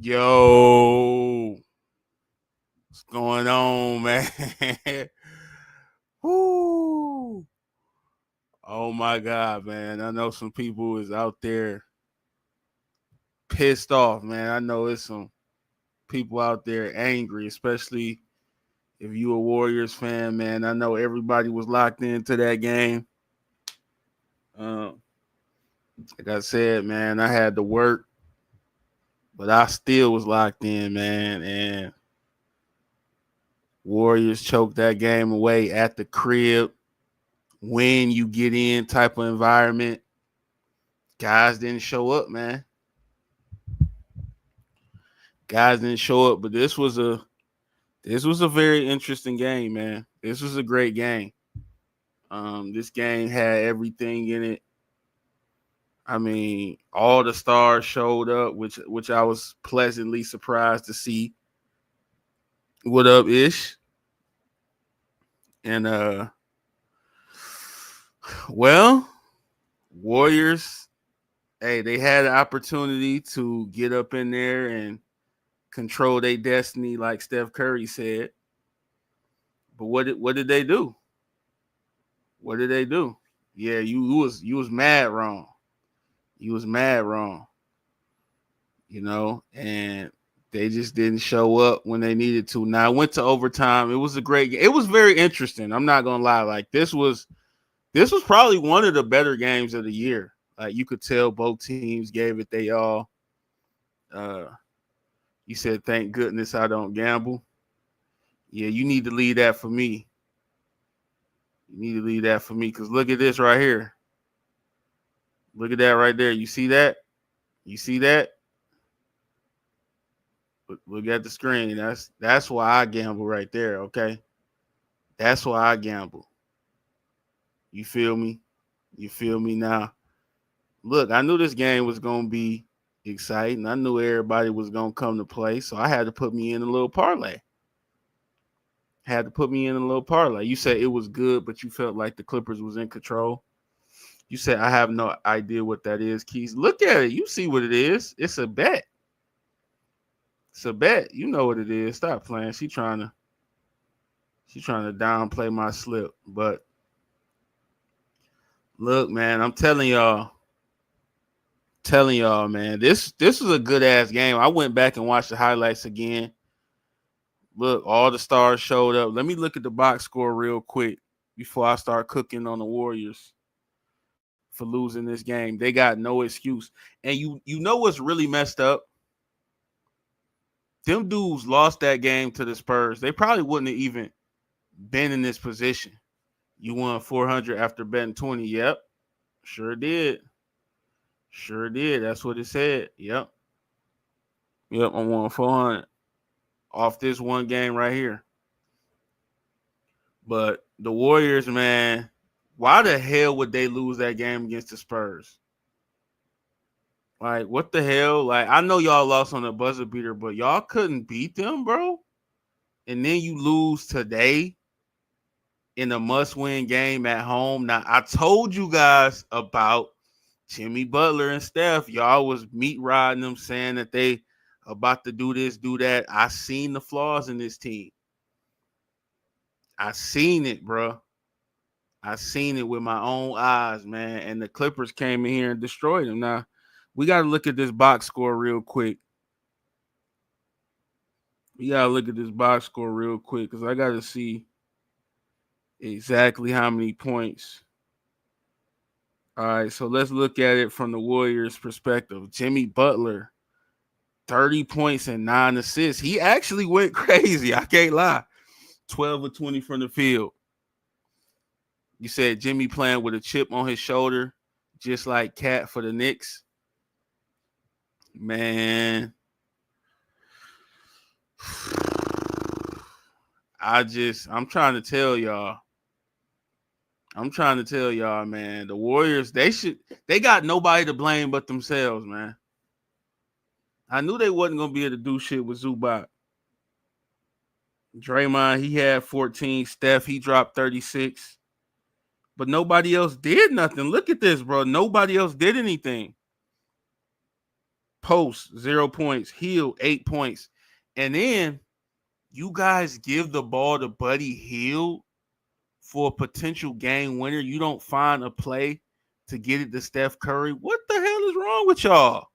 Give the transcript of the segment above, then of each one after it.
Yo, what's going on, man? Woo! Oh my God, man! I know some people is out there pissed off, man. I know it's some people out there angry, especially if you a Warriors fan, man. I know everybody was locked into that game. Um, like I said, man, I had to work, but I still was locked in, man. And Warriors choked that game away at the crib. When you get in type of environment, guys didn't show up, man. Guys didn't show up, but this was a very interesting game, man. This was a great game. This game had everything in it. I mean, all the stars showed up, which I was pleasantly surprised to see. What up, Ish? And well, Warriors, hey, they had an opportunity to get up in there and control their destiny, like Steph Curry said. But what did they do? What did they do? Yeah, you was mad wrong. You was mad wrong. And they just didn't show up when they needed to. Now I went to overtime. It was a great game. It was very interesting. I'm not gonna lie. Like this was probably one of the better games of the year. Like you could tell both teams gave it they all. Uh, you said thank goodness I don't gamble. Yeah, you need to leave that for me. You need to leave that for me because look at this right here. Look at that right there. You see that? You see that? Look at the screen. That's why I gamble right there. Okay, that's why I gamble. You feel me? You feel me now? Look, I knew this game was gonna be exciting. I knew everybody was gonna come to play, so I had to put me in a little parlay. Had to put me in a little parlay. You said it was good, but you felt like the Clippers was in control. You said I have no idea what that is, Keys. Look at it. You see what it is. It's a bet. It's a bet. You know what it is. Stop playing. She trying to downplay my slip. But look, man, I'm telling y'all, man, this was a good ass game. I went back and watched the highlights again. Look, all the stars showed up. Let me look at the box score real quick before I start cooking on the Warriors for losing this game. They got no excuse. And you know what's really messed up? Them dudes lost that game to the Spurs. They probably wouldn't have even been in this position. You won 400 after betting 20. Yep. Sure did. Sure did. That's what it said. Yep. Yep. I won 400 off this one game right here. But the Warriors, man, why the hell would they lose that game against the Spurs? Like, what the hell? Like, I know y'all lost on a buzzer beater, but y'all couldn't beat them, bro. And then you lose today in a must-win game at home. Now, I told you guys about Jimmy Butler and Steph. Y'all was meat riding them, saying that they about to do this, do that. I seen the flaws in this team. I seen it, bro. I seen it with my own eyes, man. And the Clippers came in here and destroyed them. Now, we got to look at this box score real quick. Because I got to see exactly how many points. All right, so let's look at it from the Warriors' perspective. Jimmy Butler, 30 points and 9 assists. He actually went crazy. I can't lie. 12 or 20 from the field. You said Jimmy playing with a chip on his shoulder, just like Cat for the Knicks. Man, I'm trying to tell y'all. Man, the Warriors, they got nobody to blame but themselves, man. I knew they wasn't going to be able to do shit with Zubac. Draymond, he had 14. Steph, he dropped 36. But nobody else did nothing. Look at this, bro. Nobody else did anything. Post 0 points. Hill 8 points. And then you guys give the ball to Buddy Hield for a potential game winner. You don't find a play to get it to Steph Curry. What the hell is wrong with y'all?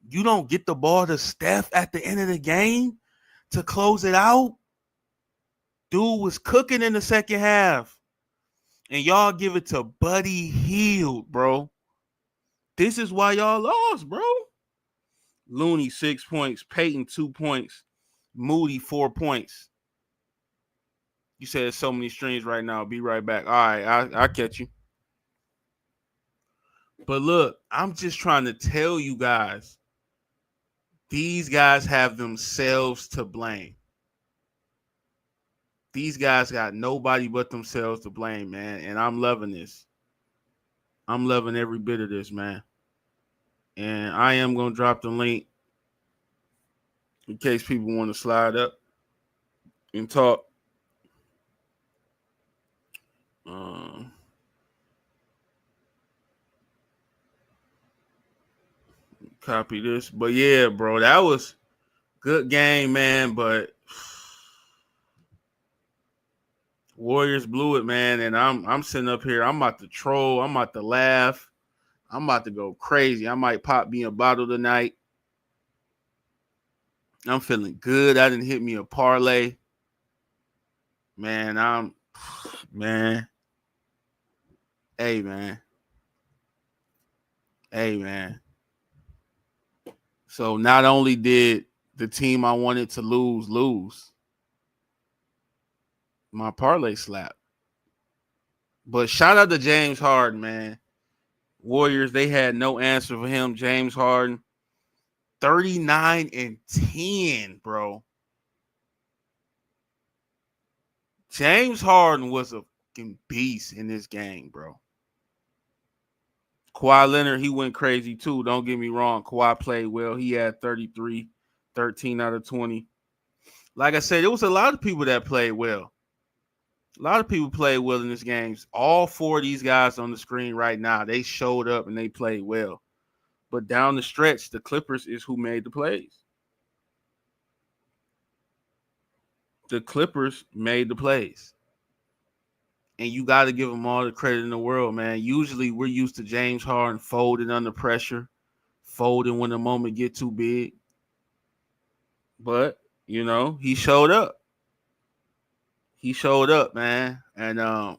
You don't get the ball to Steph at the end of the game to close it out. Dude was cooking in the second half. And y'all give it to Buddy Hield, bro. This is why y'all lost, bro. Looney 6 points, Peyton 2 points, Moody 4 points. You said so many streams right now. Be right back. All right, I'll catch you. But look, I'm just trying to tell you guys, these guys have themselves to blame. These guys got nobody but themselves to blame, man. And I'm loving this. I'm loving every bit of this, man. And I am going to drop the link in case people want to slide up and talk. Copy this. But yeah, bro, that was good game, man. But Warriors blew it, man. And I'm sitting up here. I'm about to troll. I'm about to laugh. I'm about to go crazy. I might pop me a bottle tonight. I'm feeling good. I didn't hit me a parlay. Man, man. Hey, man. Hey, man. So not only did the team I wanted to lose, my parlay slap. But shout out to James Harden, man. Warriors, they had no answer for him. James Harden, 39-10, bro. James Harden was a fucking beast in this game, bro. Kawhi Leonard, he went crazy too. Don't get me wrong. Kawhi played well. He had 33, 13 out of 20. Like I said, there was a lot of people that played well. A lot of people played well in this game. All four of these guys on the screen right now, they showed up and they played well. But down the stretch, the Clippers is who made the plays. The Clippers made the plays. And you got to give them all the credit in the world, man. Usually we're used to James Harden folding under pressure, folding when the moment get too big. But, you know, he showed up. He showed up, man. And I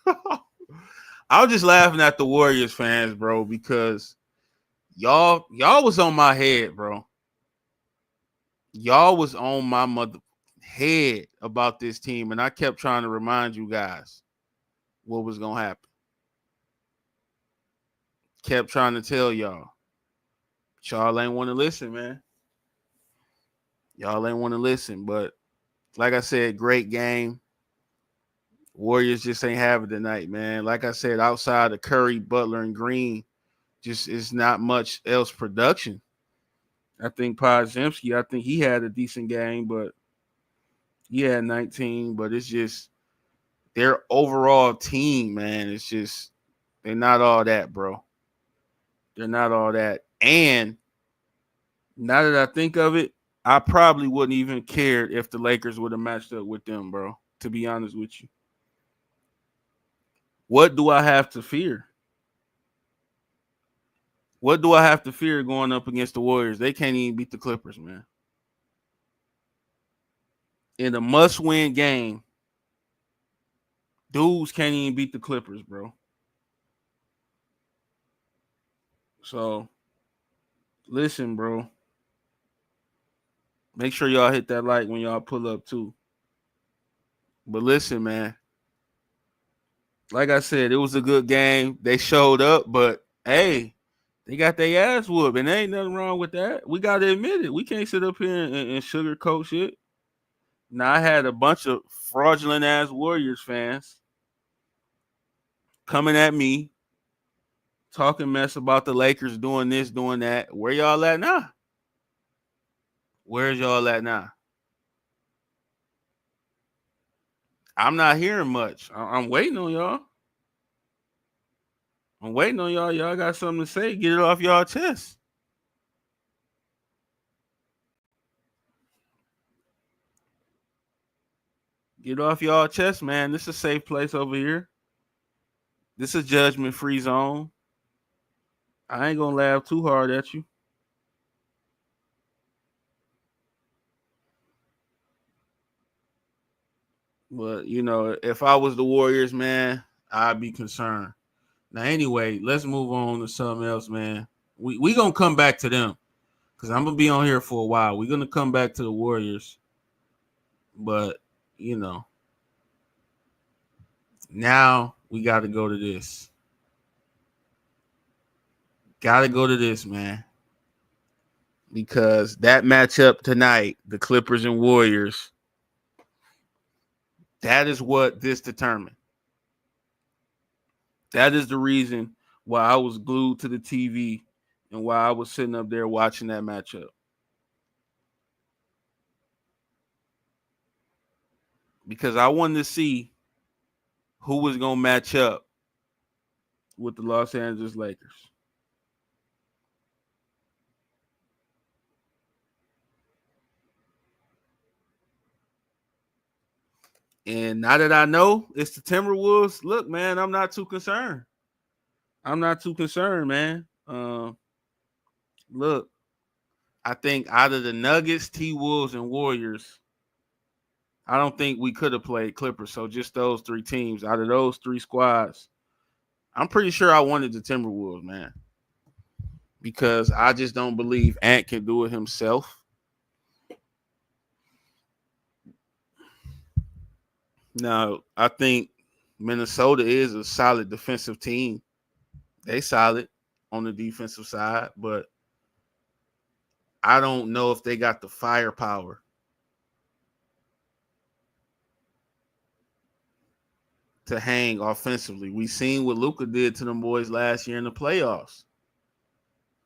was just laughing at the Warriors fans, bro, because y'all was on my head, bro. Y'all was on my mother head about this team, and I kept trying to remind you guys what was gonna happen. Kept trying to tell y'all. But y'all ain't want to listen, man. Y'all ain't want to listen, but like I said, great game. Warriors just ain't have it tonight, man. Like I said, outside of Curry, Butler, and Green, just is not much else production. I think Podziemski, I think he had a decent game, but he had 19. But it's just their overall team, man. It's just they're not all that, bro. They're not all that. And now that I think of it, I probably wouldn't even care if the Lakers would have matched up with them, bro. To be honest with you. What do I have to fear? What do I have to fear going up against the Warriors? They can't even beat the Clippers, man. In a must-win game, dudes can't even beat the Clippers, bro. So, listen, bro. Make sure y'all hit that like when y'all pull up, too. But listen, man. Like I said, it was a good game. They showed up, but, hey, they got their ass whooped, and there ain't nothing wrong with that. We got to admit it. We can't sit up here and sugarcoat shit. Now, I had a bunch of fraudulent-ass Warriors fans coming at me, talking mess about the Lakers doing this, doing that. Where y'all at now? Where's y'all at now? I'm not hearing much. I'm waiting on y'all. I'm waiting on y'all. Y'all got something to say. Get it off y'all chest. Get off y'all chest, man. This is a safe place over here. This is judgment-free zone. I ain't gonna laugh too hard at you. But if I was the Warriors, man, I'd be concerned. Now, anyway, let's move on to something else, man. We gonna come back to them because I'm gonna be on here for a while. We're gonna come back to the Warriors, but you know, now we got to go to this. Got to go to this, man, because that matchup tonight, the Clippers and Warriors, that is what this determined. That is the reason why I was glued to the TV and why I was sitting up there watching that matchup. Because I wanted to see who was going to match up with the Los Angeles Lakers. And now that I know it's the Timberwolves, look, man, I'm not too concerned. Man. Look, I think out of the Nuggets, T-Wolves, and Warriors, I don't think we could have played Clippers. So just those three teams, out of those three squads, I'm pretty sure I wanted the Timberwolves, man. Because I just don't believe Ant can do it himself. Now, I think Minnesota is a solid defensive team. They solid on the defensive side, but I don't know if they got the firepower to hang offensively. We seen what Luka did to them boys last year in the playoffs.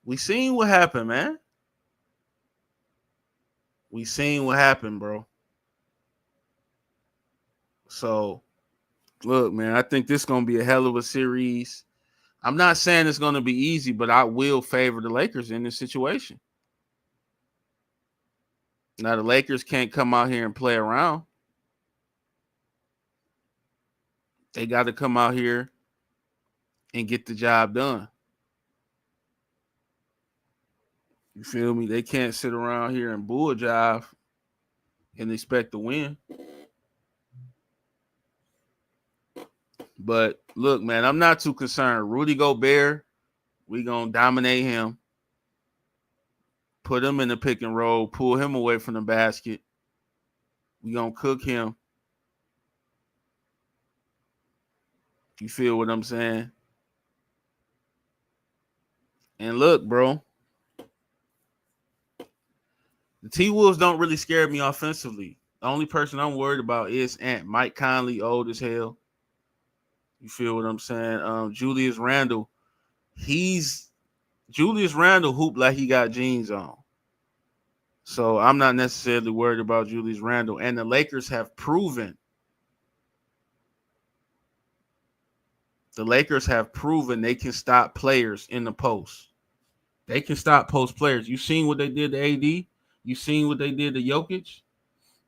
We seen what happened, man. We seen what happened, bro. So, look, man, I think this is going to be a hell of a series. I'm not saying it's going to be easy, but I will favor the Lakers in this situation. Now, the Lakers can't come out here and play around. They got to come out here and get the job done. You feel me? They can't sit around here and bull jive and expect to win. But look, man, I'm not too concerned. Rudy Gobert, we going to dominate him. Put him in the pick and roll, pull him away from the basket. We going to cook him. You feel what I'm saying? And look, bro, the T-Wolves don't really scare me offensively. The only person I'm worried about is Ant. Mike Conley, old as hell. You feel what I'm saying? Julius Randle. Julius Randle hooped like he got jeans on. So I'm not necessarily worried about Julius Randle. And the Lakers have proven they can stop players in the post. They can stop post players. You seen what they did to AD? You seen what they did to Jokic?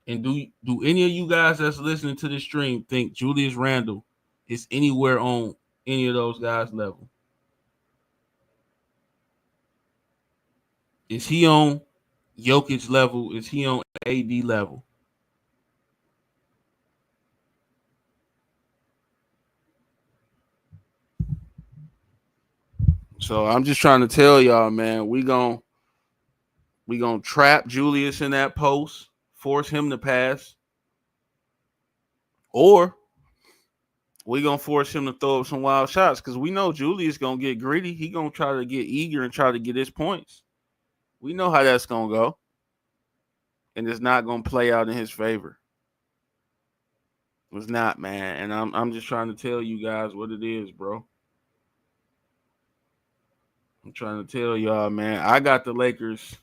And do any of you guys that's listening to this stream think Julius Randle is anywhere on any of those guys' level? Is he on Jokic level? Is he on AD level? So I'm just trying to tell y'all, man, we gonna trap Julius in that post, force him to pass, or we gonna force him to throw up some wild shots because we know Julius gonna get greedy. He gonna try to get eager and try to get his points. We know how that's gonna go, and it's not gonna play out in his favor. It's not, man. And I'm just trying to tell you guys what it is, bro. I'm trying to tell y'all, man. I got the Lakers.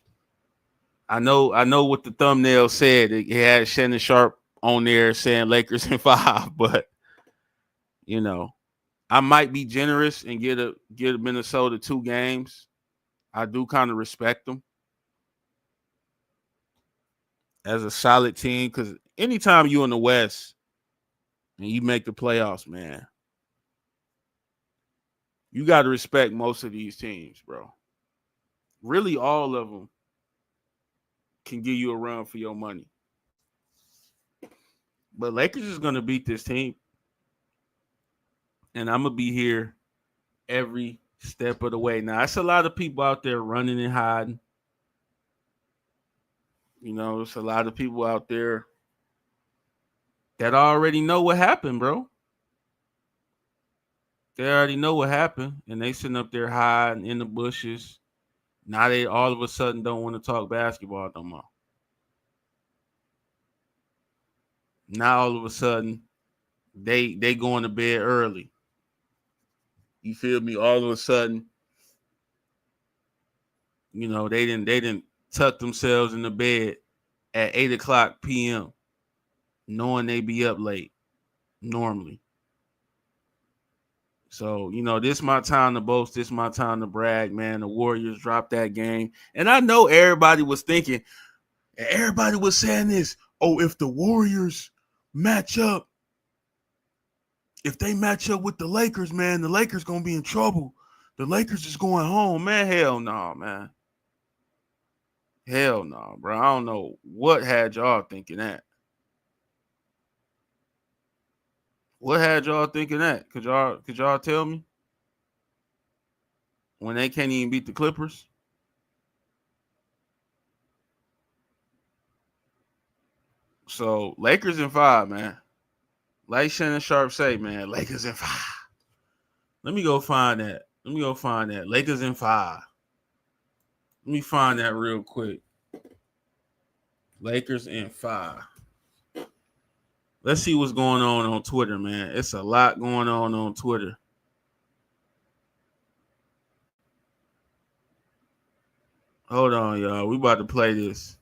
I know what the thumbnail said. It had Shannon Sharp on there saying Lakers in 5, but I might be generous and get a Minnesota 2 games. I do kind of respect them as a solid team because anytime you in the West and you make the playoffs, man, you got to respect most of these teams, bro. Really, all of them can give you a run for your money. But Lakers is going to beat this team. And I'm going to be here every step of the way. Now, it's a lot of people out there running and hiding. You know, it's a lot of people out there that already know what happened, bro. They already know what happened, and they sitting up there hiding in the bushes. Now they all of a sudden don't want to talk basketball no more. Now all of a sudden they going to bed early. You feel me? All of a sudden, you know, they didn't tuck themselves in the bed at 8:00 p.m. knowing they be up late normally. So, you know, this is my time to boast. This is my time to brag, man. The Warriors dropped that game. And I know everybody was thinking, and everybody was saying this, oh, if the Warriors match up, if they match up with the Lakers, man, the Lakers going to be in trouble. The Lakers is going home. Man, hell no, man. Hell no, bro. I don't know what had y'all thinking that. What had y'all thinking that? Could y'all tell me? When they can't even beat the Clippers? So, Lakers in 5, man. Like Shannon Sharp say, man, Lakers in 5. Let me go find that. Lakers in 5. Let me find that real quick. Lakers in 5. Let's see what's going on Twitter, man. It's a lot going on Twitter. Hold on, y'all. We about to play this.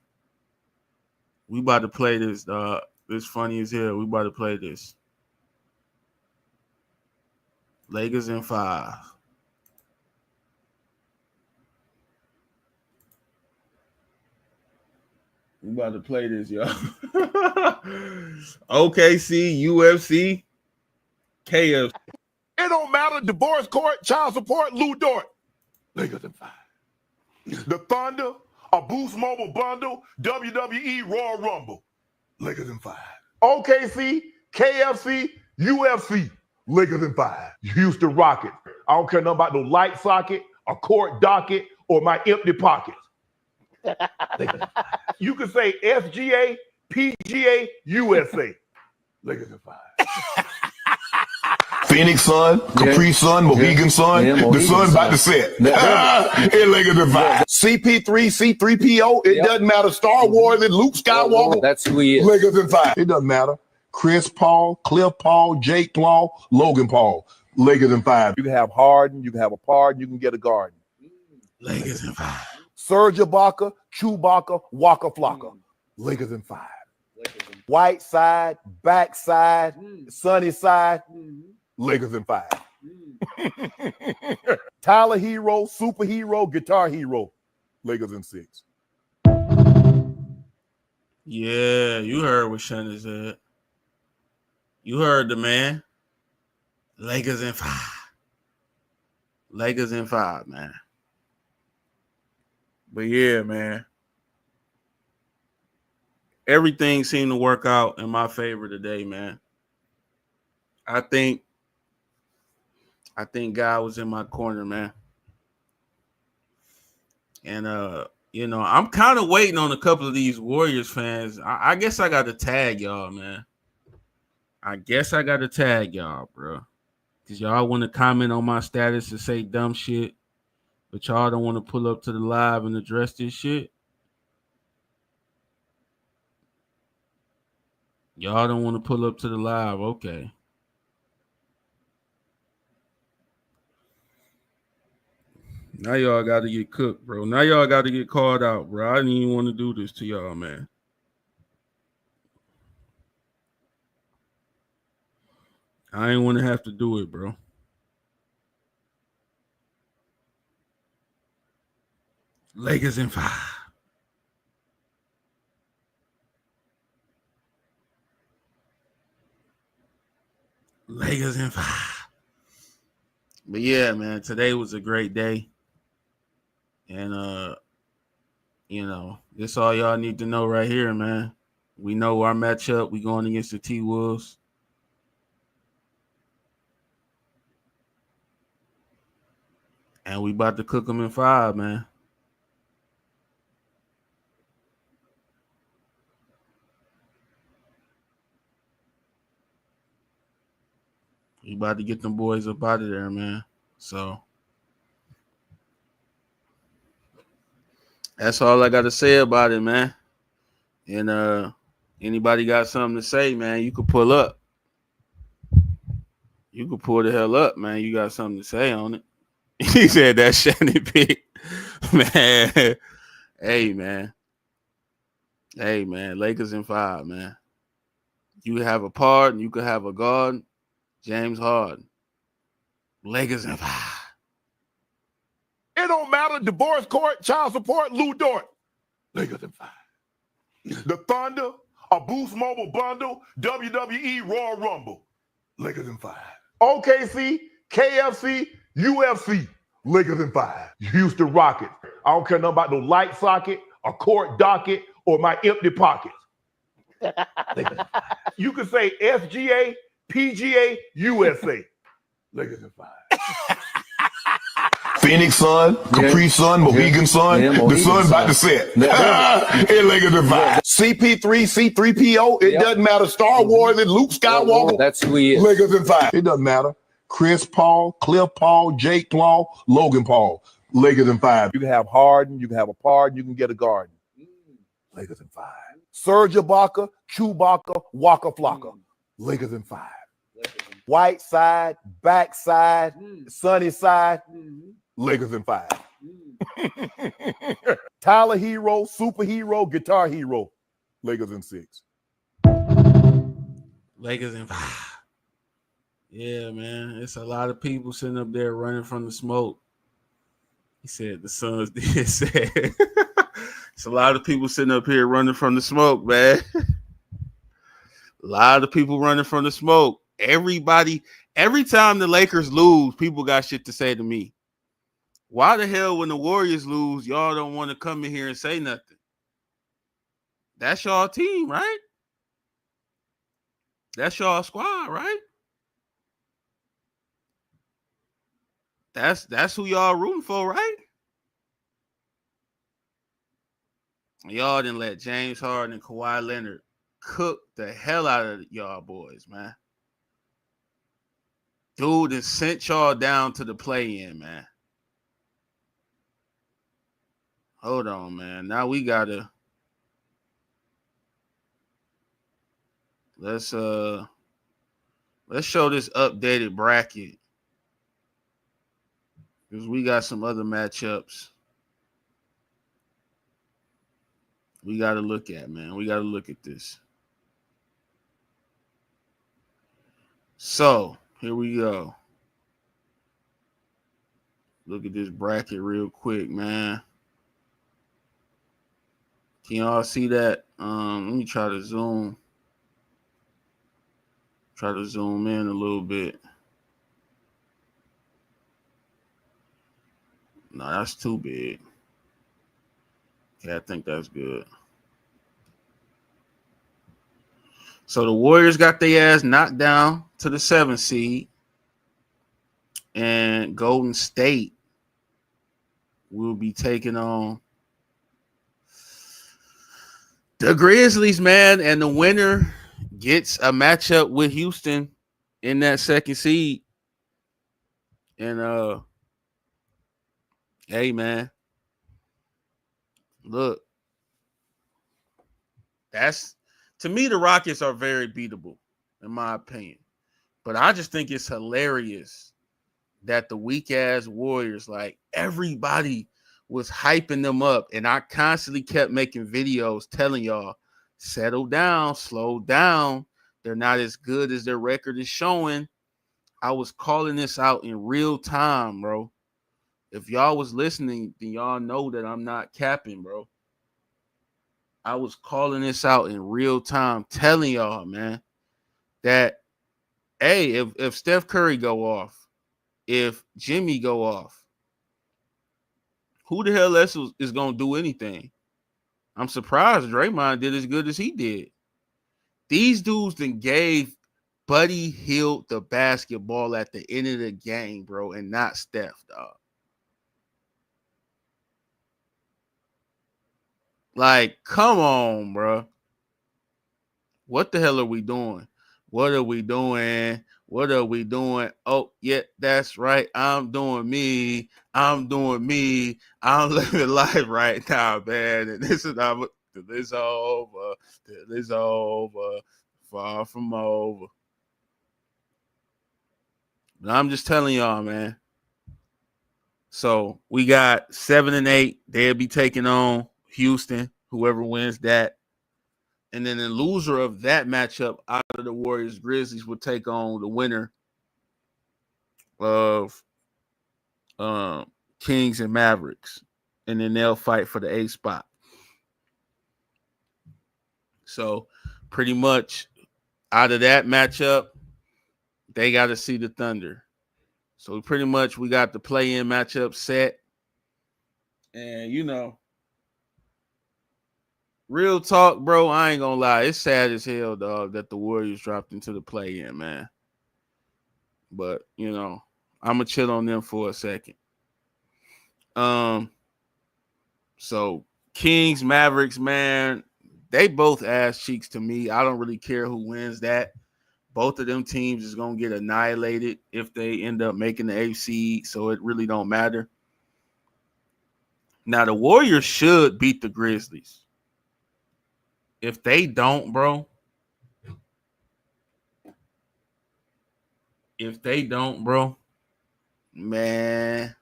It's funny as hell. We about to play this. Lakers in 5. We about to play this, y'all. OKC, UFC, KFC. It don't matter. Divorce court, child support, Lou Dort. Lakers in 5. The Thunder, a Boost Mobile bundle, WWE Royal Rumble. Lakers in 5. OKC, KFC, UFC. Lakers in 5. Houston Rockets. I don't care nothing about no light socket, a court docket, or my empty pockets. Lakers in 5. You can say SGA, PGA, USA. Lakers in 5. Phoenix Sun, Capri Sun, Mohegan Sun. The sun about to set. It Lakers in 5. CP3, C3PO. It doesn't matter. Star Wars and Luke Skywalker. That's who he is. Lakers in 5. It doesn't matter. Chris Paul, Cliff Paul, Jake Paul, Logan Paul. Lakers in 5. You can have Harden, you can have a pardon, you can get a garden. Lakers in 5. Serge Ibaka, Chewbacca, Waka Flocka. Lakers in 5. White side, back side, sunny side. Lakers in 5. Tyler Hero, superhero, guitar hero. Lakers in 6. Yeah, you heard what Shannon said. You heard the man. Lakers in 5. Lakers in 5, man. But yeah, man. Everything seemed to work out in my favor today, man. I think God was in my corner, man. And you know, I'm kind of waiting on a couple of these Warriors fans. I guess I got to tag y'all, man. I guess I got to tag y'all, bro. Because y'all want to comment on my status and say dumb shit, but y'all don't want to pull up to the live and address this shit. Y'all don't want to pull up to the live. Okay. Now y'all got to get cooked, bro. Now y'all got to get called out, bro. I didn't even want to do this to y'all, man. I ain't want to have to do it, bro. Lakers in 5. Lakers in 5. But yeah, man, today was a great day. And this all y'all need to know right here, man. We know our matchup. We going against the T-Wolves. And we about to cook them in 5, man. We about to get them boys up out of there, man. So that's all I got to say about it, man. And anybody got something to say, man, you could pull up. You could pull the hell up, man. You got something to say on it. He said that Shannon pick. Man. Hey, man. Hey, man. Lakers in 5, man. You could have a part and you could have a guard. James Harden. Lakers in 5. It don't matter. Divorce court, child support, Lou Dort. Lakers in 5. The Thunder, a Boost Mobile bundle, WWE Royal Rumble. Lakers in 5. OKC, KFC, UFC. Lakers in 5. Houston Rockets. I don't care nothing about no light socket, a court docket, or my empty pockets. You can say SGA, PGA, USA. Lakers in 5. Phoenix Sun, Capri Sun, Mohegan Sun. The sun about to set. It Lakers in 5. CP3, C3PO, it doesn't matter. Star Wars and Luke Skywalker. That's who he is. Lakers in 5. It doesn't matter. Chris Paul, Cliff Paul, Jake Paul, Logan Paul. Lakers in 5. You can have Harden, you can have a Pardon, you can get a Garden. Lakers in 5. Serge Ibaka, Chewbacca, Waka Flocka. Lakers in 5. White side, backside, sunny side. Lakers in 5. Tyler Hero, superhero, guitar hero. Lakers in 6. Lakers in 5. Yeah, man. It's a lot of people sitting up there running from the smoke. He said the Suns did say. It's a lot of people sitting up here running from the smoke, man. A lot of people running from the smoke. Everybody, every time the Lakers lose, people got shit to say to me. Why the hell, when the Warriors lose, y'all don't want to come in here and say nothing? That's y'all team, right? That's y'all squad, right? That's who y'all rooting for, right? Y'all didn't let James Harden and Kawhi Leonard cook the hell out of y'all boys, man. Dude, and sent y'all down to the play-in, man. Hold on, man. Now we gotta let's show this updated bracket, because we got some other matchups we got to look at, man. We got to look at this. So, here we go. Look at this bracket real quick, man. Can y'all see that? Let me try to zoom. Try to zoom in a little bit. No, that's too big. Okay, I think that's good. So the Warriors got their ass knocked down to the 7th seed. And Golden State will be taking on the Grizzlies, man. And the winner gets a matchup with Houston in that 2nd seed. And hey, man, look, that's, to me, the Rockets are very beatable, in my opinion. But I just think it's hilarious that the weak-ass Warriors, like, everybody was hyping them up, and I constantly kept making videos telling y'all, settle down, slow down. They're not as good as their record is showing. I was calling this out in real time, bro. If y'all was listening, then y'all know that I'm not capping, bro. I was calling this out in real time, telling y'all, man, that Hey, if Steph Curry go off, if Jimmy go off, who the hell else is gonna do anything? I'm surprised Draymond did as good as he did. These dudes then gave Buddy Hield the basketball at the end of the game, bro, and not Steph, dog. Like, come on, bro. What the hell are we doing? What are we doing? What are we doing? Oh, yeah, that's right. I'm doing me. I'm doing me. I'm living life right now, man. And this is not till it's over. Till it's over. Far from over. But I'm just telling y'all, man. So we got 7-8. They'll be taking on Houston, whoever wins that. And then the loser of that matchup out of the Warriors Grizzlies will take on the winner of Kings and Mavericks. And then they'll fight for the 8th spot. So pretty much out of that matchup, they got to see the Thunder. So pretty much we got the play-in matchup set. And, real talk, bro, I ain't going to lie. It's sad as hell, dog, that the Warriors dropped into the play-in, man. But, I'm going to chill on them for a second. So Kings, Mavericks, man, they both ass cheeks to me. I don't really care who wins that. Both of them teams is gonna get annihilated if they end up making the AFC, so it really don't matter. Now the Warriors should beat the Grizzlies. If they don't, bro. Man,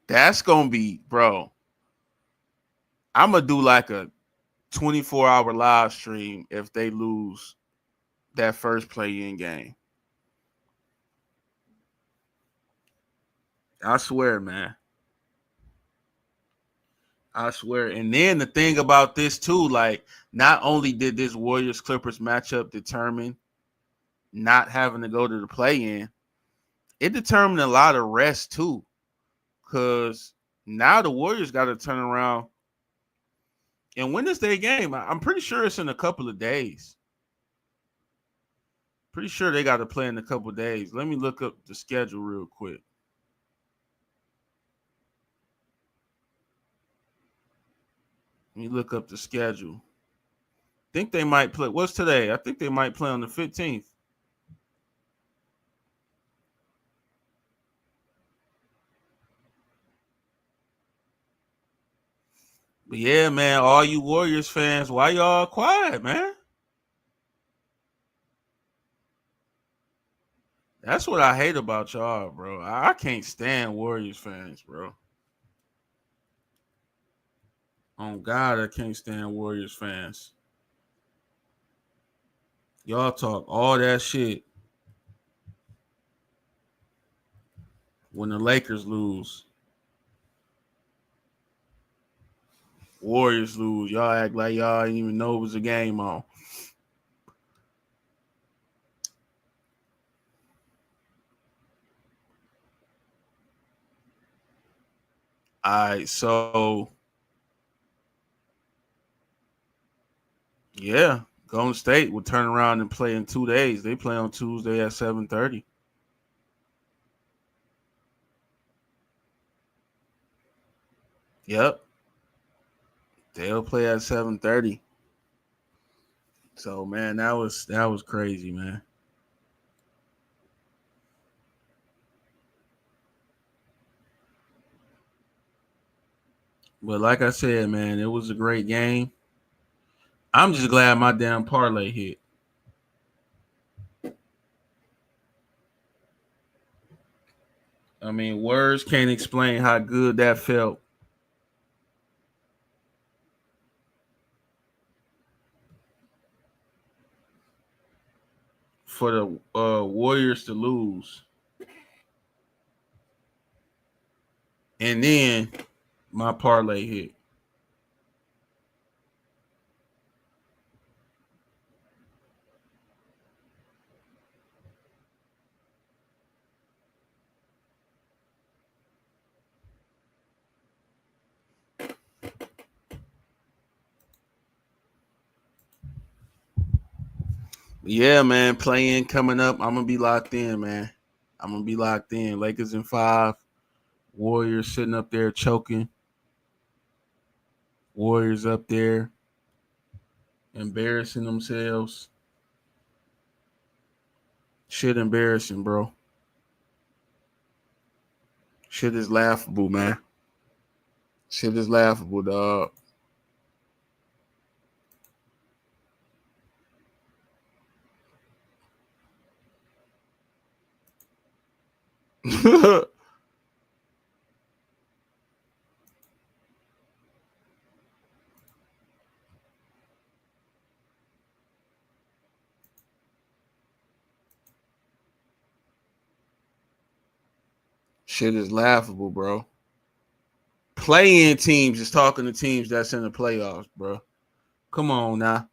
that's gonna be, bro. I'm gonna do like a 24-hour live stream if they lose that first play-in game. I swear, man. I swear. And then the thing about this too, like, not only did this Warriors Clippers matchup determine not having to go to the play-in, it determined a lot of rest too. Cause now the Warriors got to turn around and win this day game. I'm pretty sure it's in a couple of days. Pretty sure they got to play in a couple of days. Let me look up the schedule real quick. Let me look up the schedule. Think they might play. What's today? I think they might play on the 15th. But yeah, man, all you Warriors fans, why y'all quiet, man? That's what I hate about y'all, bro. I can't stand Warriors fans, bro. Oh God, I can't stand Warriors fans. Y'all talk all that shit when the Lakers lose. Warriors lose. Y'all act like y'all didn't even know it was a game on. All right, so yeah, Golden State will turn around and play in 2 days. They play on Tuesday at 7:30. Yep, they'll play at 7:30. So man, that was crazy, man. But like I said, man, it was a great game. I'm just glad my damn parlay hit. I mean, words can't explain how good that felt for the Warriors to lose. And then my parlay hit. Yeah, man. Playing coming up. I'm gonna be locked in, man. I'm gonna be locked in. Lakers in 5. Warriors sitting up there choking. Warriors up there embarrassing themselves. Shit embarrassing, bro. Shit is laughable, man. Shit is laughable, dog. Shit is laughable, bro. Playing teams is talking to teams that's in the playoffs, bro. Come on now.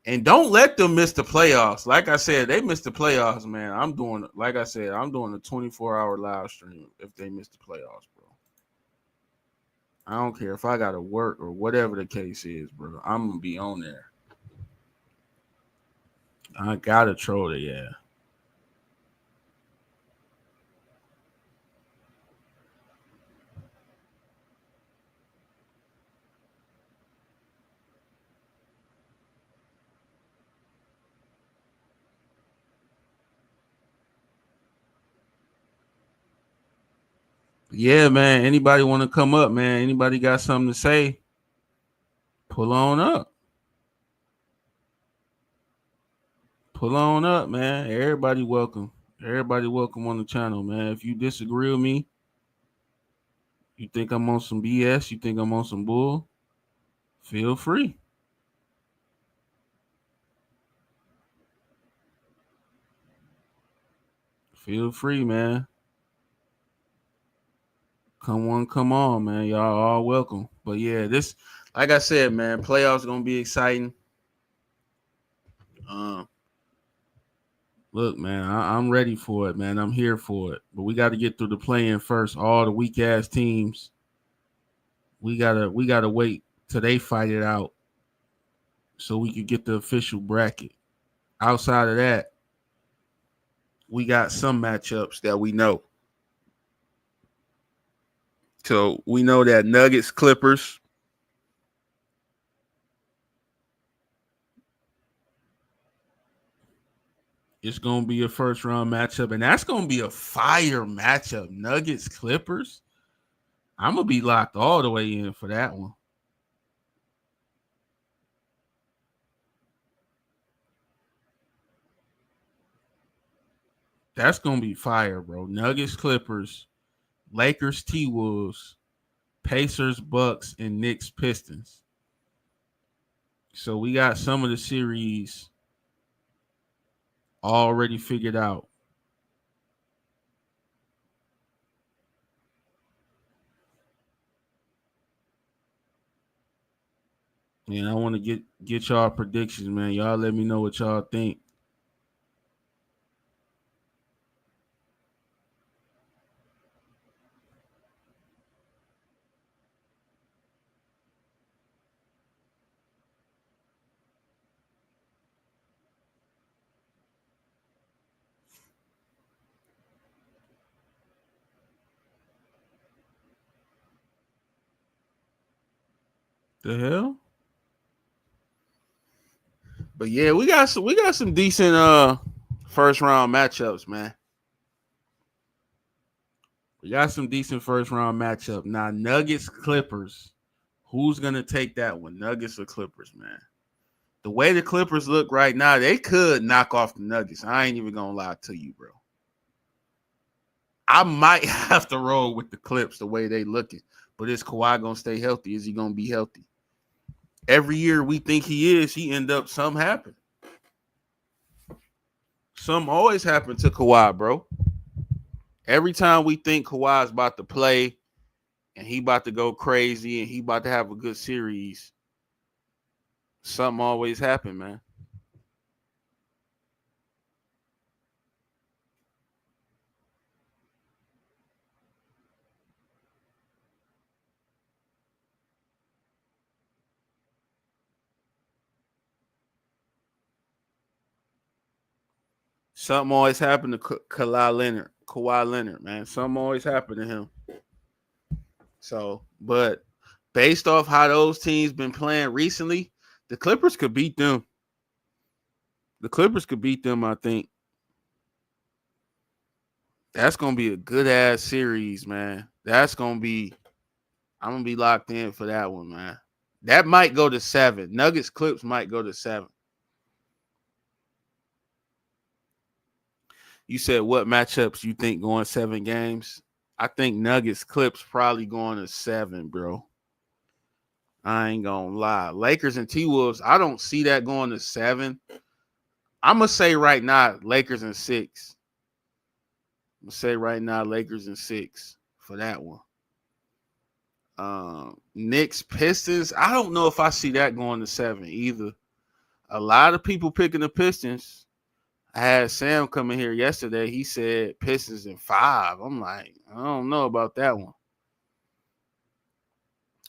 And don't let them miss the playoffs. Like I said, they missed the playoffs, man. I'm doing a 24-hour live stream if they miss the playoffs, bro. I don't care if I gotta work or whatever the case is, bro. I'm gonna be on there. I gotta troll it, yeah. Yeah, man. Anybody want to come up, man? Anybody got something to say? Pull on up. Pull on up, man. Everybody welcome. Everybody welcome on the channel, man. If you disagree with me, you think I'm on some BS, you think I'm on some bull, feel free. Feel free, man. Come on, man. Y'all all welcome. But yeah, this, like I said, man, playoffs gonna be exciting. Um, Look, man, I'm ready for it, man. I'm here for it. But we got to get through the play-in first. All the weak ass teams, we gotta wait till they fight it out so we could get the official bracket. Outside of that, we got some matchups that we know. So we know that Nuggets Clippers. It's gonna be a first round matchup, and that's gonna be a fire matchup. Nuggets Clippers. I'm gonna be locked all the way in for that one. That's gonna be fire, bro. Nuggets Clippers, Lakers T Wolves, Pacers Bucks, and Knicks Pistons. So we got some of the series already figured out. And I want to get y'all predictions, man. Y'all let me know what y'all think. The hell? But yeah, we got some decent first round matchups, man. We got some decent first round matchup. Now Nuggets Clippers. Who's gonna take that one? Nuggets or Clippers, man? The way the Clippers look right now, they could knock off the Nuggets. I ain't even gonna lie to you, bro. I might have to roll with the Clips the way they looking. But is Kawhi gonna stay healthy? Is he gonna be healthy? Every year we think he is, he end up something happen. Something always happen to Kawhi, bro. Every time we think Kawhi's about to play and he about to go crazy and he about to have a good series, something always happen, man. Something always happened to Kawhi Leonard. Kawhi Leonard, man. Something always happened to him. So, but based off how those teams been playing recently, the Clippers could beat them. The Clippers could beat them, I think. That's gonna be a good ass series, man. I'm gonna be locked in for that one, man. That might go to 7. Nuggets Clips might go to 7. You said what matchups you think going 7 games? I think Nuggets Clips probably going to 7, bro. I ain't gonna lie. Lakers and T-Wolves, I don't see that going to 7. I'm gonna say right now, Lakers and 6. I'm gonna say right now, Lakers and 6 for that one. Knicks Pistons, I don't know if I see that going to 7 either. A lot of people picking the Pistons. I had Sam come in here yesterday. He said Pistons in 5. I'm like, I don't know about that one.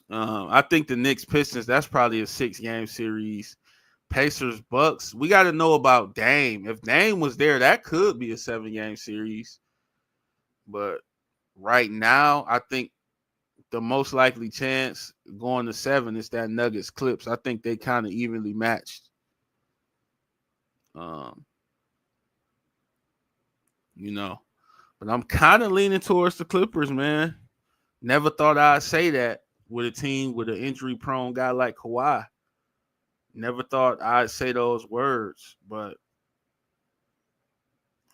I think the Knicks Pistons, that's probably a 6-game series. Pacers Bucks, we got to know about Dame. If Dame was there, that could be a 7-game series. But right now, I think the most likely chance going to 7 is that Nuggets Clips. I think they kind of evenly matched. You know, but I'm kind of leaning towards the Clippers, man. Never thought I'd say that with a team with an injury-prone guy like Kawhi. Never thought I'd say those words, but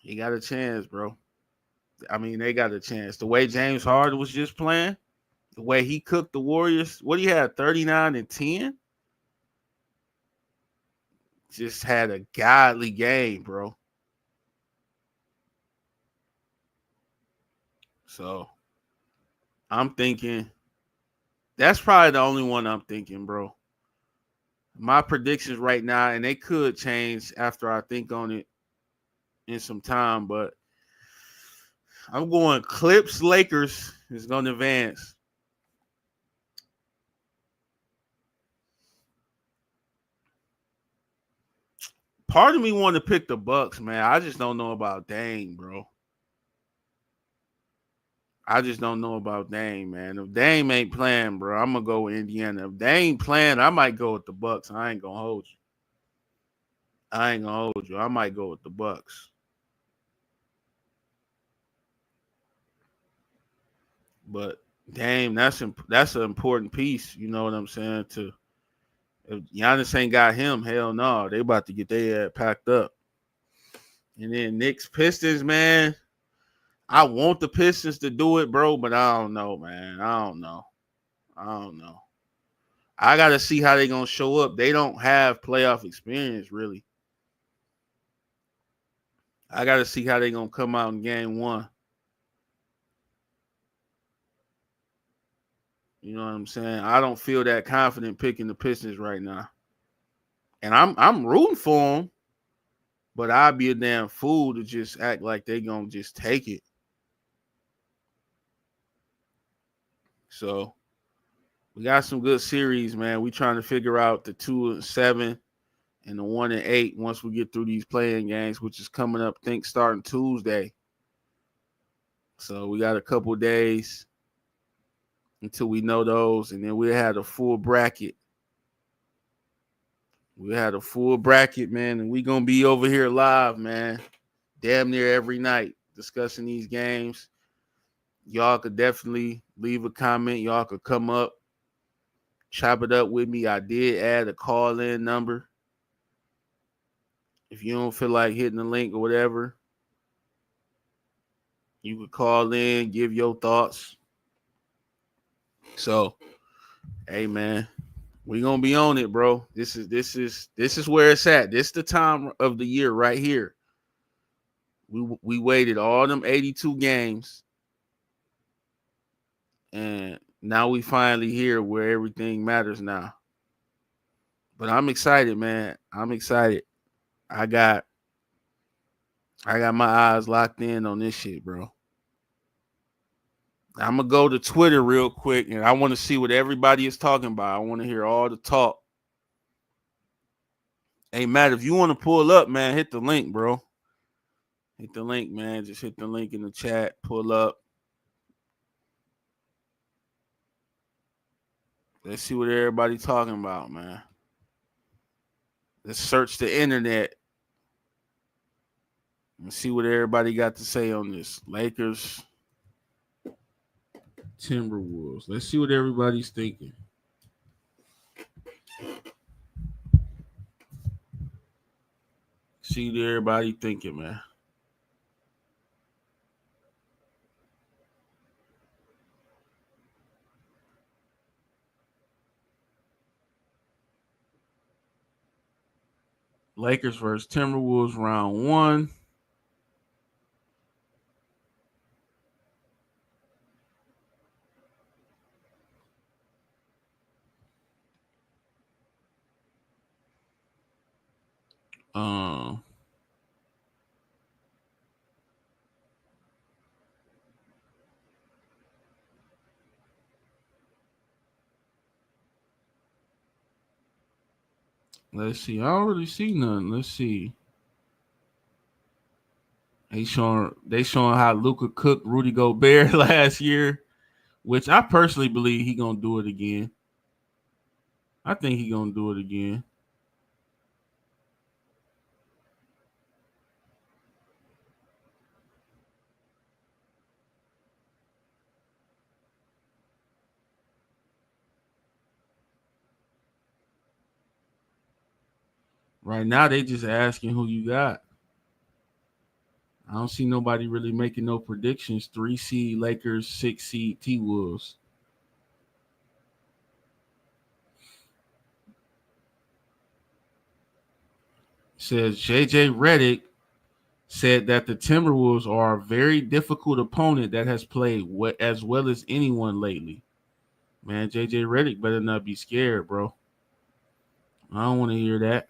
he got a chance, bro. I mean, they got a chance. The way James Harden was just playing, the way he cooked the Warriors, what he had, 39 and 10? Just had a godly game, bro. So I'm thinking that's probably the only one I'm thinking, bro. My predictions right now, and they could change after I think on it in some time, but I'm going Clips Lakers is going to advance. Part of me want to pick the Bucks, man. I just don't know about Dame, bro. I just don't know about Dame, man. If Dame ain't playing, bro, I'm gonna go with Indiana. If Dame playing, I might go with the Bucks. I ain't gonna hold you. I might go with the Bucks. But Dame, that's an important piece. You know what I'm saying? To if Giannis ain't got him, hell no, they about to get their packed up. And then Knicks Pistons, man. I want the Pistons to do it, bro, but I don't know, man. I don't know. I gotta see how they gonna show up. They don't have playoff experience, really. I gotta see how they gonna come out in game 1. You know what I'm saying? I don't feel that confident picking the Pistons right now. And I'm rooting for them, but I'd be a damn fool to just act like they gonna just take it. So we got some good series, man. We trying to figure out the 2 and 7 and the 1 and 8 once we get through these playing games, which is coming up, I think, starting Tuesday. So we got a couple days until we know those, and then we had a full bracket. We had a full bracket, man, and we gonna be over here live, man, damn near every night discussing these games. Y'all could definitely leave a comment. Y'all could come up, chop it up with me. I did add a call-in number. If you don't feel like hitting the link or whatever, you could call in, give your thoughts. So, hey, man, we gonna be on it, bro. This is where it's at. This is the time of the year right here. We waited all them 82 games, and now we finally here where everything matters now. But I'm excited, man. I'm excited. I got my eyes locked in on this shit, bro. I'm gonna go to Twitter real quick, and I want to see what everybody is talking about. I want to hear all the talk. Hey, Matt, if you want to pull up, man, hit the link, bro. Hit the link, man. Just hit the link in the chat. Pull up. Let's see what everybody talking about, man. Let's search the internet and see what everybody got to say on this. Lakers, Timberwolves. Let's see what everybody's thinking. See what everybody thinking, man. Lakers versus Timberwolves round one. Um, let's see. I don't really see nothing. Let's see. They showing how Luka cooked Rudy Gobert last year, which I personally believe he gonna do it again. I think he gonna do it again. Right now, they just asking who you got. I don't see nobody really making no predictions. 3 seed Lakers, 6 seed T Wolves. Says JJ Redick said that the Timberwolves are a very difficult opponent that has played as well as anyone lately. Man, JJ Redick better not be scared, bro. I don't want to hear that.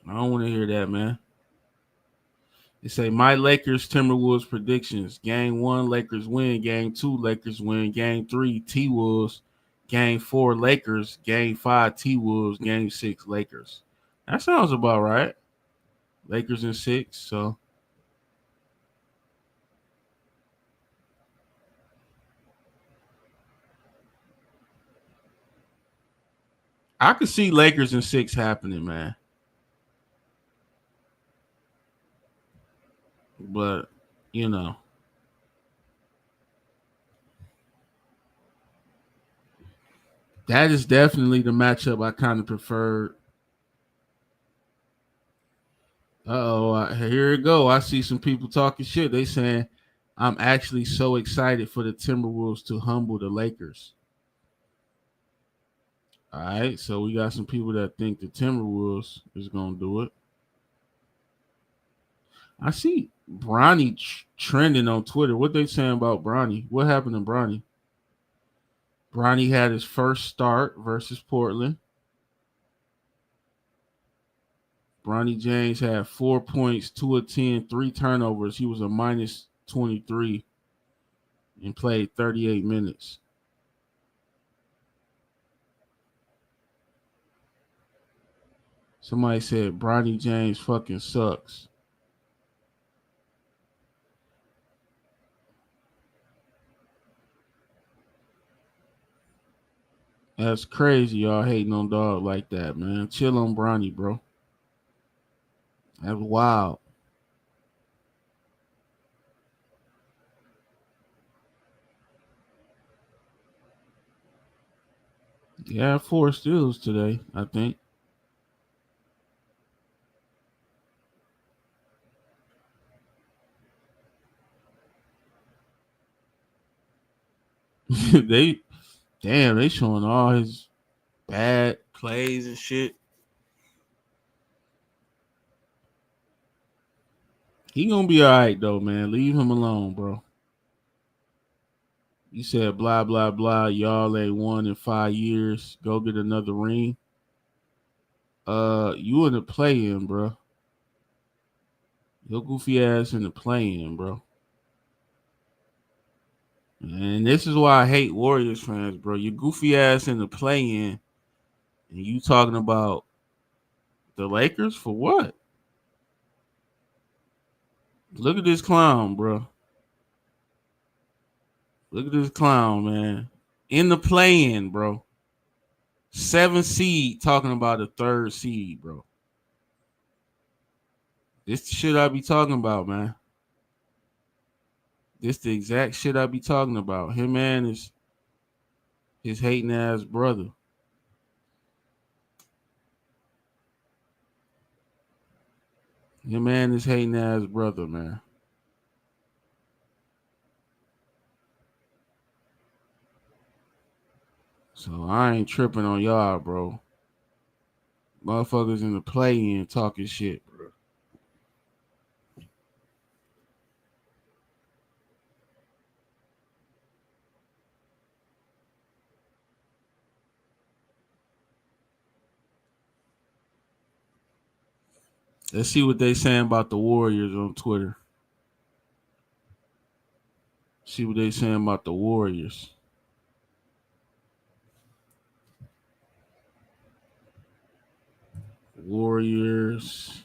I don't want to hear that, man. They say my Lakers Timberwolves predictions. Game 1, Lakers win. Game 2, Lakers win. Game 3, T Wolves. Game 4, Lakers. Game 5, T Wolves. Game 6, Lakers. That sounds about right. Lakers in 6. So I could see Lakers in 6 happening, man. But, you know, that is definitely the matchup I kind of preferred. Here it go. I see some people talking shit. They saying I'm actually so excited for the Timberwolves to humble the Lakers. All right, so we got some people that think the Timberwolves is gonna do it. I see Bronny trending on Twitter. What they saying about Bronny? What happened to Bronny? Bronny had his first start versus Portland. Bronny James had 4 points, 2 of 10, 3 turnovers. He was a minus 23 and played 38 minutes. Somebody said Bronny James fucking sucks. That's crazy, y'all hating on dog like that, man. Chill on Bronny, bro. That's wild. Yeah, 4 steals today, I think. they they showing all his bad plays and shit. He gonna be all right though, man. Leave him alone, bro. You said blah blah blah. Y'all ain't won in 5 years. Go get another ring. You in the play-in, bro. Your goofy ass in the play-in, bro. And this is why I hate Warriors fans, bro. Your goofy ass in the play-in, and you talking about The Lakers for what? Look at this clown, bro. Look at this clown, man. In the play-in, bro. 7 seed talking about a 3rd seed, bro. This the shit I be talking about, man. This the exact shit I be talking about. Him and his hating ass brother. Him and his hating ass brother, man. So I ain't tripping on y'all, bro. Motherfuckers in the play-in talking shit, bro. Let's see what they saying about the Warriors on Twitter. See what they saying about the Warriors. Warriors.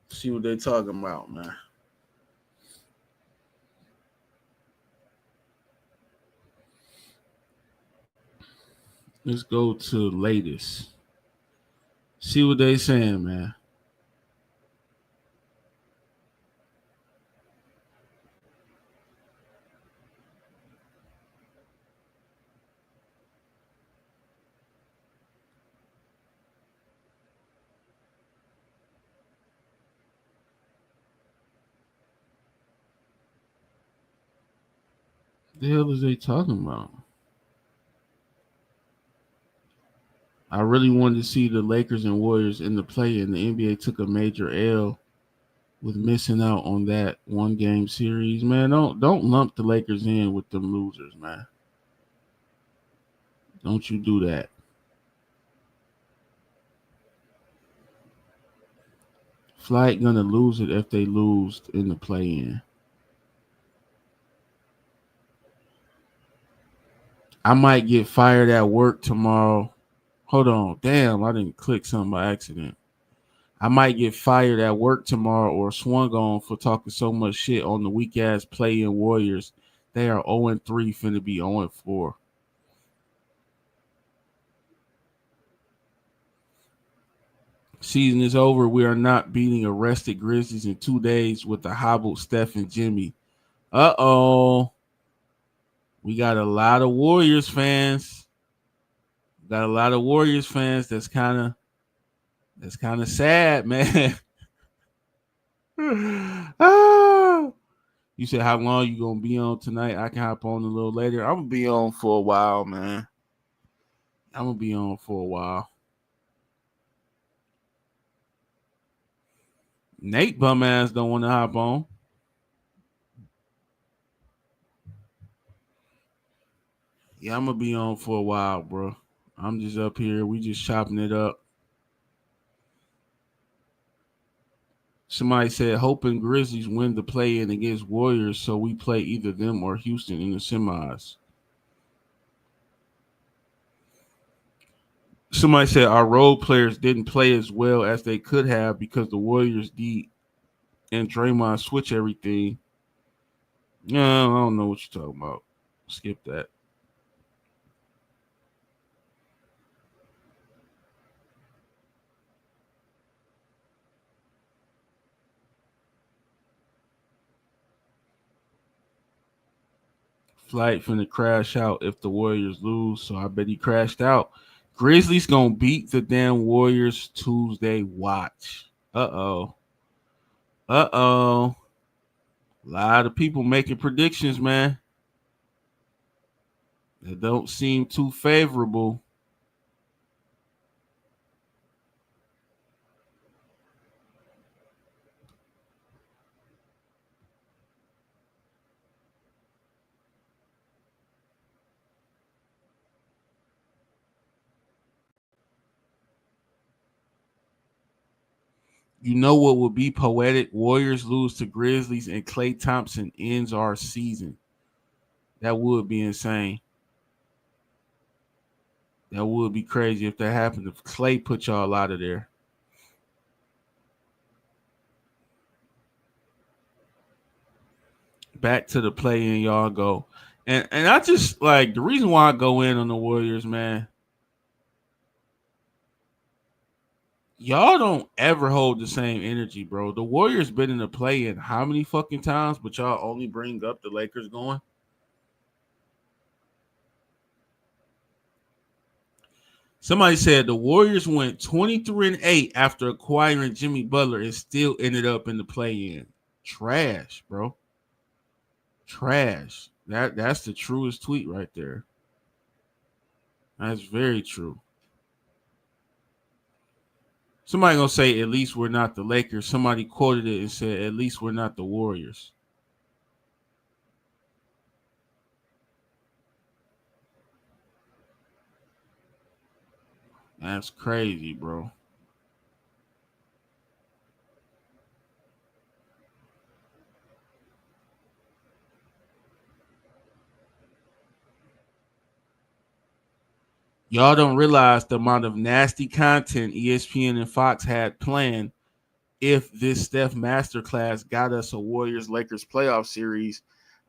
See what they talking about, man. Let's go to latest. See what they saying, man. The hell is they talking about? I really wanted to see the Lakers and Warriors in the play, and the NBA took a major L with missing out on that 1-game series. Man, don't lump the Lakers in with them losers, man. Don't you do that. Flight gonna lose it if they lose in the play-in. I might get fired at work tomorrow. Hold on. Damn, I didn't click something by accident. I might get fired at work tomorrow or swung on for talking so much shit on the weak ass play-in Warriors. They are 0-3, finna be 0-4. Season is over. We are not beating arrested Grizzlies in 2 days with the hobbled Steph and Jimmy. Uh-oh. We got a lot of Warriors fans. Got a lot of Warriors fans. That's kind of sad, man. Ah. You said how long you gonna be on tonight? I can hop on a little later. I'm gonna be on for a while, man. I'm gonna be on for a while. Nate bum ass don't want to hop on. Yeah, I'm gonna be on for a while, bro. I'm just up here. We just chopping it up. Somebody said hoping Grizzlies win the play-in against Warriors, so we play either them or Houston in the semis. Somebody said our role players didn't play as well as they could have because the Warriors D and Draymond switch everything. No, I don't know what you're talking about. Skip that. Flight finna crash out if the Warriors lose, so I bet he crashed out. Grizzlies gonna beat the damn Warriors Tuesday. Watch. Uh-oh. Uh-oh. A lot of people making predictions, man. That don't seem too favorable. You know what would be poetic? Warriors lose to Grizzlies and Klay Thompson ends our season. That would be insane. That would be crazy if that happened. If Clay put y'all out of there. Back to the play in y'all go. And I just like the reason why I go in on the Warriors, man. Y'all don't ever hold the same energy, bro. The Warriors been in the play in how many fucking times, but y'all only bring up the Lakers going. Somebody said the Warriors went 23-8 after acquiring Jimmy Butler and still ended up in the play in. Trash, bro. Trash. That's the truest tweet right there. That's very true. Somebody gonna say at least we're not the Lakers. Somebody quoted it and said at least we're not the Warriors. That's crazy, bro. Y'all don't realize the amount of nasty content ESPN and Fox had planned if this Steph masterclass got us a Warriors Lakers playoff series.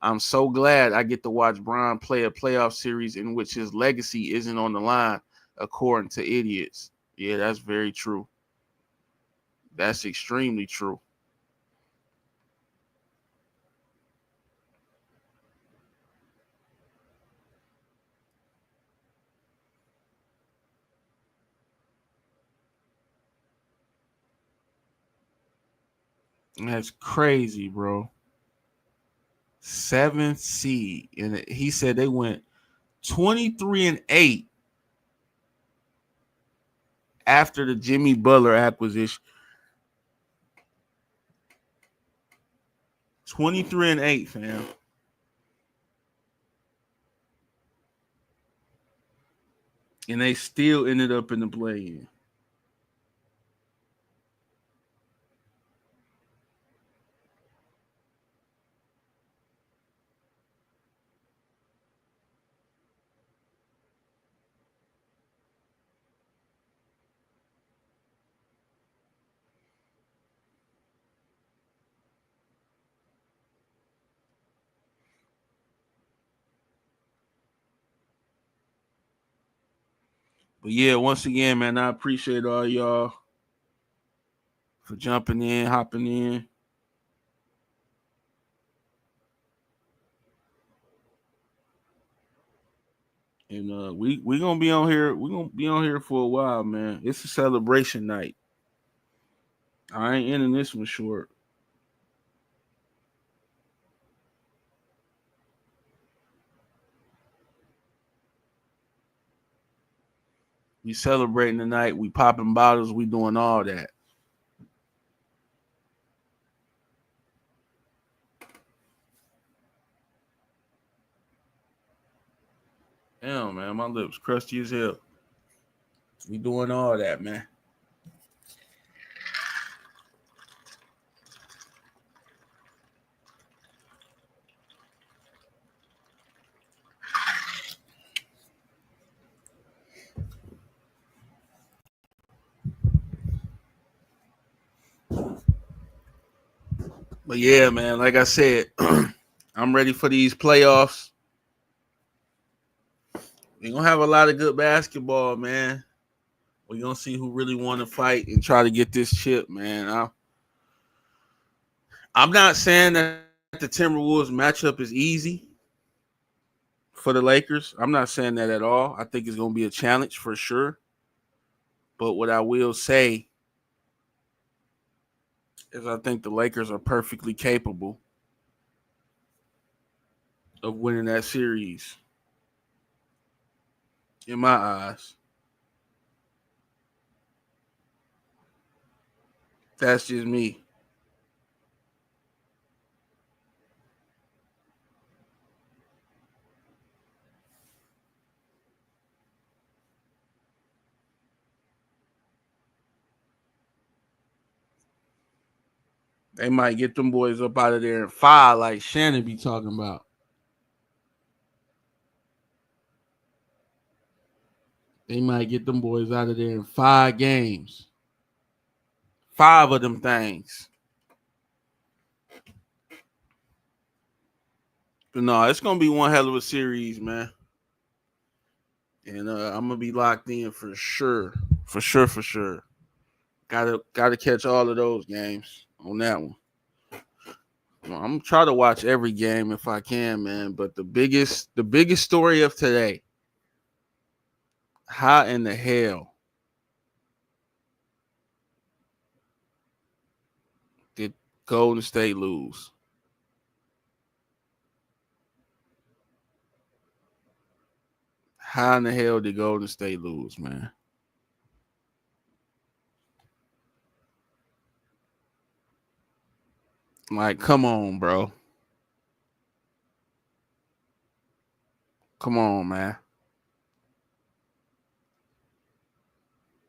I'm so glad I get to watch Bron play a playoff series in which his legacy isn't on the line, according to idiots. Yeah, that's very true. That's extremely true. That's crazy, bro. Seventh seed. And he said they went 23-8 after the Jimmy Butler acquisition. 23-8, fam. And they still ended up in the play-in. But yeah, once again, man, I appreciate all y'all for jumping in, hopping in. And we gonna be on here. We gonna be on here for a while, man. It's a celebration night. I ain't ending this one short. We celebrating tonight. We popping bottles. We doing all that. Damn, man, my lips crusty as hell. We doing all that, man. But yeah, man, like I said, I'm ready for these playoffs. We're gonna have a lot of good basketball, man. We're gonna see who really want to fight and try to get this chip, man. I'm not saying that the Timberwolves matchup is easy for the Lakers. I'm not saying that at all. I think it's gonna be a challenge for sure. But what I will say is I think the Lakers are perfectly capable of winning that series. In my eyes, that's just me. They might get them boys up out of there and fire like Shannon be talking about. They might get them boys out of there in 5 games. 5 of them things. But no, it's gonna be one hell of a series, man. And I'm gonna be locked in for sure. For sure, for sure. Gotta catch all of those games on that one. I'm gonna try to watch every game if I can, man. But the biggest story of today, how in the hell did Golden State lose? How in the hell did Golden State lose, man? Like, come on, bro. Come on, man.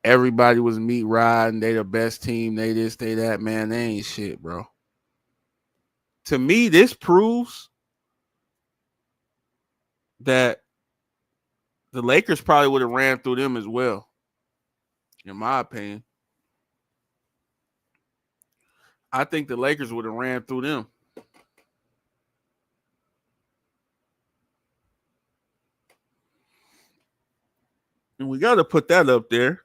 Everybody was meat riding. They the best team. They this, they that. Man, they ain't shit, bro. To me, this proves that the Lakers probably would have ran through them as well, in my opinion. I think the Lakers would have ran through them. And we got to put that up there.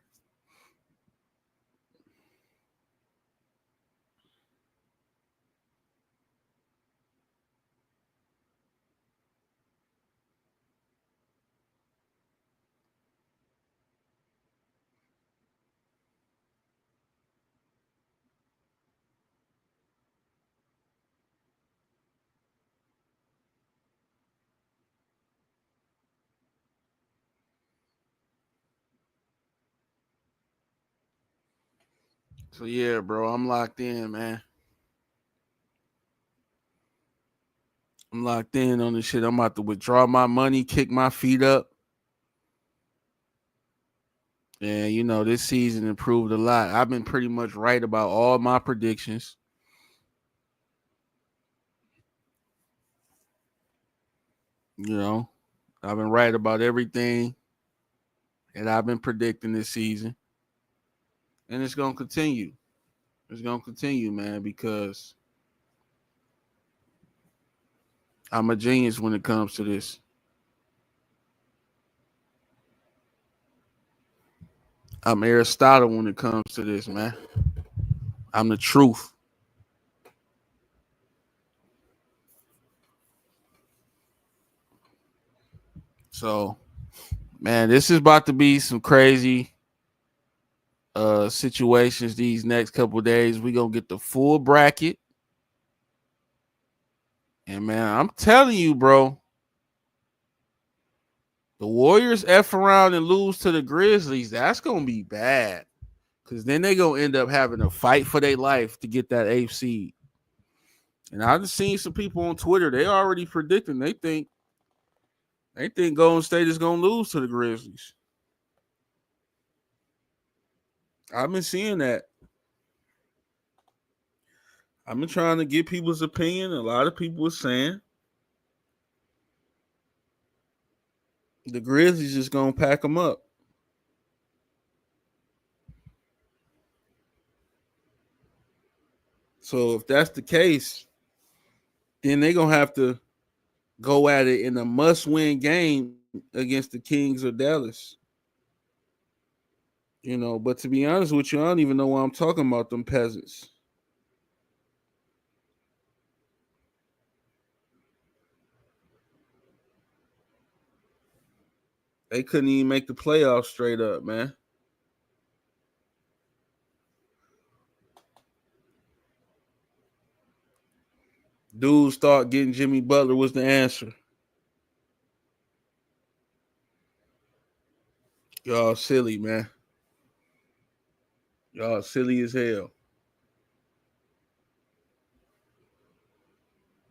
So yeah, bro, I'm locked in, man. I'm locked in on this shit. I'm about to withdraw my money, kick my feet up. And this season improved a lot. I've been pretty much right about all my predictions. You know, I've been right about everything that I've been predicting this season. And it's gonna continue. It's gonna continue, man, because I'm a genius when it comes to this. I'm Aristotle when it comes to this, man. I'm the truth. So, man, this is about to be some crazy situations these next couple of days. We gonna get the full bracket. And man, I'm telling you, bro, the Warriors F around and lose to the Grizzlies, that's gonna be bad. Cause then they gonna end up having to fight for their life to get that eighth seed. And I've seen some people on Twitter, they already predicting they think Golden State is gonna lose to the Grizzlies. I've been seeing that. I've been trying to get people's opinion. A lot of people are saying the Grizzlies just gonna pack them up. So if that's the case, then they're gonna have to go at it in a must-win game against the Kings of Dallas. But to be honest with you, I don't even know why I'm talking about them peasants. They couldn't even make the playoffs straight up, man. Dudes thought getting Jimmy Butler was the answer. Y'all silly, man. Y'all silly as hell.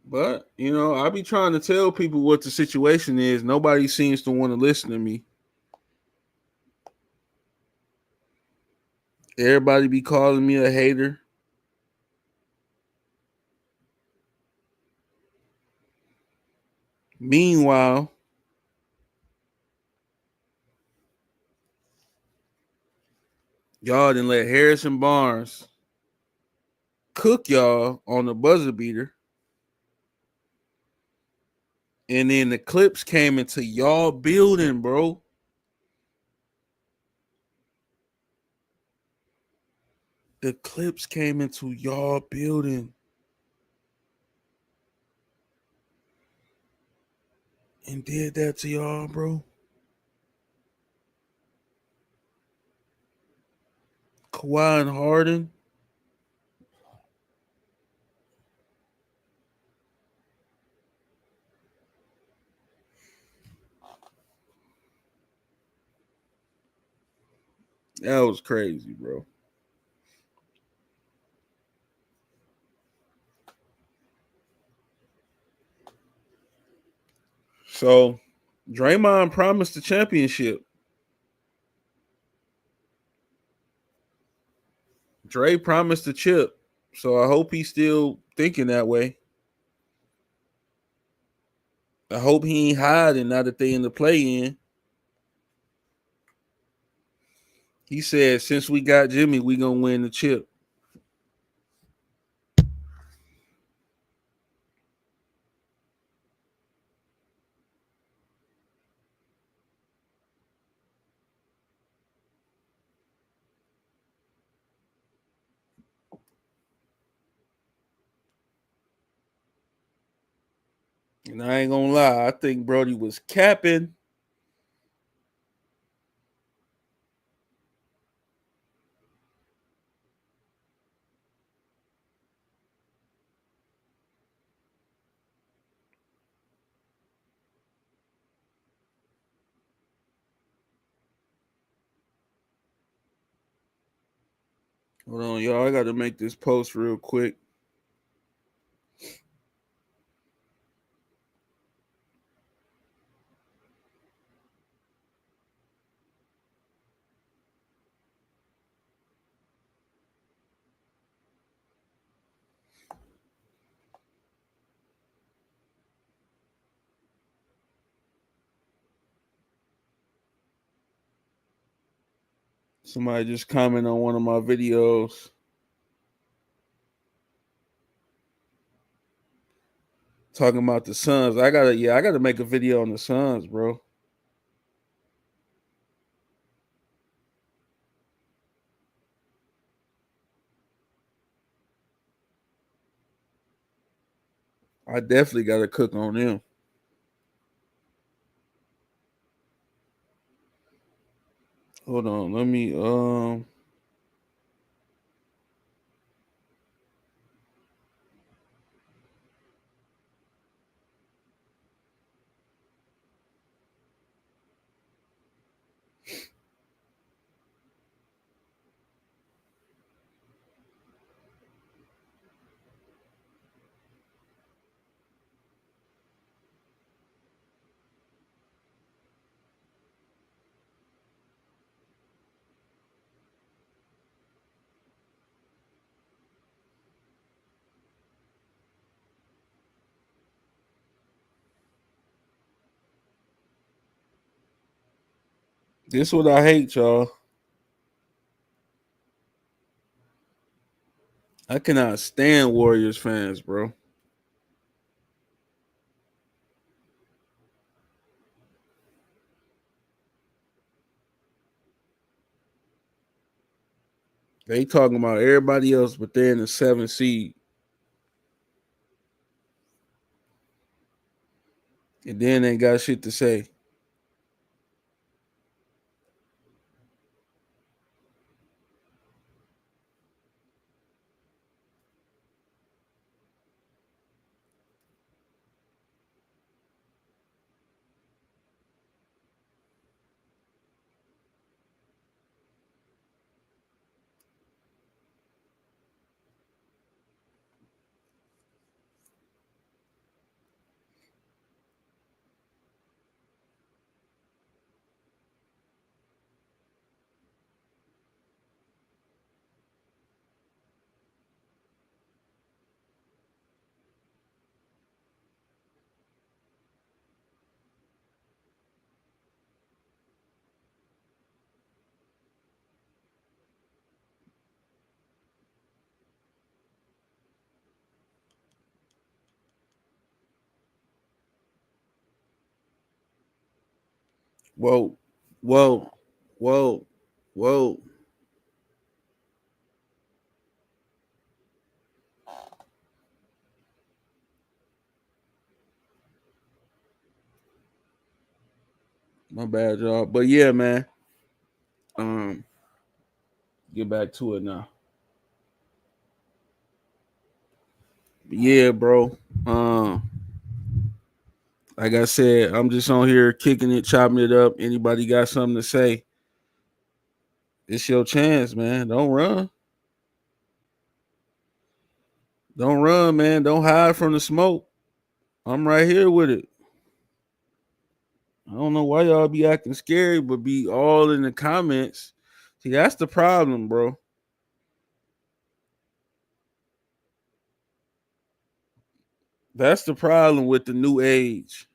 But, I be trying to tell people what the situation is. Nobody seems to want to listen to me. Everybody be calling me a hater. Meanwhile, Y'all didn't let Harrison Barnes cook y'all on the buzzer beater. And then the Clips came into y'all building, bro. The Clips came into y'all building and did that to y'all, bro. Kawhi and Harden. That was crazy, bro. So Draymond promised the championship. Dre promised the chip. So I hope he's still thinking that way. I hope he ain't hiding now that they in the play in. He said, since we got Jimmy, we gonna win the chip. And I ain't gonna lie, I think Brody was capping. Hold on, y'all. I gotta make this post real quick. Somebody just comment on one of my videos. Talking about the Suns. I gotta make a video on the Suns, bro. I definitely gotta cook on them. Hold on, let me this what I hate, y'all. I cannot stand Warriors fans, bro. They talking about everybody else, but they're in the 7th seed. And then they got shit to say. Whoa, whoa, whoa, whoa. My bad, y'all. But yeah, man. Um, get back to it now. Yeah, bro. Like I said, I'm just on here kicking it, chopping it up. Anybody got something to say? It's your chance, man. Don't run. Don't run, man. Don't hide from the smoke. I'm right here with it. I don't know why y'all be acting scary, but be all in the comments. See, that's the problem, bro. That's the problem with the new age.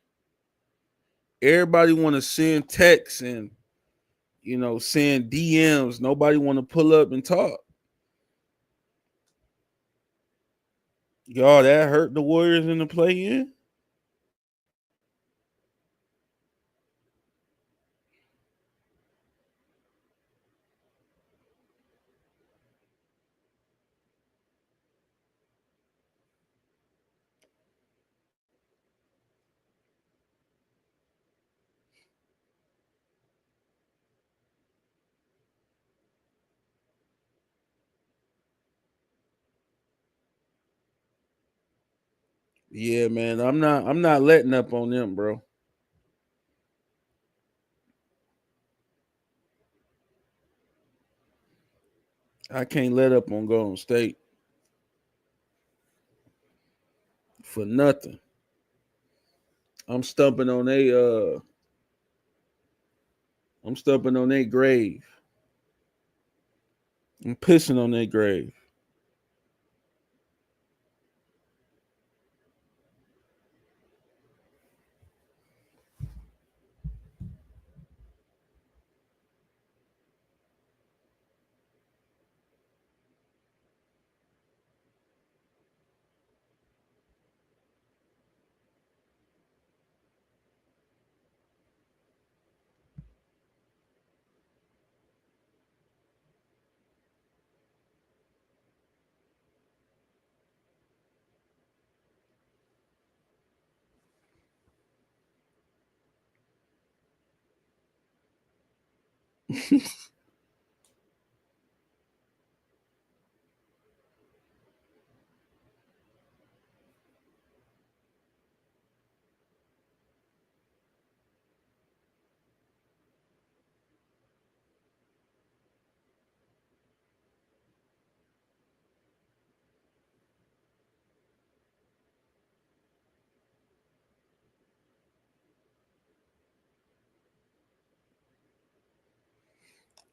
Everybody want to send texts and send DMs. Nobody want to pull up and talk. Y'all, that hurt the Warriors in the play-in. Yeah, man. I'm not letting up on them, bro. I can't let up on Golden State for nothing. I'm stumping on I'm stumping on their grave. I'm pissing on their grave.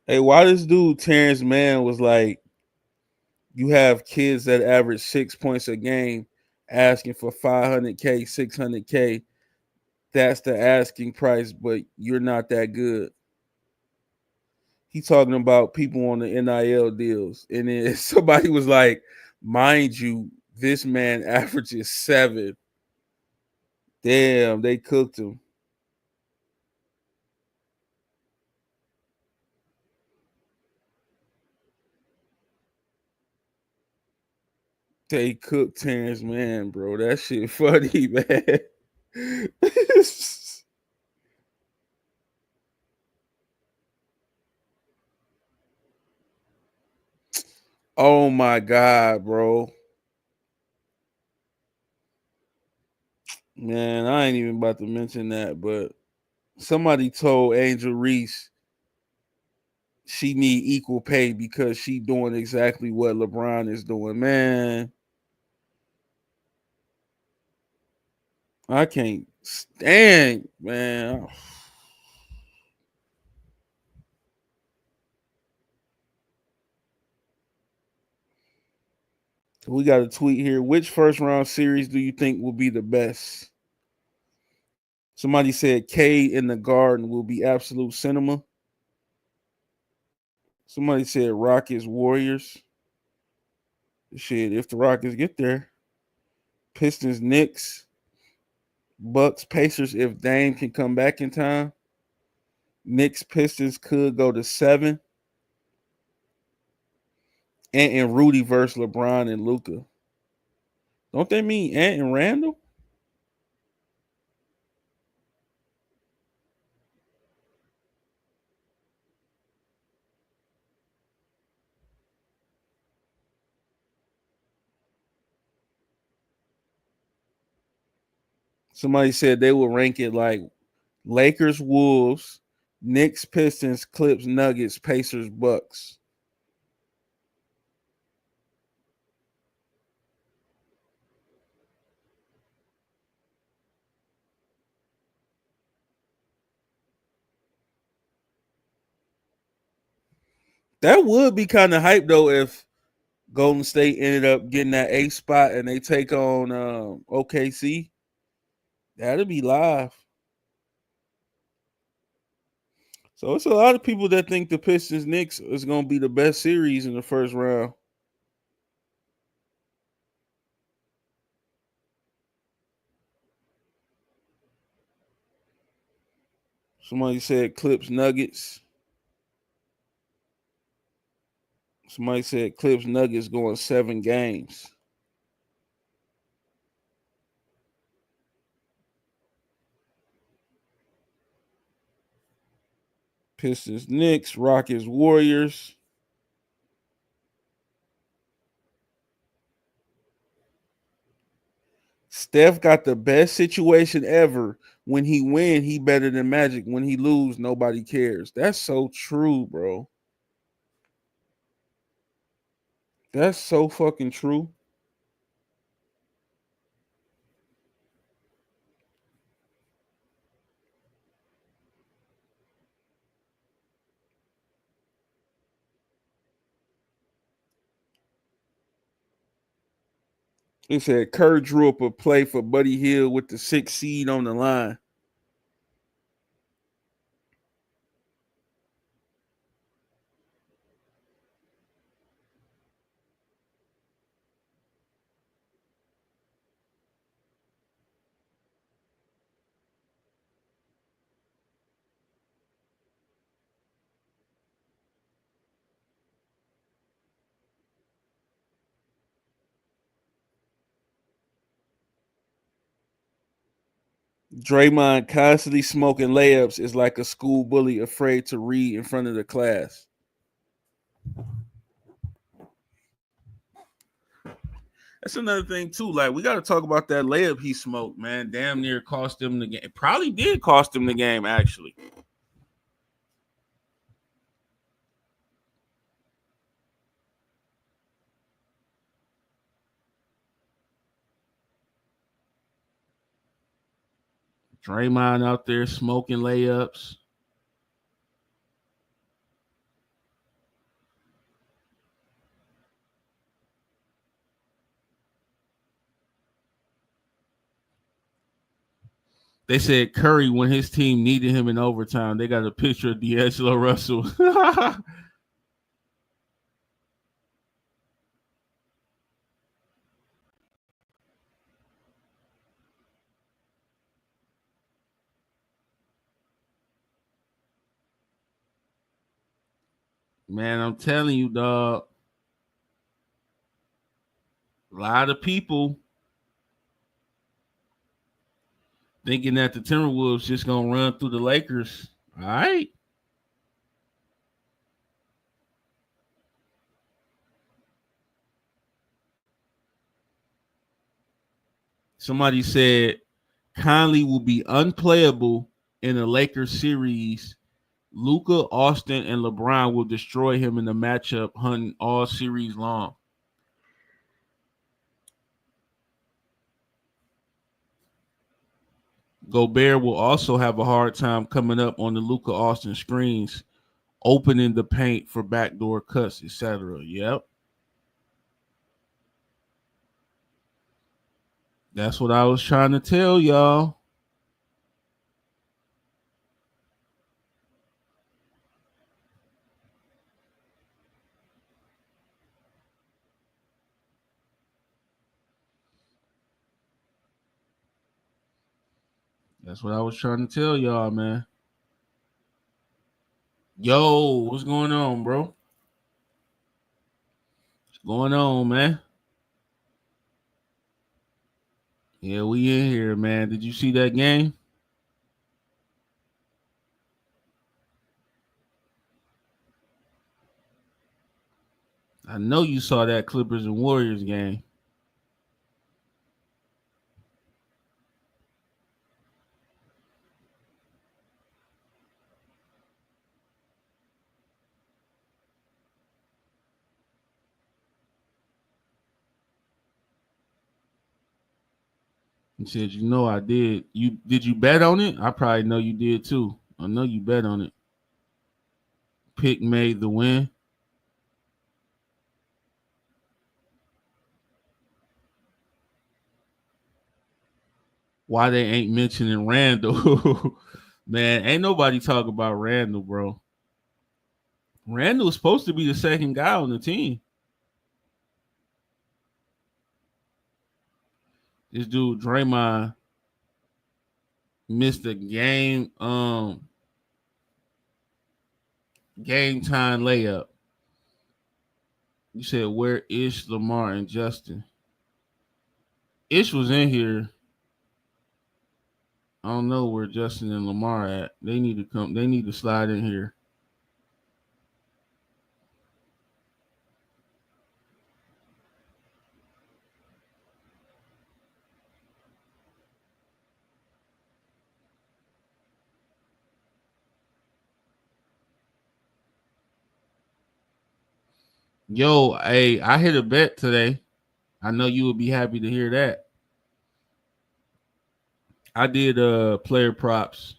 Hey, why this dude Terrence Mann was like, you have kids that average 6 points a game asking for 500K, 600K. That's the asking price, but you're not that good. He talking about people on the NIL deals, and then somebody was like, mind you, this man averages 7. Damn, they cooked him. They cooked Terrence Mann, bro. That shit funny, man. Oh my god, bro. Man, I ain't even about to mention that, but somebody told Angel Reese she need equal pay because she doing exactly what LeBron is doing. Man, I can't stand, man. We got a tweet here. Which first round series do you think will be the best? Somebody said K in the Garden will be absolute cinema. Somebody said Rockets Warriors. Shit, if the Rockets get there. Pistons Knicks. Bucks Pacers if Dame can come back in time. Knicks Pistons could go to 7. And Rudy versus LeBron and Luca. Don't they mean Ant and Randall? Somebody said they would rank it like Lakers, Wolves, Knicks, Pistons, Clips, Nuggets, Pacers, Bucks. That would be kind of hype though if Golden State ended up getting that A spot and they take on OKC. That'd be live. So it's a lot of people that think the Pistons Knicks is gonna be the best series in the first round. Somebody said Clips Nuggets. Somebody said Clips Nuggets going 7 games. Pistons Knicks, Rockets Warriors. Steph got the best situation ever. When he win, he better than Magic. When he lose, nobody cares. That's so true, bro. That's so fucking true. He said Kerr drew up a play for Buddy Hield with the 6th seed on the line. Draymond constantly smoking layups is like a school bully afraid to read in front of the class. That's another thing too. Like we got to talk about that layup he smoked, man. Damn near cost him the game. It probably did cost him the game, actually. Draymond out there smoking layups. They said Curry, when his team needed him in overtime, they got a picture of D'Angelo Russell. Man, I'm telling you, dog. A lot of people thinking that the Timberwolves just gonna run through the Lakers. All right. Somebody said Conley will be unplayable in the Lakers series. Luca, Austin, and LeBron will destroy him in the matchup hunting all series long. Gobert will also have a hard time coming up on the Luca Austin screens, opening the paint for backdoor cuts, etc. Yep. That's what I was trying to tell y'all. That's what I was trying to tell y'all, man. Yo, what's going on, bro? What's going on, man? Yeah, we in here, man. Did you see that game? I know you saw that Clippers and Warriors game. He said, "You know I did. You bet on it? I probably know you did too. I know you bet on it. Pick made the win. Why they ain't mentioning Randall? Man, ain't nobody talk about Randall, bro. Randall's supposed to be the second guy on the team. This dude Draymond missed a game time layup. You said where Ish, Lamar, and Justin? Ish was in here. I don't know where Justin and Lamar at. They need to come. They need to slide in here. Yo, hey, I hit a bet today. I know you would be happy to hear that. I did player props.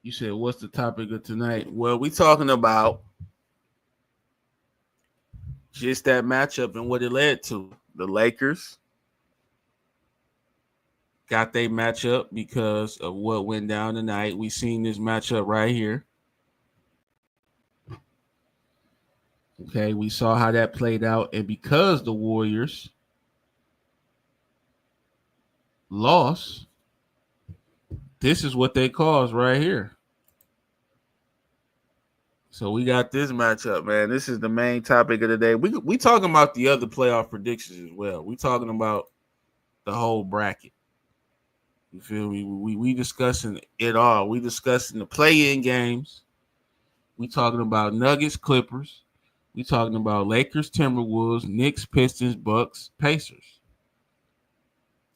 You said what's the topic of tonight? Well, we talking about just that matchup and what it led to. The Lakers got their matchup because of what went down tonight. We seen this matchup right here. Okay, we saw how that played out, and because the Warriors lost, this is what they caused right here. So we got this matchup, man. This is the main topic of the day. We talking about the other playoff predictions as well. We talking about the whole bracket. You feel me? We discussing it all. We discussing the play-in games. We talking about Nuggets, Clippers. We talking about Lakers, Timberwolves, Knicks, Pistons, Bucks, Pacers.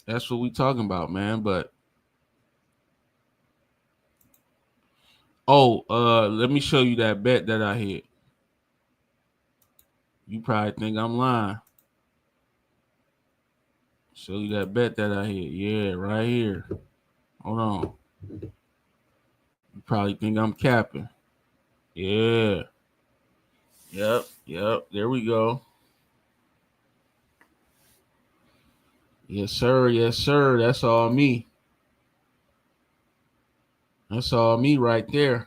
That's what we talking about, man. But let me show you that bet that I hit. You probably think I'm lying. Show you that bet that I hit. Yeah, right here. Hold on. You probably think I'm capping. Yeah. Yep. There we go. Yes, sir. Yes, sir. That's all me. That's all me right there.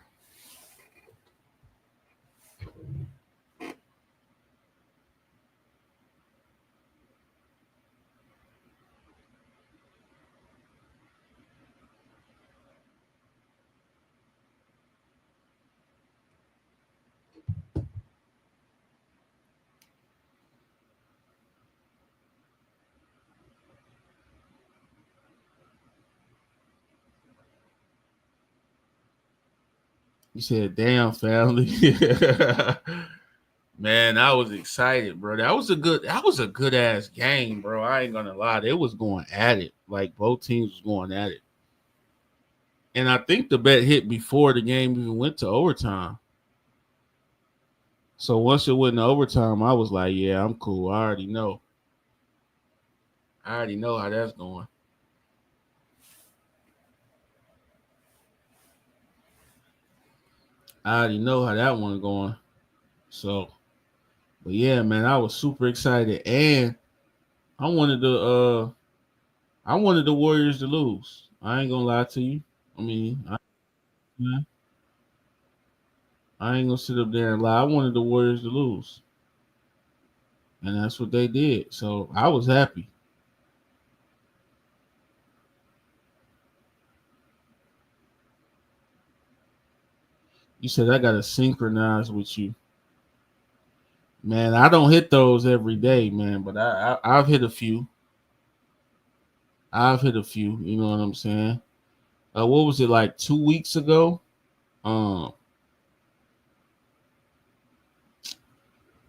You said, "Damn, family." Man, I was excited, bro. That was a good ass game, bro. I ain't gonna lie. They was going at it. Like both teams was going at it. And I think the bet hit before the game even went to overtime. So once it went to overtime, I was like, yeah, I'm cool. I already know. I already know how that's going. I already know how that one going. So, but yeah, man, I was super excited. And I wanted I wanted the Warriors to lose. I ain't gonna lie to you. I mean, I ain't gonna sit up there and lie. I wanted the Warriors to lose, and that's what they did. So I was happy. You said I gotta synchronize with you, man. I don't hit those every day, man, but I've hit a few. I've hit a few. You know what I'm saying? What was it like 2 weeks ago? Um,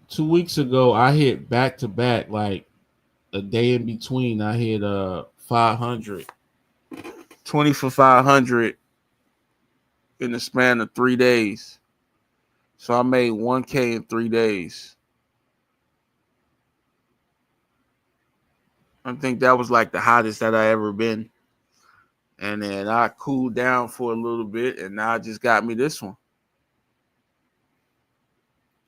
2 weeks ago, I hit back to back, like a day in between. I hit 500, 20 for 500 in the span of 3 days. So I made 1K in 3 days. I think that was like the hottest that I ever been. And then I cooled down for a little bit, and now I just got me this one.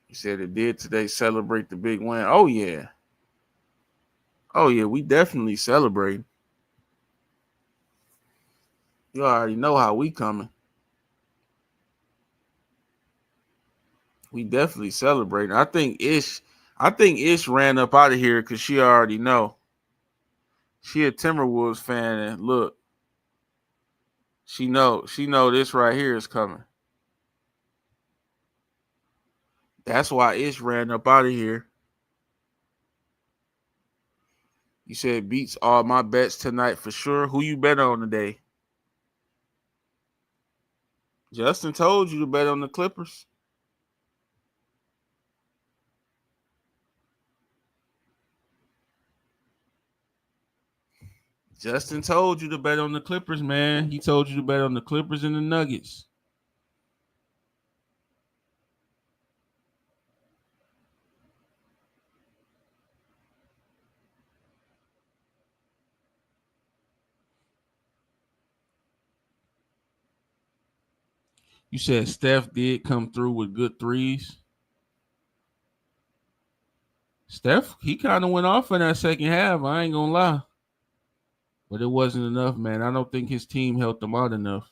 He said it did today. Celebrate the big win. Oh yeah, oh yeah. We definitely celebrate. You already know how we coming. We definitely celebrating. I think Ish ran up out of here because she already know. She a Timberwolves fan, and look, she know this right here is coming. That's why Ish ran up out of here. You said beats all my bets tonight for sure. Who you bet on today? Justin told you to bet on the Clippers. Justin told you to bet on the Clippers, man. He told you to bet on the Clippers and the Nuggets. You said Steph did come through with good threes. Steph, he kind of went off in that second half. I ain't gonna lie, but it wasn't enough, man. I don't think his team helped him out enough.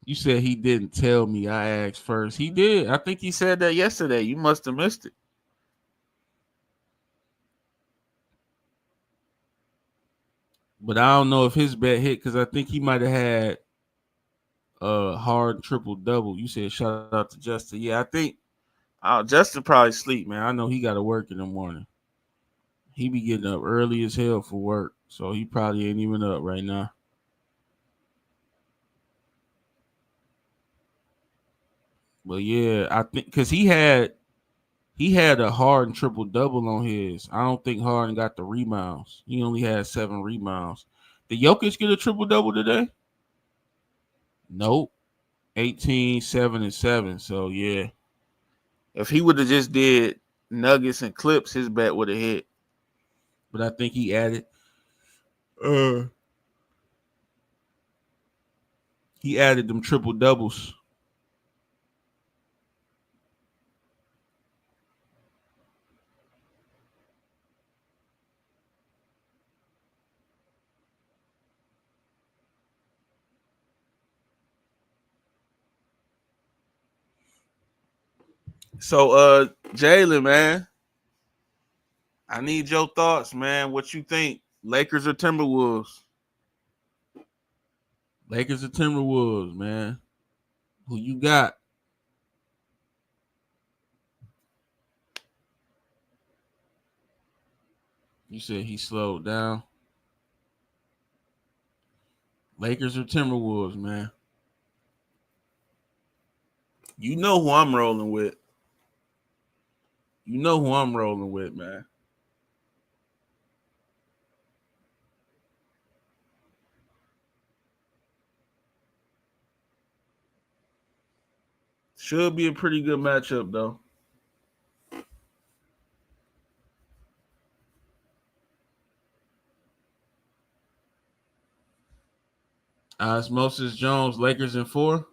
You said he didn't tell me. I asked first. He did. I think he said that yesterday. You must have missed it. But I don't know if his bet hit because I think he might have had a hard triple double. You said shout out to Justin. Yeah, I think Justin probably sleep, man. I know he got to work in the morning. He be getting up early as hell for work, so he probably ain't even up right now. But yeah, I think because he had a Harden triple double on his. I don't think Harden got the rebounds. He only had 7 rebounds. Did Jokic get a triple double today? Nope. 18, 7, and 7. So yeah. If he would have just did Nuggets and Clips, his bet would have hit. But I think uh he added them triple doubles. So Jalen, man, I need your thoughts, man. What you think? Lakers or Timberwolves? Lakers or Timberwolves, man. Who you got? You said he slowed down. Lakers or Timberwolves, man. You know who I'm rolling with. You know who I'm rolling with, man. Should be a pretty good matchup though. Osmosis Jones, Lakers in 4.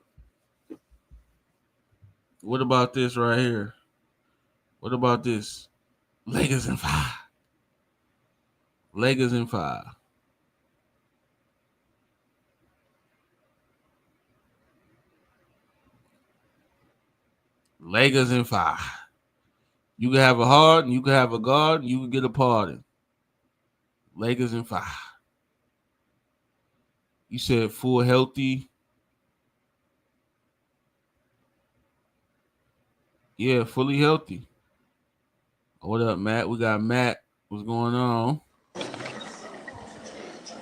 What about this right here? What about this? Lakers in 5. Lakers in 5. Lakers in 5. You can have a hard and you can have a guard and you can get a pardon. Lakers in 5. You said full healthy. Yeah, fully healthy. What up, Matt? We got Matt. What's going on?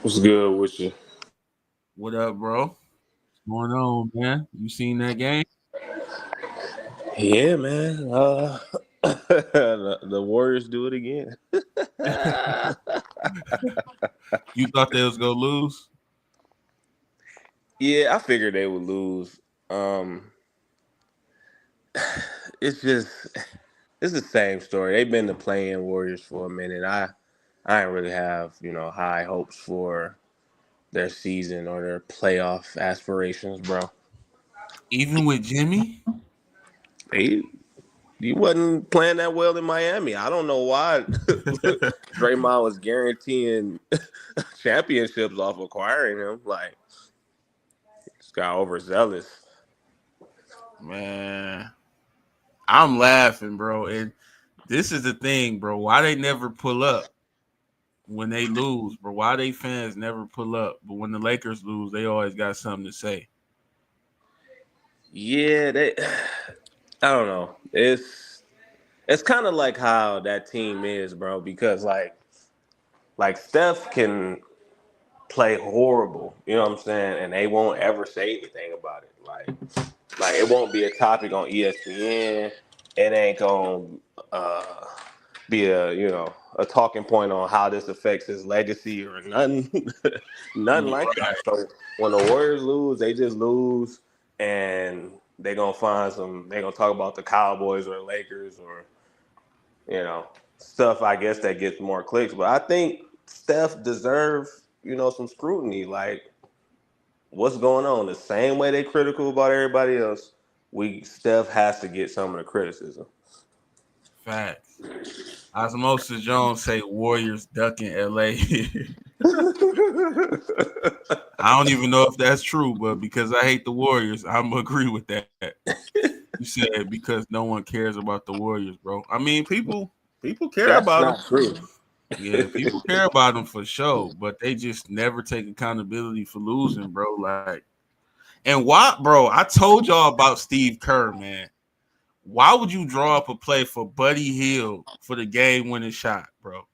What's good with you? What up, bro? What's going on, man? You seen that game? Yeah, man. The Warriors do it again. You thought they was gonna lose? Yeah, I figured they would lose. It's just it's the same story. They've been the playing Warriors for a minute. I didn't really have high hopes for their season or their playoff aspirations, bro. Even with Jimmy? They He wasn't playing that well in Miami. I don't know why Draymond was guaranteeing championships off acquiring him. Like, this guy overzealous. Man, I'm laughing, bro. And this is the thing, bro. Why they never pull up when they lose, bro? Why they fans never pull up? But when the Lakers lose, they always got something to say. Yeah, I don't know. It's kind of like how that team is, bro. Because like Steph can play horrible, you know what I'm saying, and they won't ever say anything about it. Like it won't be a topic on ESPN. It ain't gonna uh, be a talking point on how this affects his legacy or nothing, nothing like that. So when the Warriors lose, they just lose, and they gonna find some. They gonna talk about the Cowboys or Lakers or stuff. I guess that gets more clicks, but I think Steph deserves some scrutiny. Like, what's going on? The same way they critical about everybody else, Steph has to get some of the criticism. Facts. Osmosis Jones say Warriors ducking LA. I don't even know if that's true, but because I hate the Warriors, I'm gonna agree with that. You said because no one cares about the Warriors, bro. I mean, people care That's about them. not true. Yeah, people care about them for sure, but they just never take accountability for losing, bro. Like, and why, bro? I told y'all about Steve Kerr, man. Why would you draw up a play for Buddy Hield for the game-winning shot, bro?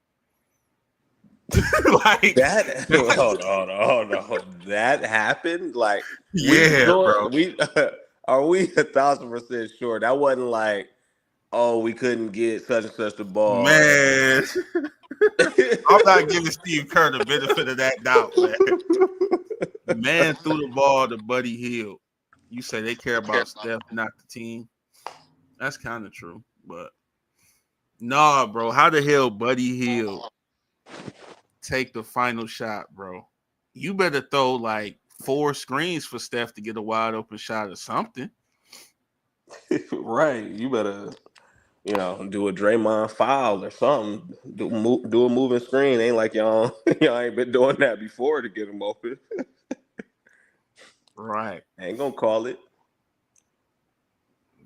Like, That hold on. That happened. Like yeah, bro. we are we 1,000% sure that wasn't like, oh, we couldn't get such and such the ball. Man, I'm not giving Steve Kerr the benefit of that doubt, man. The man threw the ball to Buddy Hield. You say they care about Steph, not the team. That's kind of true, but nah, bro. How the hell Buddy Hield take the final shot, bro? You better throw like 4 screens for Steph to get a wide open shot or something. Right. You better do a Draymond foul or something. Do a moving screen. Ain't like y'all y'all ain't been doing that before to get them open. Right. Ain't gonna call it.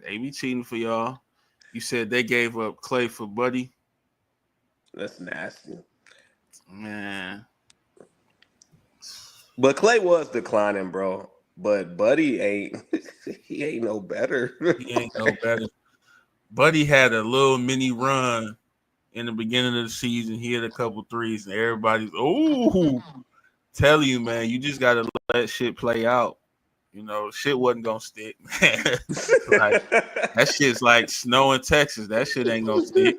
They be cheating for y'all. You said they gave up Clay for Buddy. That's nasty. Man. But Clay was declining, bro. But Buddy ain't he ain't no better. He ain't no better. Buddy had a little mini run in the beginning of the season. He had a couple threes, and everybody's tell you, man, you just gotta let shit play out. Shit wasn't gonna stick, man. Like that shit's like snow in Texas. That shit ain't gonna stick.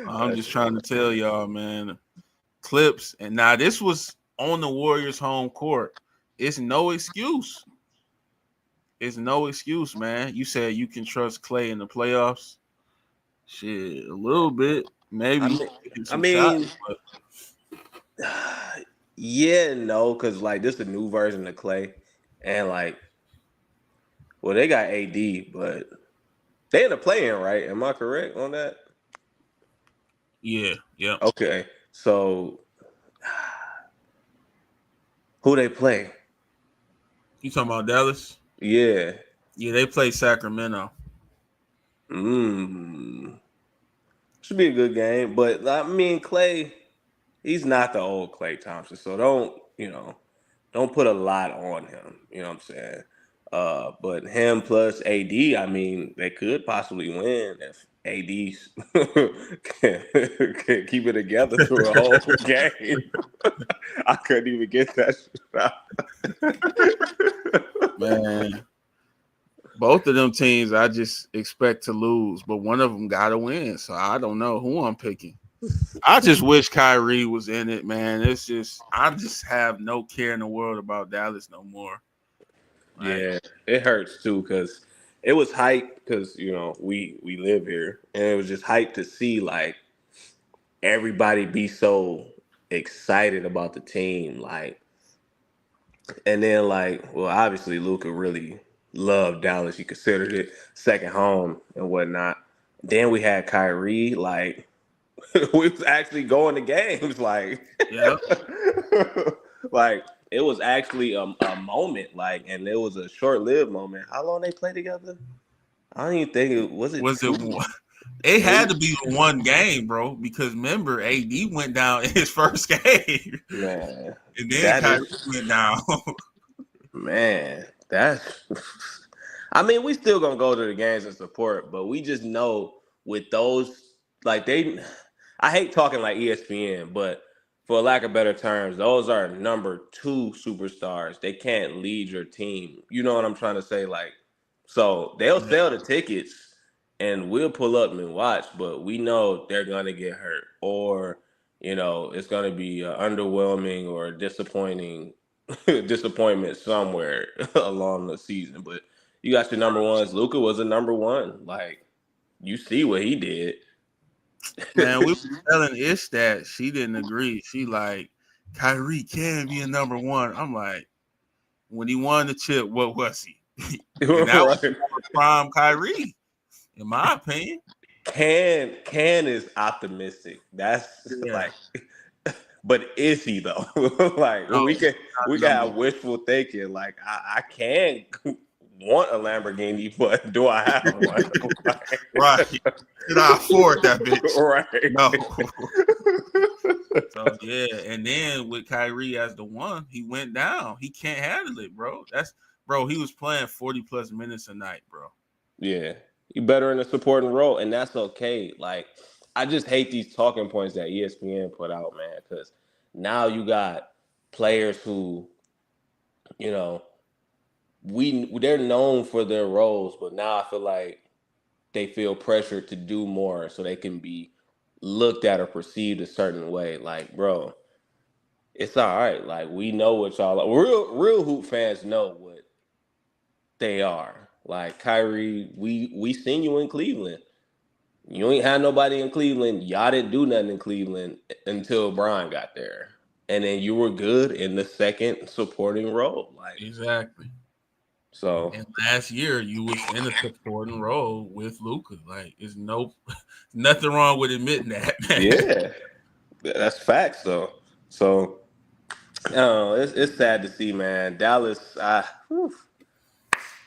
I'm just trying to tell y'all, man. Clips, and now this was on the Warriors' home court. It's no excuse. it's no excuse, man. You said you can trust Clay in the playoffs. Shit, a little bit, I maybe mean, taking I some mean, shots, but yeah, and no, because like this is a new version of Clay, and like, well, they got AD, but they in the play-in, right? Am I correct on that? yeah. Okay, so who they play? You talking about Dallas? Yeah. Yeah, they play Sacramento. Mm. Should be a good game, but I mean, Clay, he's not the old Clay Thompson, so don't put a lot on him. You know what I'm saying? But him plus AD, I mean, they could possibly win if AD can keep it together through a whole game. I couldn't even get that shit out. Man, both of them teams I just expect to lose, but one of them got to win. So I don't know who I'm picking. I just wish Kyrie was in it, man. It's just I just have no care in the world about Dallas no more. Like, Yeah, it hurts too because it was hype because we live here, and it was just hype to see like everybody be so excited about the team, like, and then like, well, obviously Luca really loved Dallas. He considered it second home and whatnot. Then we had Kyrie, like we was actually going to games, like, yeah, like it was actually a moment, like, and it was a short-lived moment. How long they played together? I don't even think it was it was it two, one? It had three. to be the one game, bro, because remember AD went down in his first game, Man, and then that Kyrie is went down. man. That's. I mean, we still gonna go to the games and support, but we just know with those, like they. I hate talking like ESPN, but for lack of better terms, those are number two superstars. They can't lead your team. You know what I'm trying to say? Like, so they'll Yeah, sell the tickets and we'll pull up and watch, but we know they're gonna get hurt, or it's gonna be underwhelming or disappointing disappointment somewhere along the season. But you got your number ones. Luca was a number one. Like, you see what he did. man, we were telling Ish that she didn't agree. She like Kyrie can be a number one. I'm like, when he won the chip, what was he? And that was Right. more prime Kyrie, in my opinion. Can is optimistic. That's Yeah, like, but is he though? Like, no, we not can number have wishful thinking. Like, I can want a Lamborghini, but do I have one? right. Did I afford that bitch? Right. No. So yeah, and then with Kyrie as the one, he went down. He can't handle it, bro. Bro. He was playing 40 plus minutes a night, bro. Yeah, you better in a supporting role, and that's okay. Like, I just hate these talking points that ESPN put out, man, because now you got players who, you know, they're known for their roles, but now I feel like they feel pressured to do more so they can be looked at or perceived a certain way. Like, bro, it's all right. Like, we know what y'all are. Real hoop fans know what they are. Like, Kyrie, we seen you in Cleveland. You ain't had nobody in Cleveland. Y'all didn't do nothing in Cleveland until Brian got there. And then you were good in the second supporting role. Like, Exactly. so And last year you was in a supporting role with Luca. Like, it's nothing wrong with admitting that, man. yeah. That's facts though. So it's sad to see, man. Dallas,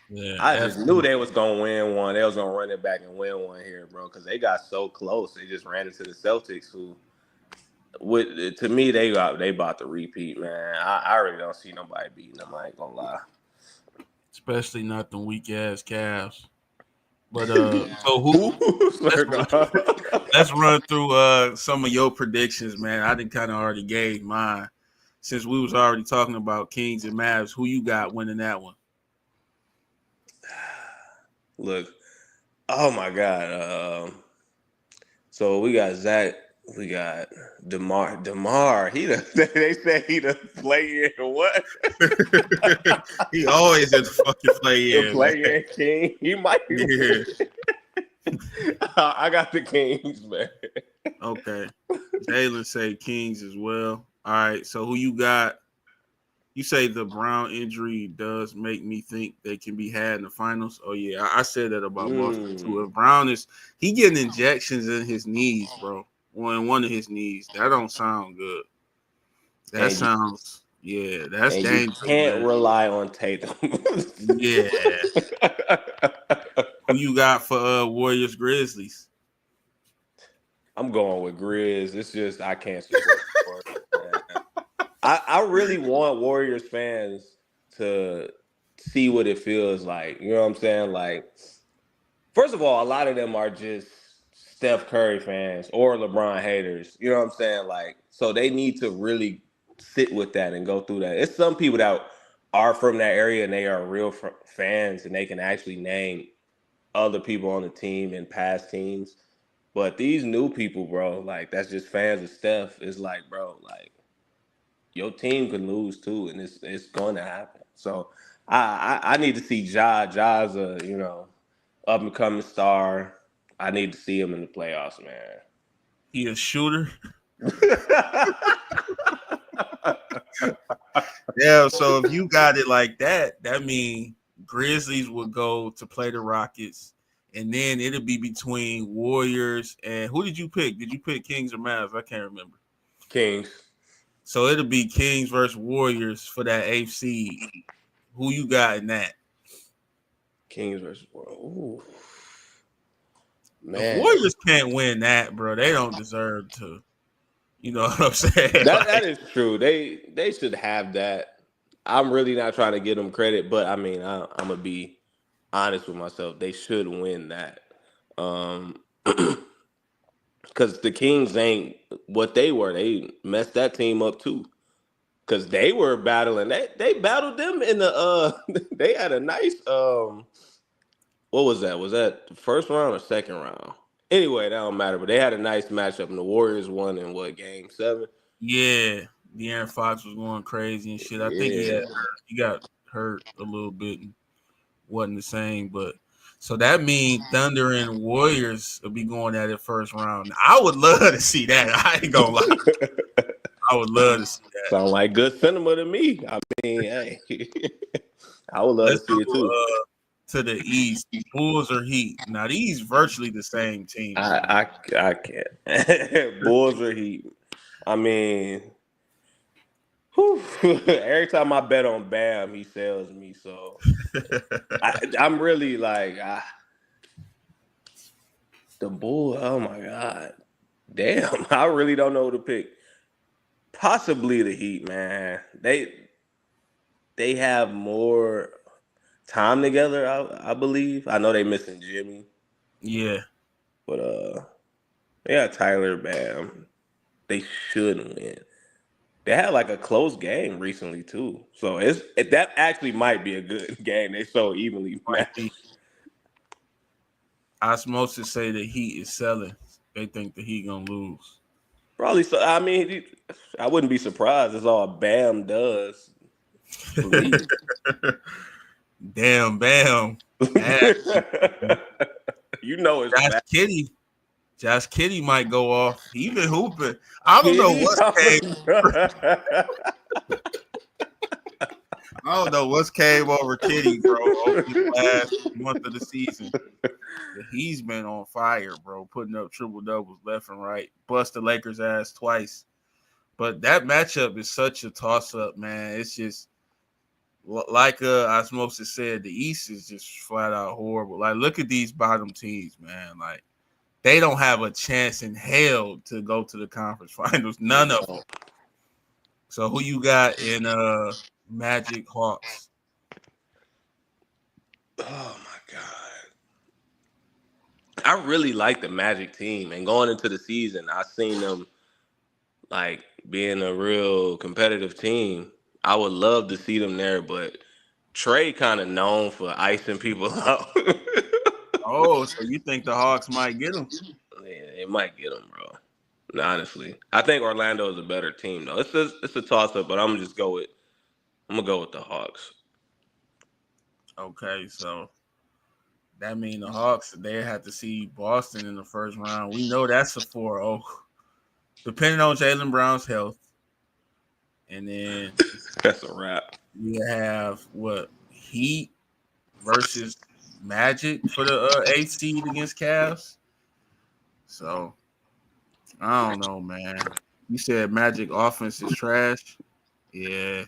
Yeah, I just knew absolutely. they was gonna win one. They was gonna run it back and win one here, bro, because they got so close. They just ran into the Celtics, who, with to me, they about to repeat, man. I really don't see nobody beating them. I ain't gonna lie. Especially not the weak ass Cavs. But so who? Who? Let's Swear to let's run through some of your predictions, man. I didn't kind of already gave mine since we was already talking about Kings and Mavs. Who you got winning that one? Look, oh my God. So we got Zach. We got DeMar. DeMar. He the, they say he the play in what? He always in the fucking play The in, man. play in king. He might be. Yeah. I got the Kings, man. Okay. Jalen say Kings as well. All right. So who you got? You say the Brown injury does make me think they can be had in the finals. Oh yeah, I said that about Boston too. If Brown is he getting injections in his knees, bro, or in one of his knees, that don't sound good. That And you, sounds that's and you dangerous, can't man. rely on Tatum. Yeah. Who you got for Warriors Grizzlies? I'm going with Grizz. It's just I can't support the Warriors, man. I really want Warriors fans to see what it feels like. You know what I'm saying? Like, first of all, a lot of them are just Steph Curry fans or LeBron haters. You know what I'm saying? Like, so they need to really sit with that and go through that. It's some people that are from that area and they are real fans and they can actually name other people on the team and past teams. But these new people, bro, like that's just fans of Steph. It's like, bro, like your team can lose too, and it's going to happen. So I need to see Ja's a up and coming star. I need to see him in the playoffs, man. He a shooter. Yeah. So if you got it like that, that means Grizzlies would go to play the Rockets, and then it'll be between Warriors and who did you pick? Did you pick Kings or Mavs? I can't remember. Kings, So it'll be Kings versus Warriors for that eighth seed. Who you got in that? Kings versus World. Ooh, If man, Warriors can't win that, bro, they don't deserve to. You know what I'm saying? that Like, is true. They should have that. I'm really not trying to give them credit, but I mean I'm gonna be honest with myself. They should win that. Um, because the Kings ain't what they were. They messed that team up too. Because they were battling. They battled them in the they had a nice what was that? Was that the first round or second round? Anyway, that don't matter. But they had a nice matchup and the Warriors won in what, game 7? yeah, De'Aaron Fox was going crazy and shit. I think Yeah. he got hurt a little bit and wasn't the same, but so that means Thunder and Warriors will be going at it first round. I would love to see that. I ain't gonna lie. I would love to see that. Sound like good cinema to me. I mean, hey. I would love to Let's see go it too. to the East. Bulls or Heat. Now these virtually the same teams to me. I can't. Bulls or Heat. I mean, whew, every time I bet on Bam, he sells me. So I'm really like the Bull. Oh my god, damn! I really don't know who to pick. Possibly the Heat, man. They have more time together. I believe. I know they missing Jimmy, Yeah. but they got Tyler Bam. They should win. They had like a close game recently too, so that actually might be a good game. They so evenly Might matched. be. Osmosis say the Heat is selling. They think the Heat gonna lose. Probably so. I mean, I wouldn't be surprised. It's all Bam does for me. Damn, Bam. Nasty. You know it's Josh bad. Kitty. Josh Kitty might go off. He been hooping. I don't know Kitty. what's came. I don't know what's came over Kitty, bro, over the last month of the season. But he's been on fire, bro, putting up triple doubles left and right. Bust the Lakers' ass twice. But that matchup is such a toss up, man. It's just like Osmosis said, the East is just flat out horrible. Like, look at these bottom teams, man. Like, they don't have a chance in hell to go to the conference finals. None of them. So who you got in Magic Hawks? Oh my god. I really like the Magic team, and going into the season, I seen them like being a real competitive team. I would love to see them there, but Trey kind of known for icing people out. Oh, so you think the Hawks might get them? Yeah, it might get them, bro. Honestly, I think Orlando is a better team though. It's a toss up, but I'm gonna go with the Hawks. Okay, so that means the Hawks they have to see Boston in the first round. We know that's a 4-0, depending on Jaylen Brown's health. And then That's a wrap. we have what Heat versus Magic for the 8th seed against Cavs. So I don't know, man. You said Magic offense is trash. Yeah,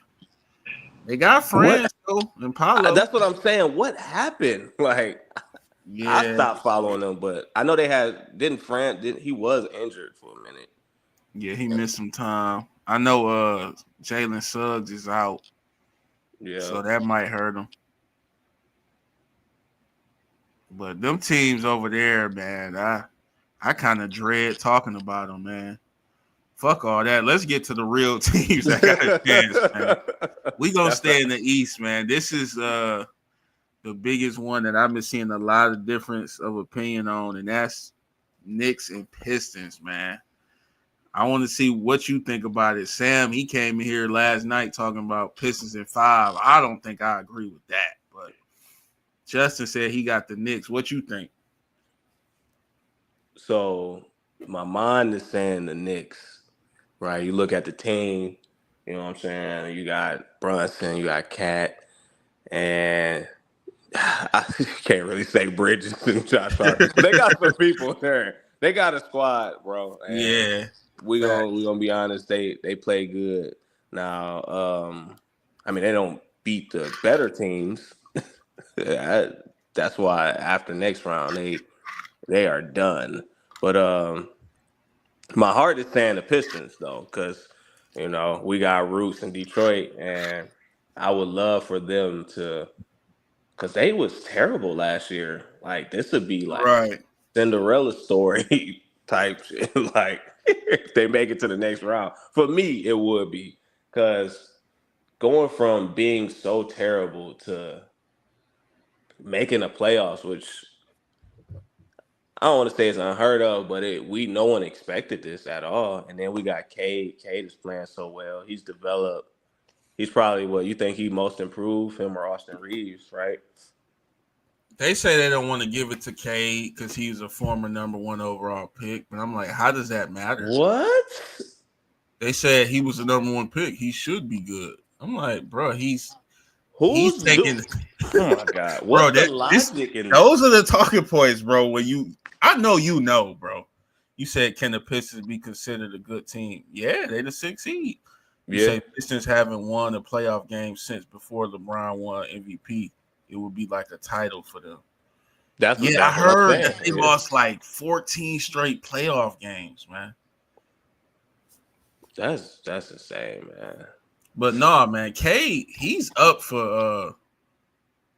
they got What? friends though, and Paulo. That's what I'm saying. What happened? Like I Yeah, stopped following them, but I know they had didn't Fran did he was injured for a minute. yeah, he missed some time. I know Jalen Suggs is out, Yeah. so that might hurt him. But them teams over there, man, I kind of dread talking about them, man. Fuck all that. Let's get to the real teams that got a chance, man. We gonna That's stay in the East, man. This is the biggest one that I've been seeing a lot of difference of opinion on, and that's Knicks and Pistons, man. I want to see what you think about it. Sam, he came in here last night talking about Pistons in 5. I don't think I agree with that, but Justin said he got the Knicks. What you think? so my mind is saying the Knicks, right? You look at the team, you know what I'm saying? You got Brunson, you got Cat, and I can't really say Bridges and Josh Hart, but they got some people there. They got a squad, bro, and Yeah, we gonna be honest. They play good now. I mean, they don't beat the better teams. That's why after next round they are done. But my heart is saying the Pistons though, because we got roots in Detroit, and I would love for them to, because they was terrible last year. Like this would be like right. Cinderella story type shit. Like if they make it to the next round, for me it would be, because going from being so terrible to making the playoffs, which I don't want to say it's unheard of, but no one expected this at all. And then we got Cade. Cade is playing so well. He's developed. He's probably what you think he most improved, him or Austin Reeves, right? They say they don't want to give it to Cade because he was a former number 1 overall pick, but I'm like, how does that matter? What? They said he was the number 1 pick. He should be good. I'm like, bro, he's Who's taking, do? Oh my god! bro. What's the logic in this? Those are the talking points, bro. I know, bro. You said, can the Pistons be considered a good team? Yeah, they the 6th seed. You Yeah, say Pistons haven't won a playoff game since before LeBron won MVP. It would be like a title for them. that's Yeah, I what I'm heard saying. that they Yeah. lost like 14 straight playoff games, man. That's insane, man. But nah, man, Cade, he's up for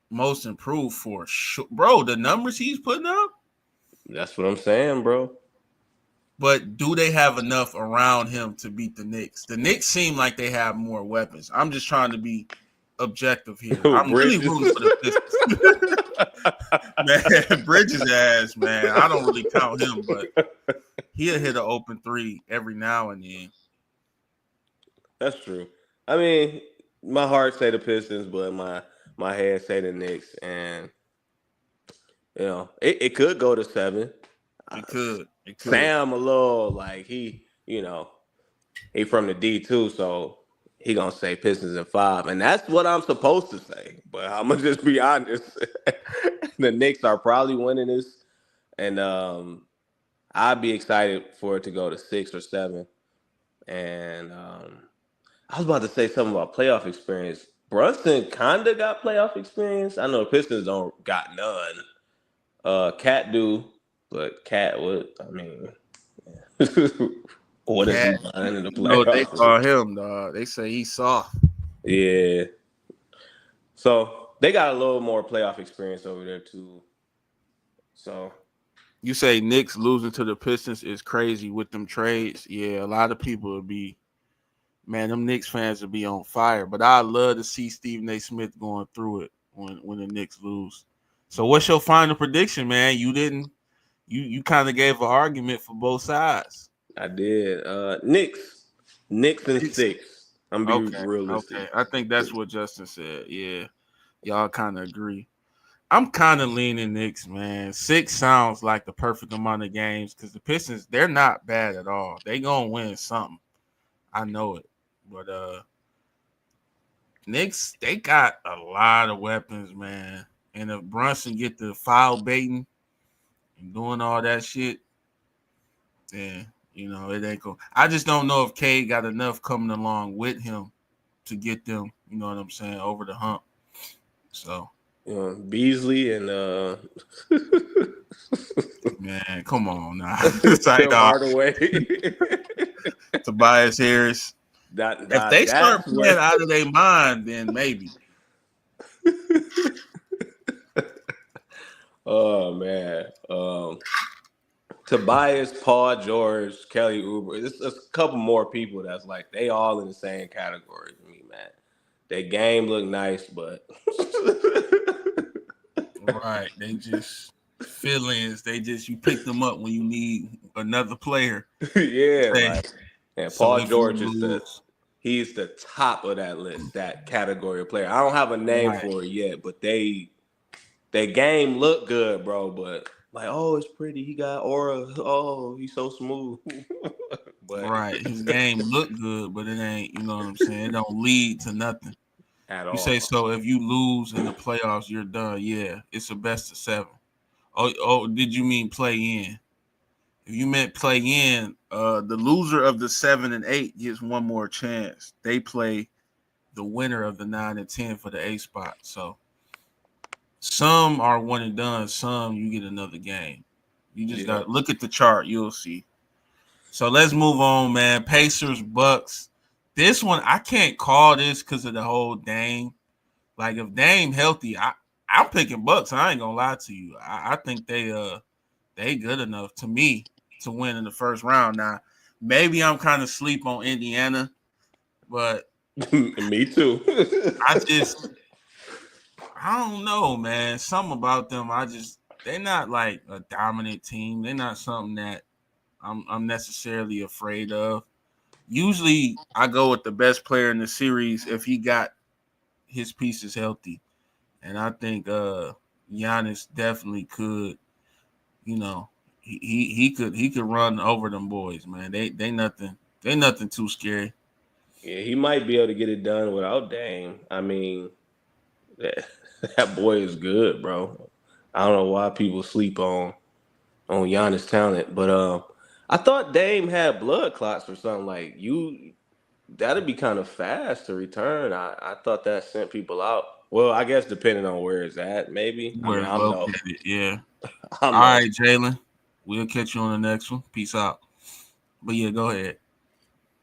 most improved for sure. Bro, the numbers he's putting up. That's what I'm saying, bro. But do they have enough around him to beat the Knicks? The Knicks seem like they have more weapons. I'm just trying to be objective here. I'm really Bridges. rooting for the Pistons. Man, Bridges ass, man. I don't really count him, but he'll hit an open 3 every now and then. That's true. I mean, my heart say the Pistons, but my head say the Knicks, and it could go to 7. It could. It could. Sam a little like he from the D2, so he gonna say Pistons in 5, and that's what I'm supposed to say. But I'm gonna just be honest, the Knicks are probably winning this, and I'd be excited for it to go to 6 or 7. And I was about to say something about playoff experience. Brunson kinda got playoff experience. I know the Pistons don't got none. Cat do, but Cat would. I mean, what has he Cat. done in the You know what they playoffs? call him, dog. They say he's soft. Yeah. So they got a little more playoff experience over there too. So You say Knicks losing to the Pistons is crazy with them trades. Yeah, a lot of people would be, man, them Knicks fans would be on fire. But I love to see Stephen A. Smith going through it when the Knicks lose. So what's your final prediction, man? You kind of gave an argument for both sides. I did. Knicks and It's- 6. I'm be Okay, realistic. okay. I think that's what Justin said. Yeah, y'all kind of agree. I'm kind of leaning Knicks, man. 6 sounds like the perfect amount of games because the Pistons, they're not bad at all. They gonna win something. I know it. But Knicks, they got a lot of weapons, man. And if Brunson get the foul baiting and doing all that shit, then it ain't go. I just don't know if Cade got enough coming along with him to get them, you know what I'm saying, over the hump. So Beasley and man, come on now. It's like Tim Hardaway. Tobias Harris. If they start That's playing what. out of their mind, then maybe. Oh man. Tobias, Paul George, Kelly Oubre. There's a couple more people that's like they all in the same category to me, man. Their game look nice, but Right. They just feelings. They just you pick them up when you need another player. yeah, Say, like and so Paul if you George is lose, he's the top of that list, that category of player. I don't have a name right, for it yet, but their game look good, bro. But like, oh, it's pretty. He got aura. Oh, he's so smooth. but right. His game look good, but it ain't, you know what I'm saying? It don't lead to nothing. at You say all. so if you lose in the playoffs, you're done. Yeah, it's a best of 7. Oh, did you mean play in? If you meant play in, the loser of the 7 and 8 gets one more chance. They play the winner of the 9 and 10 for the 8 spot. So some are one and done. Some you get another game. You just Yeah. got to look at the chart. You'll see. So let's move on, man. Pacers, Bucks. This one I can't call this because of the whole Dame. Like if Dame healthy, I'm picking Bucks. I ain't gonna lie to you. I think they good enough to me to win in the first round. Now maybe I'm kind of sleep on Indiana, but Me too. I just I don't know, man. Something about them, they're not like a dominant team. They're not something that I'm necessarily afraid of. Usually, I go with the best player in the series if he got his pieces healthy, and I think Giannis definitely could. You know, he could run over them boys, man. They nothing too scary. Yeah, he might be able to get it done without Dame. I mean, that, that boy is good, bro. I don't know why people sleep on Giannis' talent, but I thought Dame had blood clots or something. Like you, that'd be kind of fast to return. I thought that sent people out. Well, I guess depending on where it's at, maybe. I Where mean, it's located, yeah. I'm All no. right, Jalen. We'll catch you on the next one. Peace out. But yeah, go ahead.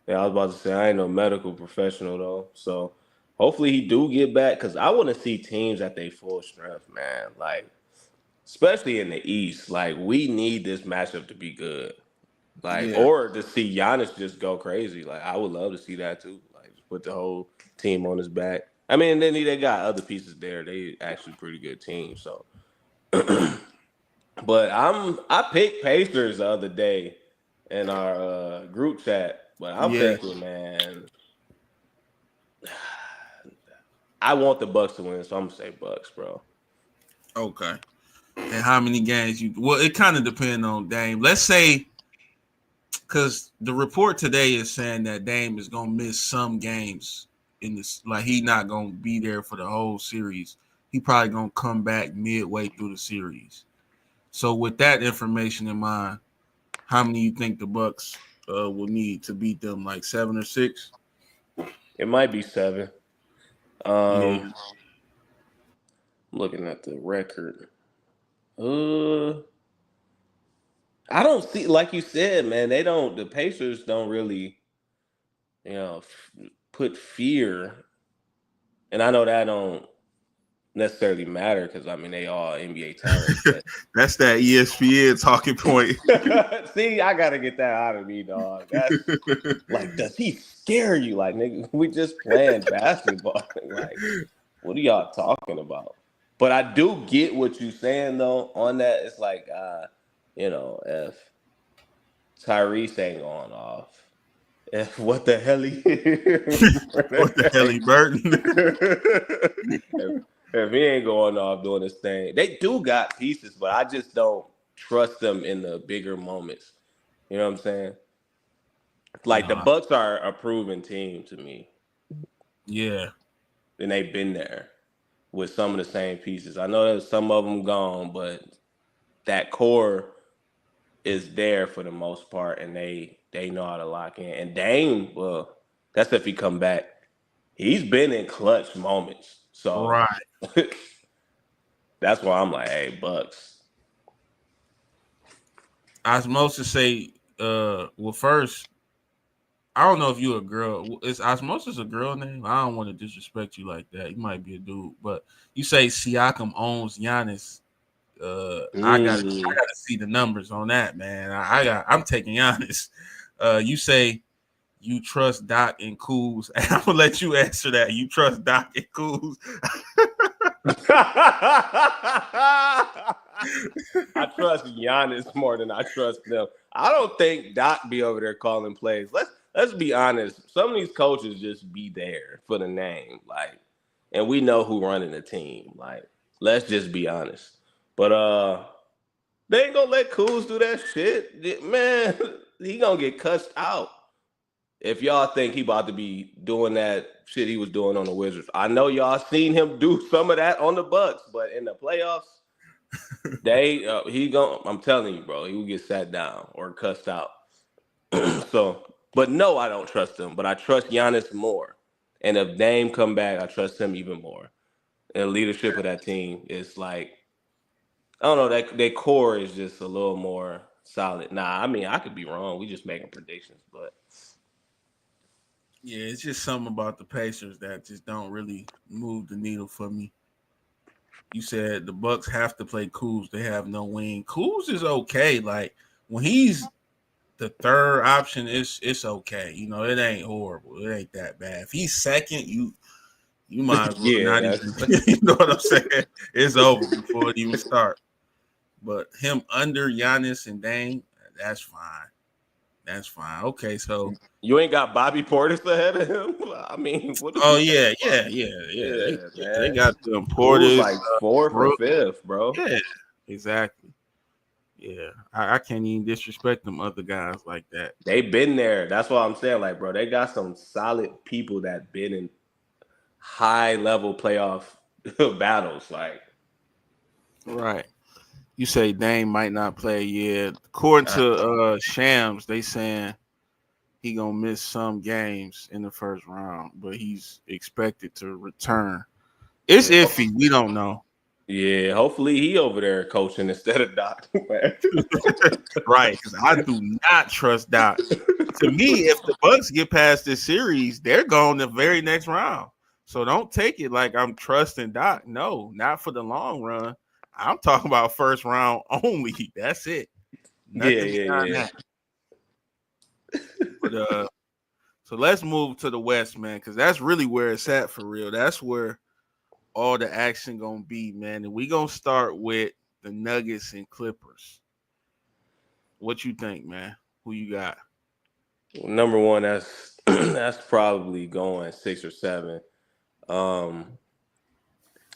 Yeah, I was about to say I ain't no medical professional though, so hopefully he do get back because I want to see teams at their full strength, man. Like especially in the East, like we need this matchup to be good. Like Yeah, or to see Giannis just go crazy. Like I would love to see that too. Like just put the whole team on his back. I mean, then they got other pieces there. They actually pretty good team. So, but I picked Pacers the other day in our group chat. But I'm yeah. thinking, man, I want the Bucks to win, so I'm gonna say Bucks, bro. Okay. And how many games you? Well, it kind of depends on Dame. Let's say because the report today is saying that Dame is gonna miss some games in this. Like he not gonna be there for the whole series. He probably gonna come back midway through the series. So with that information in mind, how many you think the Bucks will need to beat them? Like 7 or 6? It might be 7. Yeah, I'm looking at the record. Uh, I don't see, like you said, man. They don't. The Pacers don't really, put fear. And I know that don't necessarily matter because I mean they all NBA talent. But that's that ESPN talking point. see, I gotta get that out of me, dog. That's like, does he scare you? Like, nigga, we just playing basketball. Like, what are y'all talking about? But I do get what you saying though. On that, it's like, if Tyrese ain't going off. What the hell he What the hell, he Burton? if he ain't going off doing his thing. They do got pieces, but I just don't trust them in the bigger moments. You know what I'm saying? Like the No, Bucks are a proven team to me, yeah, and they've been there with some of the same pieces. I know there's some of them gone, but that core is there for the most part, and they know how to lock in. And Dame, well, that's if he come back. He's been in clutch moments, so right. that's why I'm like, hey, Bucks. Osmosis say, well, first, I don't know if you a girl. Is Osmosis a girl name? I don't want to disrespect you like that. You might be a dude, but you say Siakam owns Giannis. I Mm. gotta see the numbers on that, man. I'm taking Giannis. You say you trust Doc and Kuz. I'm gonna let you answer that. You trust Doc and Kuz. I trust Giannis more than I trust them. I don't think Doc be over there calling plays. Let's be honest. Some of these coaches just be there for the name, like, and we know who running the team. Like, let's just be honest. But they ain't gonna let Kuz do that shit, man. He gonna get cussed out if y'all think he about to be doing that shit he was doing on the Wizards. I know y'all seen him do some of that on the Bucks, but in the playoffs. He going I'm telling you, bro, he will get sat down or cussed out. So, but no, I don't trust him. But I trust Giannis more. And if Dame come back, I trust him even more. And the leadership of that team is like I don't know that their core is just a little more solid. Nah, I mean I could be wrong. We just making predictions, but Yeah, it's just something about the Pacers that just don't really move the needle for me. You said the Bucks have to play Kuz. They have no wing. Kuz is okay. Like when he's the third option, it's okay. You know, it ain't horrible. It ain't that bad. If he's second, you might as well yeah, not even. that's You know what I'm saying? It's over before it even start. But him under Giannis and Dame, that's fine. That's fine. Okay, so you ain't got Bobby Portis ahead of him. I mean, what are oh we talking about? yeah. Yeah, They man. got the Cool's imported like fourth or Brook. fifth, bro. Yeah, exactly. Yeah, I can't even disrespect them other guys like that. They've been there. That's what I'm saying. Like, bro, they got some solid people that been in high level playoff battles. Like, Right. You say Dame might not play. Yeah, according uh, to Shams, they saying he gonna miss some games in the first round, but he's expected to return. It's yeah, iffy. We don't know. yeah. Hopefully, he over there coaching instead of Doc. Right, because I do not trust Doc. To me, if the Bucks get past this series, they're going the very next round. So don't take it like I'm trusting Doc. No, not for the long run. I'm talking about first round only. That's it. Yeah, Nothing yeah, beyond yeah. that. But so let's move to the West, man, because that's really where it's at for real. That's where all the action gonna be, man. And we gonna start with the Nuggets and Clippers. What you think, man? Who you got? Number one, that's that's probably going 6 or 7. Um,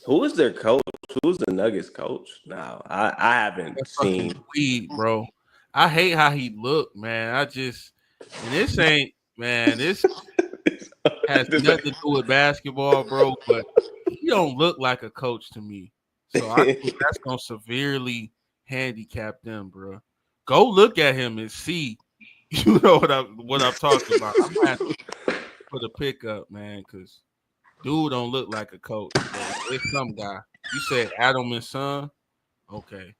who is their coach? Who's the Nuggets coach? Now, I haven't That fucking seen. tweed, bro. I hate how he looked, man. And this ain't, man. This has This- nothing to do with basketball, bro. But he don't look like a coach to me. So I think that's gonna severely handicap them, bro. Go look at him and see. You know what I'm talking about. I'm gonna have to put a pick up, man, because dude don't look like a coach, but it's some guy. You said Adam and Son, okay.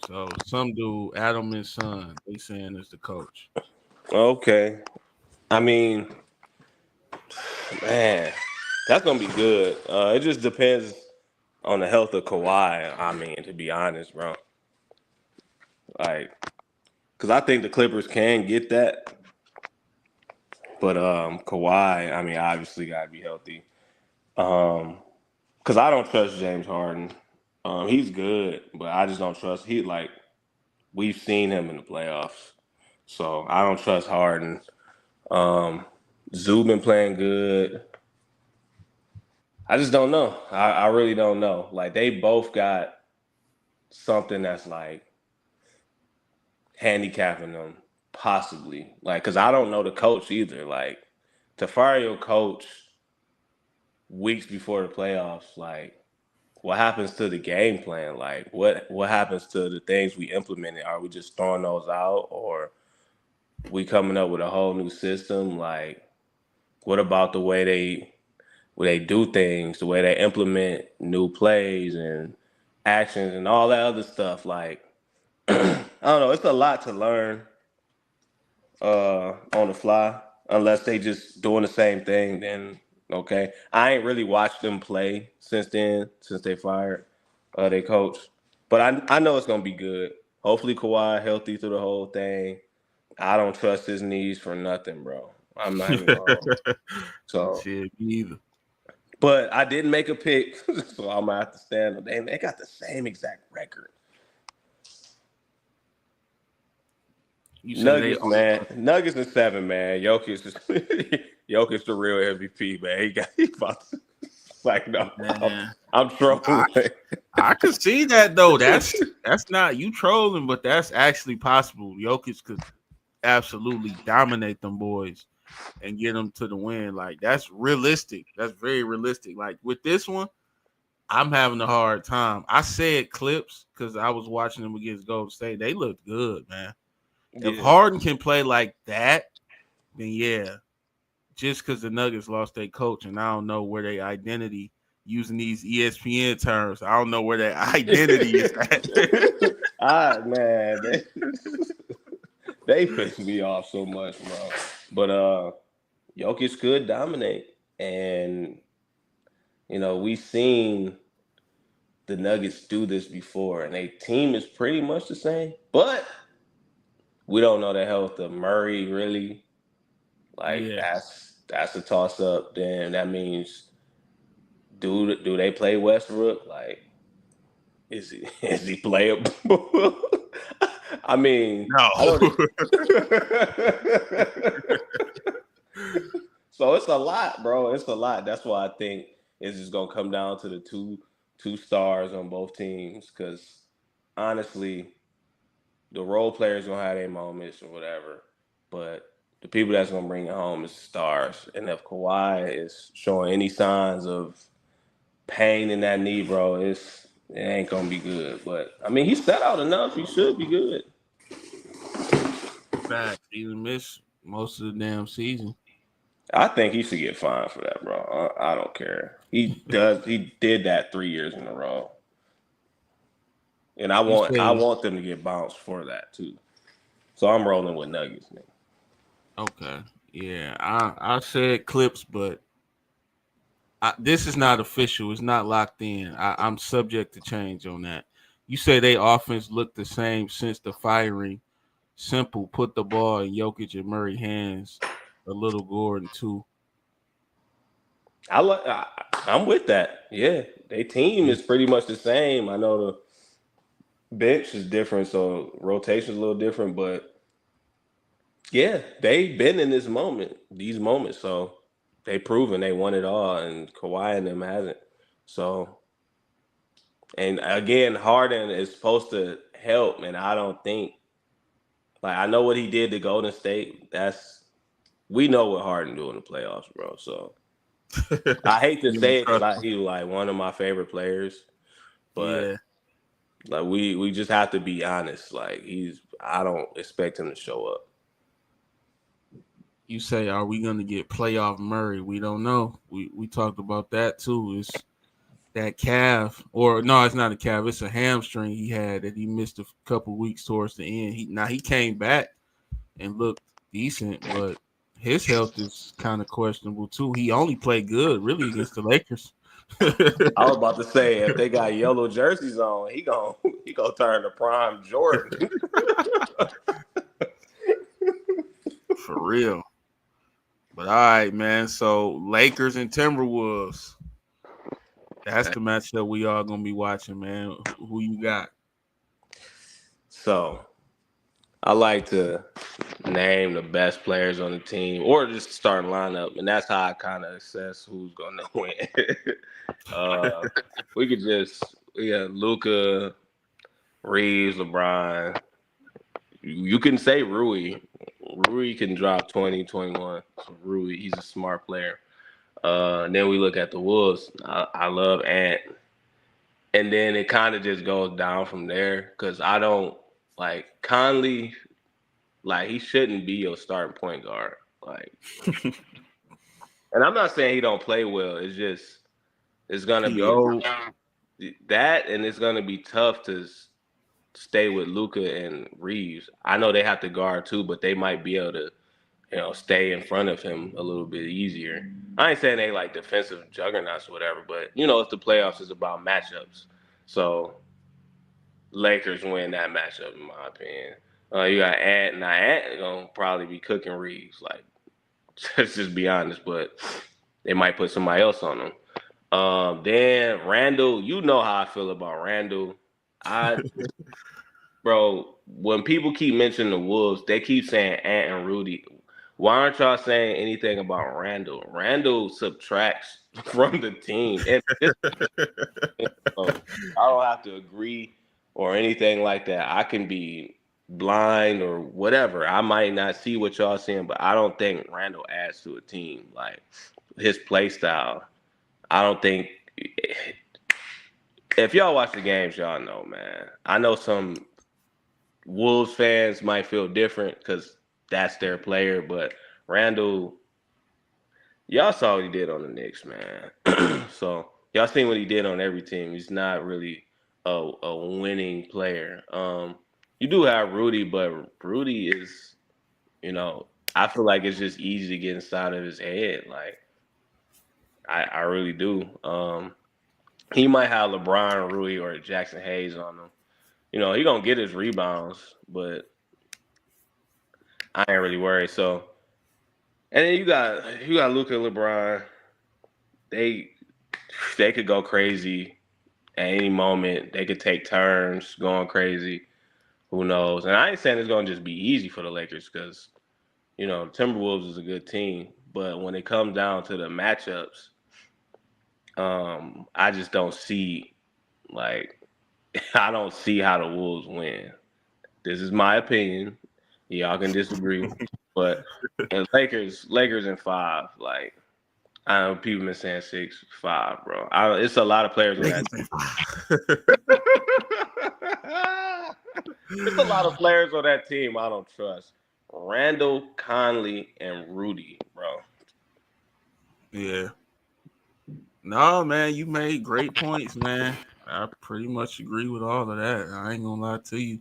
So some dude, Adam and Son, they saying is the coach. okay, I mean, man, that's gonna be good. It just depends on the health of Kawhi. I mean, to be honest, bro, like, because I think the Clippers can get that, but Kawhi, I mean, obviously got to be healthy. Because I don't trust James Harden. He's good, but I just don't trust. He like we've seen him in the playoffs. So I don't trust Harden. Zoo been playing good. I just don't know. I really don't know. Like they both got something that's like handicapping them, possibly. Like, cause I don't know the coach either. Like to fire your coach weeks before the playoffs, like what happens to the game plan? Like what happens to the things we implemented? Are we just throwing those out, or we coming up with a whole new system? Like what about the way they do things, the way they implement new plays and actions and all that other stuff? Like I don't know, it's a lot to learn on the fly. Unless they just doing the same thing, then okay. I ain't really watched them play since then, since they fired their coach. But I know it's gonna be good. Hopefully Kawhi healthy through the whole thing. I don't trust his knees for nothing, bro. I'm not even wrong. So, Shit, me either. but I didn't make a pick, so I'm gonna have to stand up. They got the same exact record. You say they Nuggets, man. Nuggets in 7, man. Jokic is Jokic the real MVP, man. He about to, like no, man. I'm trolling. I could see that though. That's not you trolling, but that's actually possible. Jokic could absolutely dominate them boys and get them to the win. Like that's realistic. That's very realistic. Like with this one, I'm having a hard time. I said Clips because I was watching them against Golden State. They looked good, man. If Yeah. Harden can play like that, then yeah. Just because the Nuggets lost their coach, and I don't know where their identity using these ESPN terms. I don't know where their identity is at. Man, they piss me off so much, bro. But Jokic could dominate, and we seen the Nuggets do this before, and their team is pretty much the same, but we don't know the health of Murray really. Like Yeah. that's a toss up. Then that means do they play Westbrook? Like is he playable? I mean, No. I don't. So it's a lot, bro. It's a lot. That's why I think it's just gonna come down to the two stars on both teams. Because honestly, the role players gonna have their moments or whatever, but the people that's gonna bring it home is the stars. And if Kawhi is showing any signs of pain in that knee, bro, it ain't gonna be good. But I mean, he's set out enough. He should be good. Fact. He missed most of the damn season. I think he should get fined for that, bro. I don't care. He does. He did that 3 years in a row, and I You want I say want them to get bounced for that too. So I'm rolling with Nuggets, man. okay. Yeah. I said Clips, but this is not official. It's not locked in. I'm subject to change on that. You say they offense looked the same since the firing. Simple. Put the ball in Jokic and Murray hands. A little Gordon too. I'm with that. Yeah, their team is pretty much the same. I know the bench is different, so rotation's a little different, but yeah, they've been in these moments, so they proven they won it all, and Kawhi and them hasn't. So, and again, Harden is supposed to help, and I don't think like I know what he did to Golden State. We know what Harden do in the playoffs, bro. So I hate to You don't say it trust because him. he's like one of my favorite players, but Yeah. like we just have to be honest. Like I don't expect him to show up. You say, are we gonna get playoff Murray? We don't know. We talked about that too. It's that calf, or no, it's not a calf. It's a hamstring he had that he missed a couple weeks towards the end. He came back and looked decent, but his health is kind of questionable too. He only played good really against the Lakers. I was about to say if they got yellow jerseys on, he gonna turn to prime Jordan. For real. But all right, man. So Lakers and Timberwolves. That's the matchup we all gonna be watching, man. Who you got? So I like to name the best players on the team or just starting lineup, and that's how I kind of assess who's going to win. uh, we could just Luca, Reeves, LeBron. You can say Rui. Rui can drop 20, 21. So Rui, he's a smart player. And then we look at the Wolves. I love Ant. And then it kind of just goes down from there because I don't like Conley. Like he shouldn't be your starting point guard. Like, and I'm not saying he don't play well. It's just it's gonna He be old. that, and it's gonna be tough to stay with Luca and Reeves. I know they have to guard too, but they might be able to stay in front of him a little bit easier. I ain't saying they like defensive juggernauts or whatever, but if the playoffs is about matchups, so Lakers win that matchup in my opinion. You got Ant, now Ant gonna probably be cooking Reeves, like let's just be honest, but they might put somebody else on them. Then Randall, you know how I feel about Randall. I Bro, when people keep mentioning the Wolves, they keep saying Ant and Rudy. Why aren't y'all saying anything about Randall? Randall subtracts from the team. And I don't have to agree or anything like that. I can be blind or whatever. I might not see what y'all seeing, but I don't think Randall adds to a team. Like his play style, I don't think. If y'all watch the games, y'all know, man. I know some Wolves fans might feel different because that's their player, but Randall, y'all saw what he did on the Knicks, man. So y'all seen what he did on every team. He's not really a winning player. You do have Rudy, but Rudy is, I feel like it's just easy to get inside of his head. Like I really do. He might have LeBron, Rui, or Jackson Hayes on him. He gonna get his rebounds, but I ain't really worried. So, and then you got Luca, LeBron. They they could go crazy at any moment. They could take turns going crazy. Who knows? And I ain't saying it's gonna just be easy for the Lakers because Timberwolves is a good team. But when it comes down to the matchups, I just don't see like I don't see how the Wolves win. This is my opinion. Y'all can disagree, but Lakers in five. Like I know people been saying 6-5, bro. It's a lot of players on that. It's a lot of players on that team I don't trust. Randall, Conley, and Rudy, bro. Yeah. No, man, you made great points, man. I pretty much agree with all of that. I ain't gonna lie to you.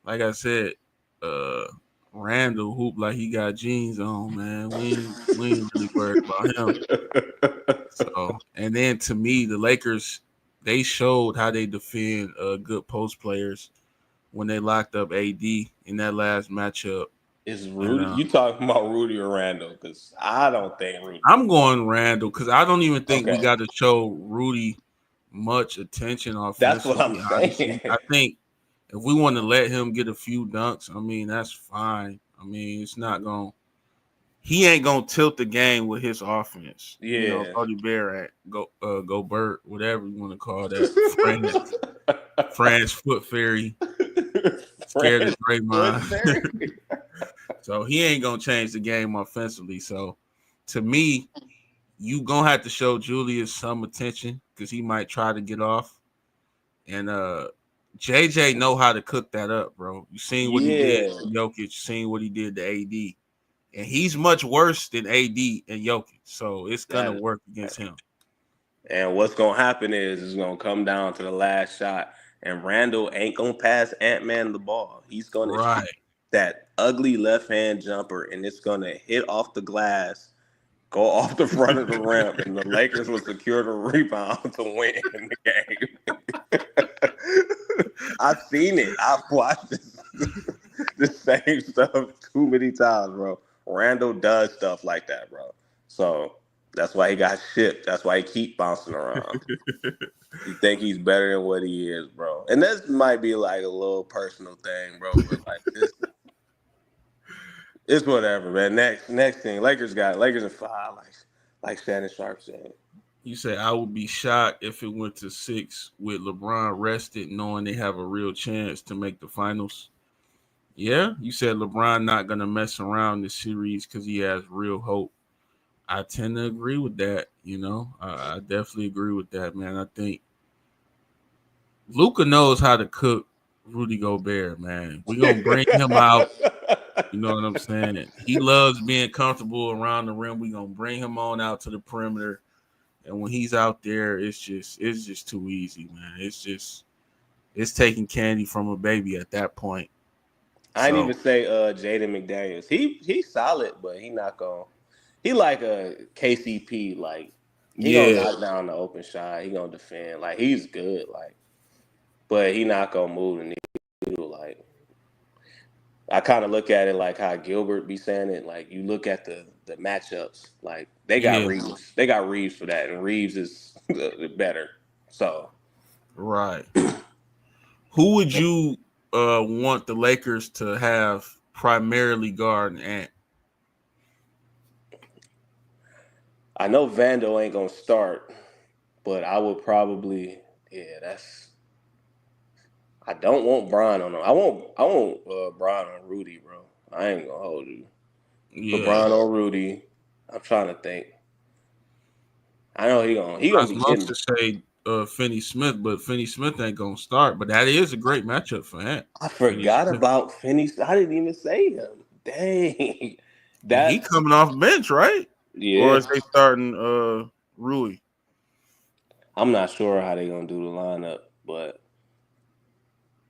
Like I said, uh, Randall hoop like he got jeans on, man. We ain't really worried about him. So, and then to me, the Lakers, they showed how they defend good post players when they locked up AD in that last matchup. Is And Rudy? You talking about Rudy or Randall? Because I don't think Rudy. I'm going Randall because I don't even think we Okay, got to show Rudy much attention that's what I'm offensively. saying. Honestly, I think if we want to let him get a few dunks, I mean that's fine. I mean it's not going. He ain't gonna tilt the game with his offense. Yeah. Cody Barrett, go Bert, whatever you want to call that. France Foot Fairy, scared of Friends with Draymond. So he ain't gonna change the game offensively. So to me, you gonna have to show Julius some attention because he might try to get off. And JJ know how to cook that up, bro. You seen what he did Yeah, to Jokic, seen what he did to AD. And he's much worse than AD and Jokic. So it's gonna that is. work against him. And what's gonna happen is it's gonna come down to the last shot, and Randall ain't gonna pass Ant Man the ball. He's gonna shoot Right. that ugly left hand jumper, and it's gonna hit off the glass, go off the front of the rim, and the Lakers will secure the rebound to win the game. I've seen it. I've watched the same stuff too many times, bro. Randall does stuff like that, bro. So that's why he got shipped. That's why he keep bouncing around. He think he's better than what he is, bro. And this might be like a little personal thing, bro. But like this, It's whatever, man. Next thing, Lakers in 5, like Shannon Sharp said. You say I would be shocked if it went to 6 with LeBron rested, knowing they have a real chance to make the finals. Yeah, you said LeBron not gonna mess around this series because he has real hope. I tend to agree with that. I definitely agree with that, man. I think Luca knows how to cook Rudy Gobert, man. We're gonna bring him out. You know what I'm saying? He loves being comfortable around the rim. We're gonna bring him on out to the perimeter. And when he's out there, it's just too easy, man. It's taking candy from a baby at that point. I ain't So even say Jaden McDaniels. He's solid, but he like a KCP. Like he gonna yeah, knock down the open shot. He gonna defend. Like he's good. Like, but he not gonna move the needle. Like I kind of look at it like how Gilbert be saying it. Like you look at the matchups. Like they got yeah, Reeves. They got Reeves for that, and Reeves is better. So right. Who would you want the Lakers to have primarily guard Ant? I know Vando ain't gonna start, but I would probably that's. I don't want Brian on him. I want Brian on Rudy, bro. I ain't gonna hold you. Put Yeah. Brian on Rudy. I'm trying to think. I know he I gonna was be love getting. to say Finney Smith, but Finney Smith ain't gonna start. But that is a great matchup for Ant. I Finney forgot Smith. about Finney. I didn't even say him. Dang, And he that's coming off bench, right? Or yeah. is they starting Rui? I'm not sure how they gonna do the lineup, but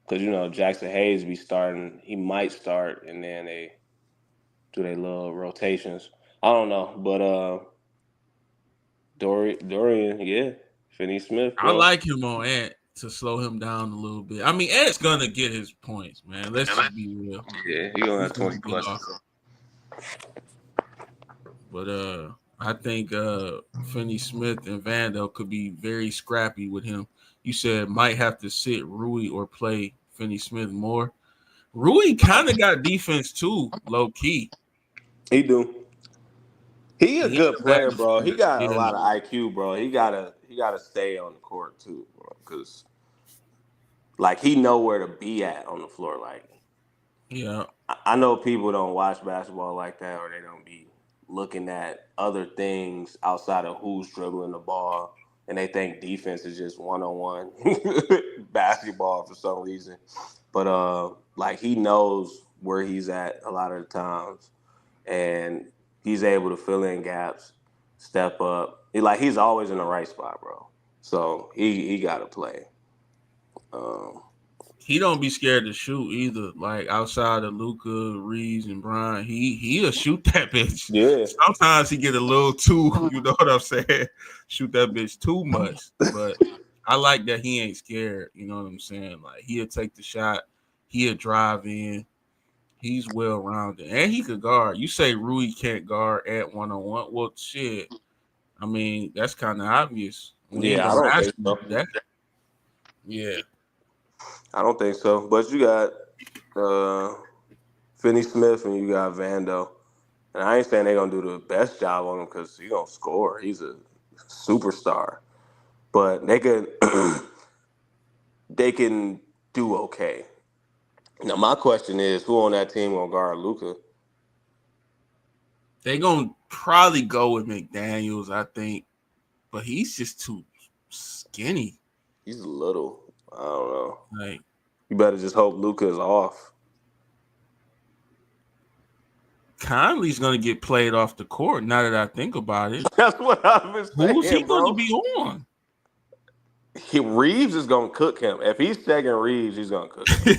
because Jackson Hayes be starting, he might start, and then they do their little rotations. I don't know, but Dorian, yeah, Finney Smith, I bro. like him on Ant to slow him down a little bit. I mean, Ant's gonna get his points, man. Let's just be real. Yeah, he gonna He's have gonna 20 get plus. off. But I think Finney Smith and Vando could be very scrappy with him. You said might have to sit Rui or play Finney Smith more. Rui kind of got defense too, low key. He do. He a He good ain't a bad player, bro. He defender. got a Yeah, lot of IQ, bro. He gotta stay on the court too, bro. Cause like he know where to be at on the floor. Like yeah, I know people don't watch basketball like that, or they don't be looking at other things outside of who's dribbling the ball, and they think defense is just 1-on-1 basketball for some reason. But like he knows where he's at a lot of the times, and he's able to fill in gaps, step up. He's always in the right spot, bro. So he got to play. Um, he don't be scared to shoot either. Like outside of Luca, Reeves, and Brian, he'll shoot that bitch. yeah, Sometimes he get a little too, you know what I'm saying? Shoot that bitch too much. But I like that he ain't scared. You know what I'm saying? Like he'll take the shot, he'll drive in. He's well rounded, and he could guard. You say Rui can't guard at 1-on-1. Well, shit. I mean, that's kind of obvious. We ain't yeah, I gonna don't ask think him so. to do that. Yeah. I don't think so. But you got uh, Finney Smith and you got Vando. And I ain't saying they're gonna do the best job on him because he's gonna score. He's a superstar. But they can they can do okay. Now my question is, who on that team gonna guard Luca? They gonna probably go with McDaniels, I think, but he's just too skinny. He's little. I don't know. Like You better just hope Luca is off. Conley's gonna get played off the court. Now that I think about it, That's what I've been who's he saying, gonna bro. be on? Reeves is gonna cook him. If he's second Reeves, he's gonna cook him.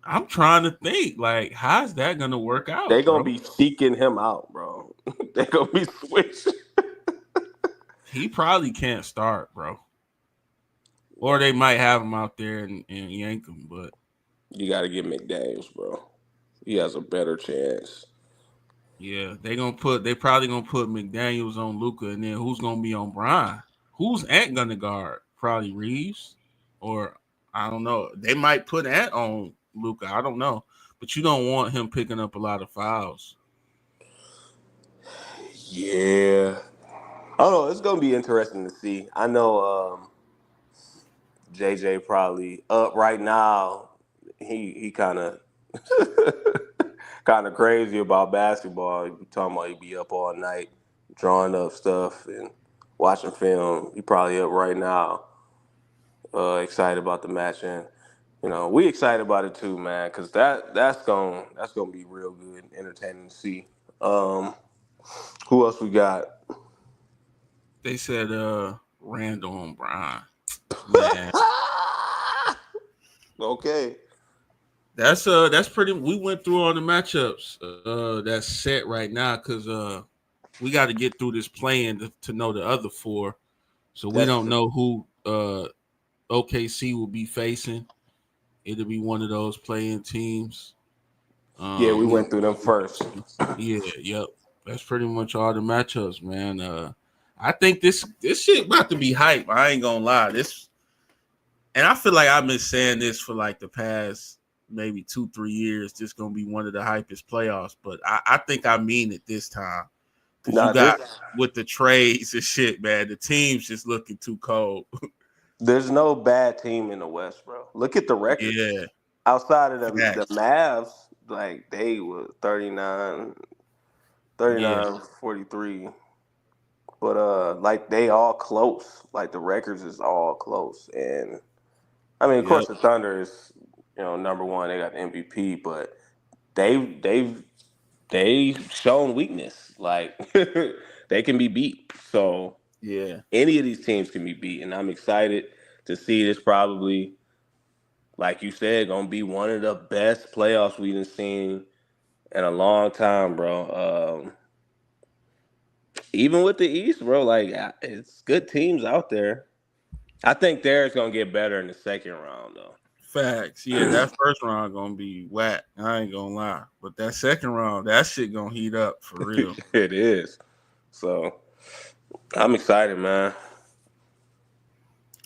I'm trying to think. Like, how's that gonna work They're out, gonna bro? be seeking him out, bro. They're gonna be switching. He probably can't start, bro. Or they might have him out there and yank him, but You got to get McDaniels, bro. He has a better chance. yeah, they probably gonna put McDaniels on Luca, and then who's gonna be on Brian? Who's Ant gonna guard? Probably Reeves, or I don't know. They might put Ant on Luca. I don't know, but you don't want him picking up a lot of fouls. Yeah. I don't know. It's gonna be interesting to see. I know JJ probably up right now. He kind of kind of crazy about basketball. He be talking about he be up all night drawing up stuff and watching film. He probably up right now, excited about the match, and we excited about it too, man, because that's gonna be real good, and entertaining to see. Um, who else we got? They said Randall and Brian. Man, Okay. that's pretty. We went through all the matchups that's set right now because we got to get through this playing to know the other four. So we That's don't true. know who OKC will be facing. It'll be one of those playing teams. Yeah, we We don't went through them first. Yeah, yep. That's pretty much all the matchups, man. I think this shit about to be hype. I ain't gonna lie. This and I feel like I've been saying this for like the past maybe 2-3 years. This gonna be one of the hypest playoffs, but I think I mean it this time because you Nah, got with the trades and shit, man. The team's just looking too cold. there's no bad team in the West, bro. Look at the records. Yeah, Outside of the facts. Mavs, like they were 39, Yeah, 39, 43. But like they all close. Like the records is all close. And I mean, of yep, course, the Thunder is number one. They got the MVP, but they've shown weakness. Like they can be beat. So yeah, any of these teams can be beat, and I'm excited to see this. Probably, like you said, gonna be one of the best playoffs we've seen in a long time, bro. Even with the East, bro, like it's good teams out there. I think theirs gonna get better in the second round, though. facts. Yeah, that first round gonna be whack. I ain't gonna lie, but that second round, that shit gonna heat up for real. It is. So I'm excited, man.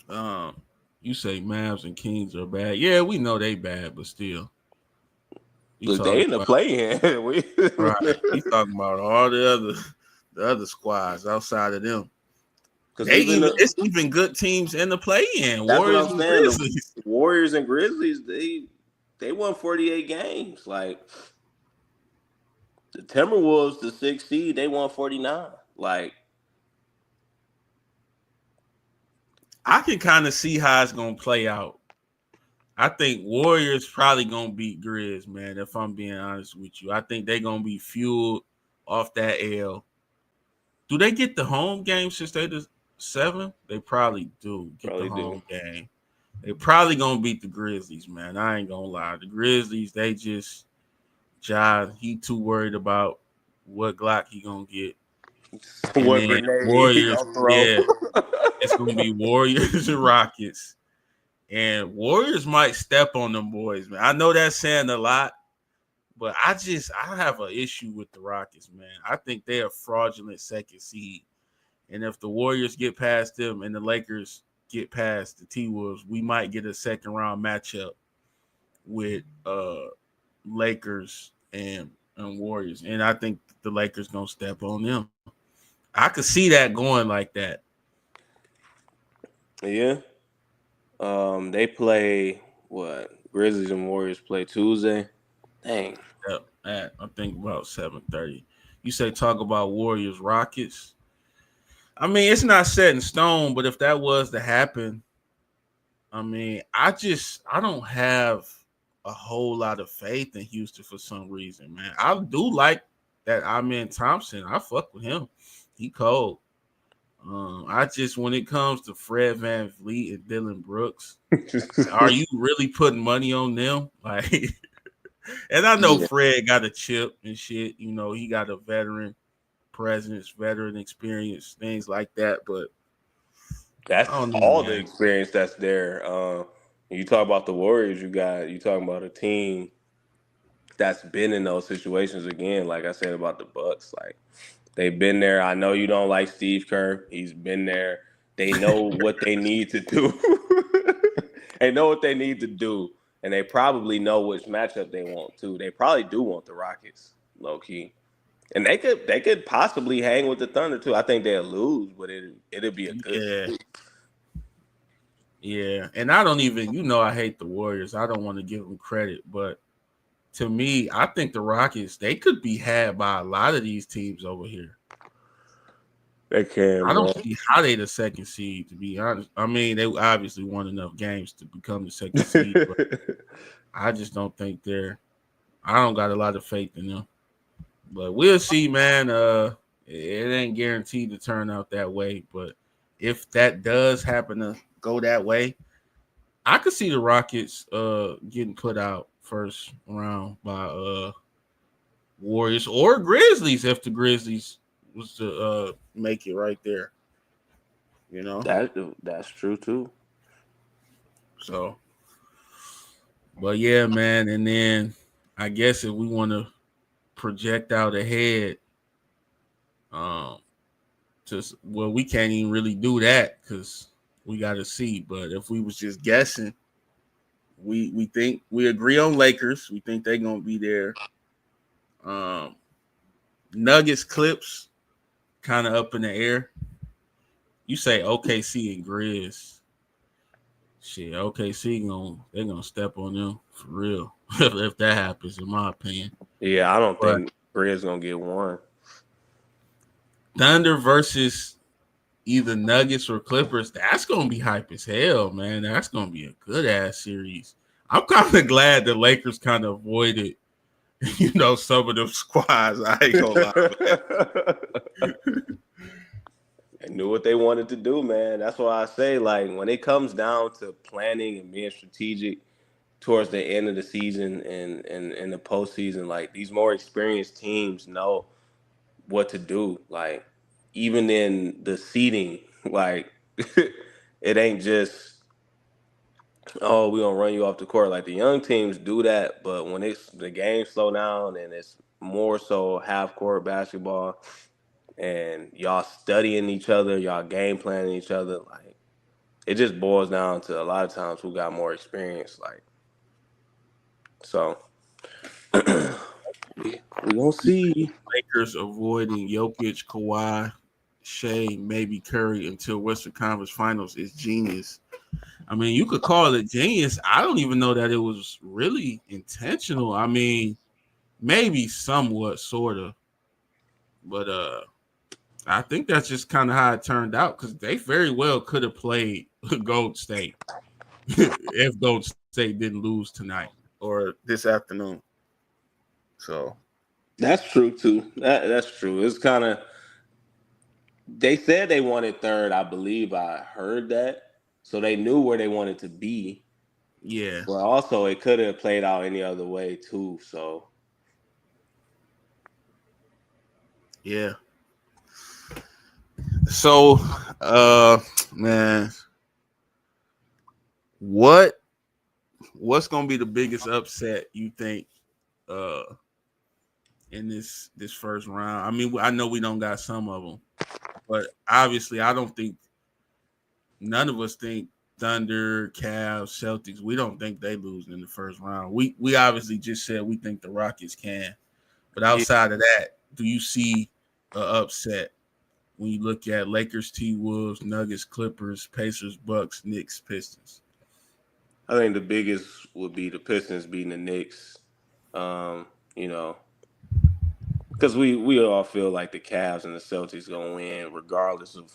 Um, you say Mavs and Kings are bad. Yeah, we know they bad, but still, you Look, they talking in the about play-in. We right. You talking about all the other squads outside of them. because They even even it's even good teams in the play-in. that's what Warriors I'm and saying. The Grizzlies. Warriors and Grizzlies, they won 48 games. Like the Timberwolves, the sixth seed, they won 49. Like I can kind of see how it's gonna play out. I think Warriors probably gonna beat Grizz, man. If I'm being honest with you, I think they're gonna be fueled off that L. Do they get the home game since they the 7? They probably do get the probably do. home game. They probably gonna beat the Grizzlies, man. I ain't gonna lie. The Grizzlies, they just he too worried about what Glock he gonna get. And What then grenade he Warriors, gonna throw? yeah, it's gonna be Warriors and Rockets. And Warriors might step on them boys, man. I know that's saying a lot, but I have an issue with the Rockets, man. I think they're a fraudulent second seed. And if the Warriors get past them and the Lakers get past the T Wolves, we might get a second round matchup with Lakers and Warriors. And I think the Lakers gonna step on them. I could see that going like that. Yeah. They play what? Grizzlies and Warriors play Tuesday. Dang. Yep, I think about 7:30. You say talk about Warriors Rockets. I mean, it's not set in stone, but if that was to happen, I mean, I don't have a whole lot of faith in Houston for some reason, man. I do like that Amen Thompson. I fuck with him. He cold. I just when it comes to Fred Van Vliet and Dylan Brooks, are you really putting money on them? Like and I know Yeah. Fred got a chip and shit, he got a veteran presence, veteran experience, things like that, but I That's don't know, all the man. experience that's there. You talk about the Warriors, you talking about a team that's been in those situations again. Like I said about the Bucks, like they've been there. I know you don't like Steve Kerr. He's been there. They know what they need to do. They know what they need to do. and they probably know which matchup they want too. They probably do want the Rockets, low key, and they could possibly hang with the Thunder too. I think they'll lose, but it'll be a good Yeah, series. yeah. And I don't even, I hate the Warriors. I don't want to give them credit, but to me, I think the Rockets they could be had by a lot of these teams over here. They can, I don't bro. see how they the second seed. To be honest, I mean they obviously won enough games to become the second seed, but I just don't think they're. I don't got a lot of faith in them. But we'll see, man. It ain't guaranteed to turn out that way, but if that does happen to go that way, I could see the Rockets getting put out first round by Warriors or Grizzlies if the Grizzlies was to make it right there, you know. That's true too. So, but yeah, man. And then I guess if we want to project out ahead, um, just well, we can't even really do that because we got to see. But if we was just guessing, we think we agree on Lakers. We think they're gonna be there. Um, Nuggets, Clips, kind of up in the air. You say OKC and Grizz. Shit, OKC they're gonna step on them for real if that happens, in my opinion. Yeah, I don't But think Grizz gonna get one. Thunder versus either Nuggets or Clippers, that's gonna be hype as hell, man. That's gonna be a good ass series. I'm kind of glad the Lakers kind of avoided, some of them squads. I ain't gonna lie, man. They knew what they wanted to do, man. That's why I say, like, when it comes down to planning and being strategic towards the end of the season and the postseason, like these more experienced teams know what to do. Like, even in the seeding, like it ain't just, oh, we gonna run you off the court. Like the young teams do that, but when it's the game slow down and it's more so half court basketball and y'all studying each other, y'all game planning each other, like it just boils down to a lot of times who got more experience. Like so, we gonna see. Lakers avoiding Jokic, Kawhi, Shea, maybe Curry until Western Conference Finals is genius. I mean, you could call it genius. I don't even know that it was really intentional. I mean, maybe somewhat, sort of, but I think that's just kind of how it turned out because they very well could have played Gold State if Gold State didn't lose tonight or this afternoon. So That's true too. That's true. It's kind of they said they wanted third. I believe I heard that, so they knew where they wanted to be. yeah, But also, it could have played out any other way too. So yeah. So, man, what what's gonna be the biggest upset you think uh in this first round? I mean, I know we don't got some of them, but obviously, I don't think none of us think Thunder, Cavs, Celtics. We don't think they lose in the first round. We obviously just said we think the Rockets can, but yeah, outside of that, do you see a upset when you look at Lakers, T Wolves, Nuggets, Clippers, Pacers, Bucks, Knicks, Pistons? I think the biggest would be the Pistons beating the Knicks. Um, you know, because we all feel like the Cavs and the Celtics gonna win regardless of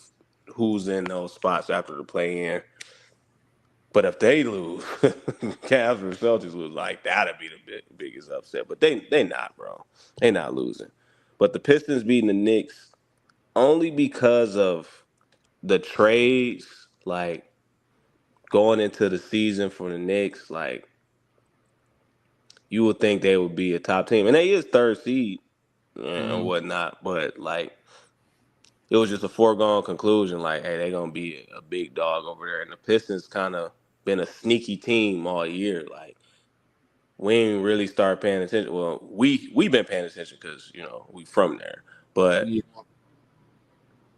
who's in those spots after the play in. But if they lose, Cavs or Celtics lose, like that'd be the biggest upset. But they not, bro. They not losing. But the Pistons beating the Knicks only because of the trades, like going into the season for the Knicks, like you would think they would be a top team, and they is third seed and Mm, whatnot. But like it was just a foregone conclusion, like hey, they gonna be a big dog over there, and the Pistons kind of been a sneaky team all year, like. We ain't really start paying attention. Well, we been paying attention because we from there, but yeah,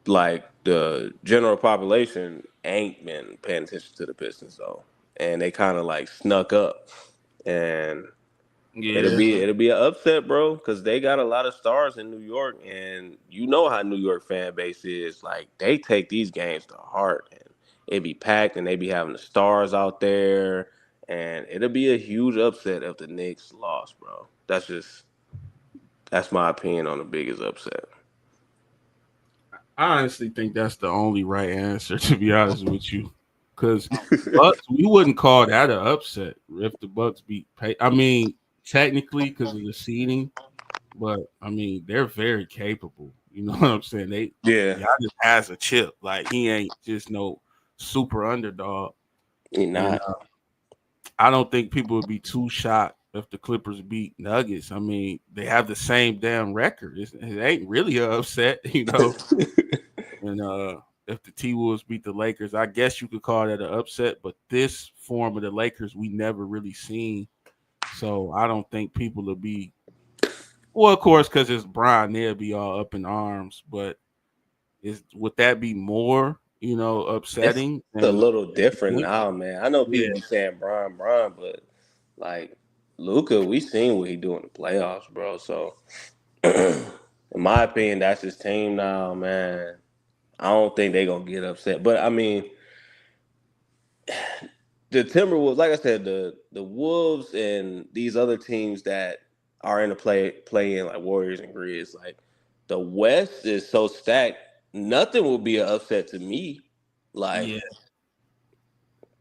like the general population ain't been paying attention to the Pistons though, and they kind of like snuck up. and Yeah. it'll be an upset, bro, because they got a lot of stars in New York, and you know how New York fan base is. Like they take these games to heart, and it be packed, and they be having the stars out there, and it'll be a huge upset if the Knicks lost, bro. That's my opinion on the biggest upset. I honestly think that's the only right answer, to be honest with you. Because Bucks, we wouldn't call that an upset if the Bucks beat. I mean, technically, because of the seeding, but I mean, they're very capable. You know what I'm saying? Yeah, Giannis has a chip. Like he ain't just no super underdog. he And not. I don't think people would be too shocked if the Clippers beat Nuggets. I mean, they have the same damn record. It ain't really an upset, you know. And if the T Wolves beat the Lakers, I guess you could call that an upset. But this form of the Lakers, we never really seen. So I don't think people will be. Well, of course, because it's Brian, they'll be all up in arms. But would that be more, It's upsetting a than little different the now, man. I know Yeah, people be saying Brian, but like Luca, we seen what he do in the playoffs, bro. So in my opinion, that's his team now, man. I don't think they gonna get upset. But I mean, the Timberwolves, like I said, the Wolves and these other teams that are in the play in like Warriors and Grizz, like the West is so stacked, nothing will be an upset to me. Like yeah.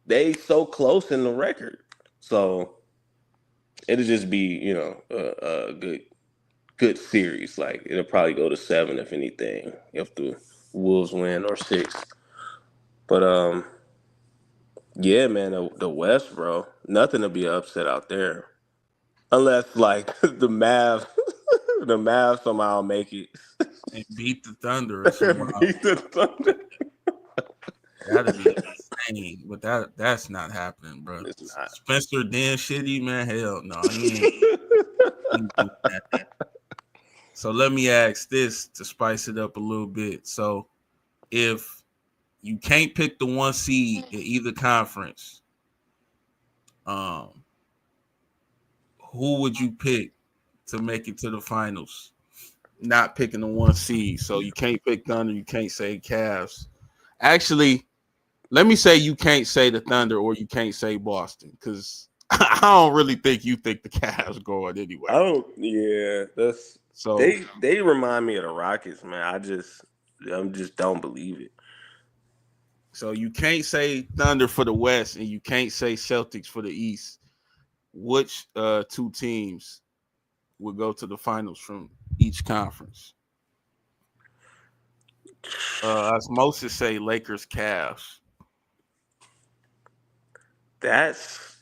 they so close in the record. So it'll just be, a good series. Like it'll probably go to 7 if anything, if the Wolves win or 6. But yeah, man, the West, bro, nothing to be upset out there, unless like the Mavs somehow make it. And beat the Thunder or some wild. Beat the Thunder. That'd be insane. But that's not happening, bro. It's not. Spencer Dan shitty, man. Hell no, he ain't doing that. So let me ask this to spice it up a little bit. So if you can't pick the one seed in either conference, um, who would you pick to make it to the finals? Not picking the one seed. So you can't pick Thunder, you can't say Cavs. Actually, let me say you can't say the Thunder or you can't say Boston because I don't really think you think the Cavs going anyway. Oh yeah, that's So they remind me of the Rockets, man. I just don't believe it. you can't say Thunder for the West and you can't say Celtics for the East. Which two teams would go to the finals from each conference? Osmosis say Lakers, Cavs. That's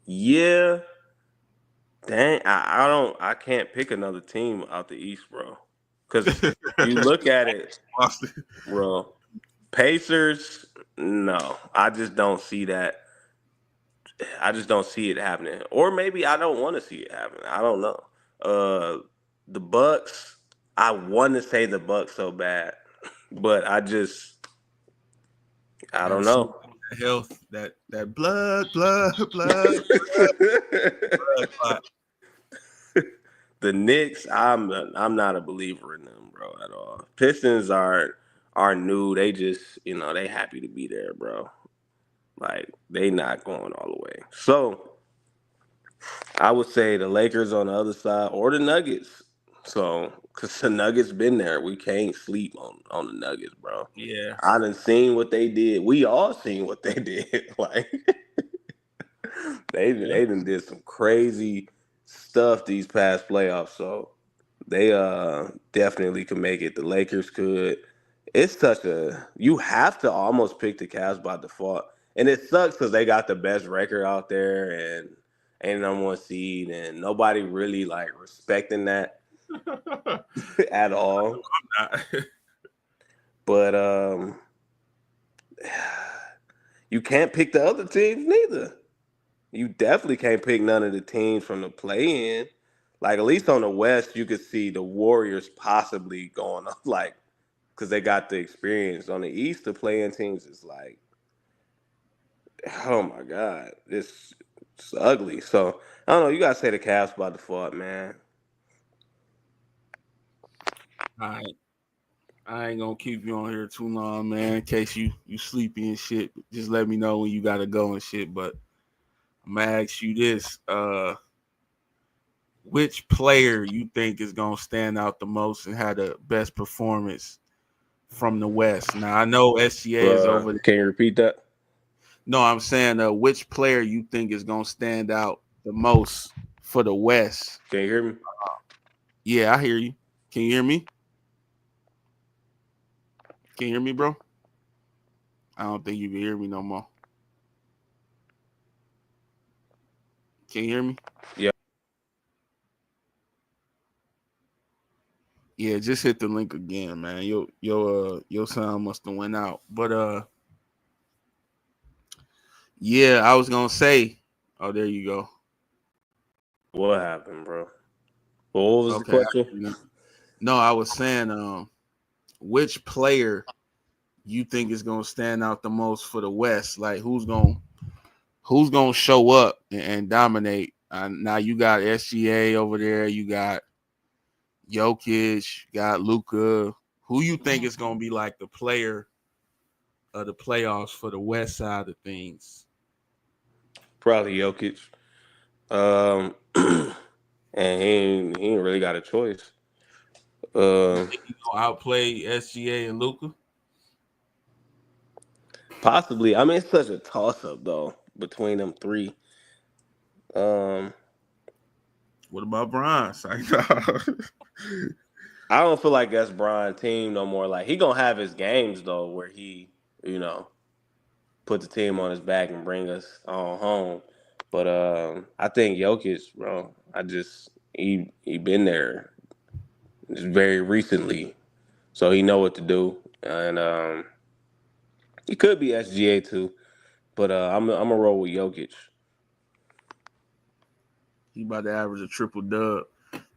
yeah. Dang, I can't pick another team out the East, bro. Because you look at it, Boston. bro. Pacers, no, I just don't see that. I just don't see it happening, or maybe I don't want to see it happen. I don't know. Uh, the Bucks, I want to say the Bucks so bad, but I Gotta don't see know. that health, that blood clot. The Knicks, I'm not a believer in them, bro, at all. Pistons are new. They just they happy to be there, bro. Like they not going all the way. So I would say the Lakers on the other side or the Nuggets. So because the Nuggets been there, we can't sleep on the Nuggets, bro. Yeah, I done seen what they did. We all seen what they did. Like yeah, they done did some crazy stuff these past playoffs. So they definitely could make it. The Lakers could. It's such a you have to almost pick the Cavs by default, and it sucks because they got the best record out there and ain't number one seed, and nobody really like respecting that at all. But you can't pick the other teams neither. You definitely can't pick none of the teams from the play in. Like at least on the West, you could see the Warriors possibly going up, like because they got the experience. On the East, the playing teams is like, oh my god, this. It's ugly. So I don't know. You gotta say the Cavs by default, man. All right. I ain't gonna keep you on here too long, man. In case you sleepy and shit, just let me know when you gotta go and shit. But I'm gonna ask you this: which player you think is gonna stand out the most and have the best performance from the West? Now I know SGA is over there. Can you repeat that? No, I'm saying which player you think is gonna stand out the most for the West? Can you hear me? Yeah, I hear you. Can you hear me? Can you hear me, bro? I don't think you can hear me no more. Can you hear me? Yeah. Yeah, just hit the link again, man. Your sound must have went out. But yeah, I was gonna say, oh, there you go. What happened, bro? Well, what was the Okay. question? No, I was saying, which player you think is gonna stand out the most for the West? Like who's gonna show up and dominate? Now you got SGA over there, you got Jokic, you got Luka. Who you think is gonna be like the player of the playoffs for the West side of things? Probably Jokic. Um, and he ain't really got a choice. You Um, think he's gonna outplay SGA and Luka? Possibly. I mean, it's such a toss up though between them three. Um, What about Brian? I don't feel like that's Brian's team no more. Like he gonna have his games though, where he, you know, put the team on his back and bring us on home. But I think Jokic, bro. He been there just very recently, so he know what to do, and he could be SGA too. But I'm a roll with Jokic. He about to average a triple dub.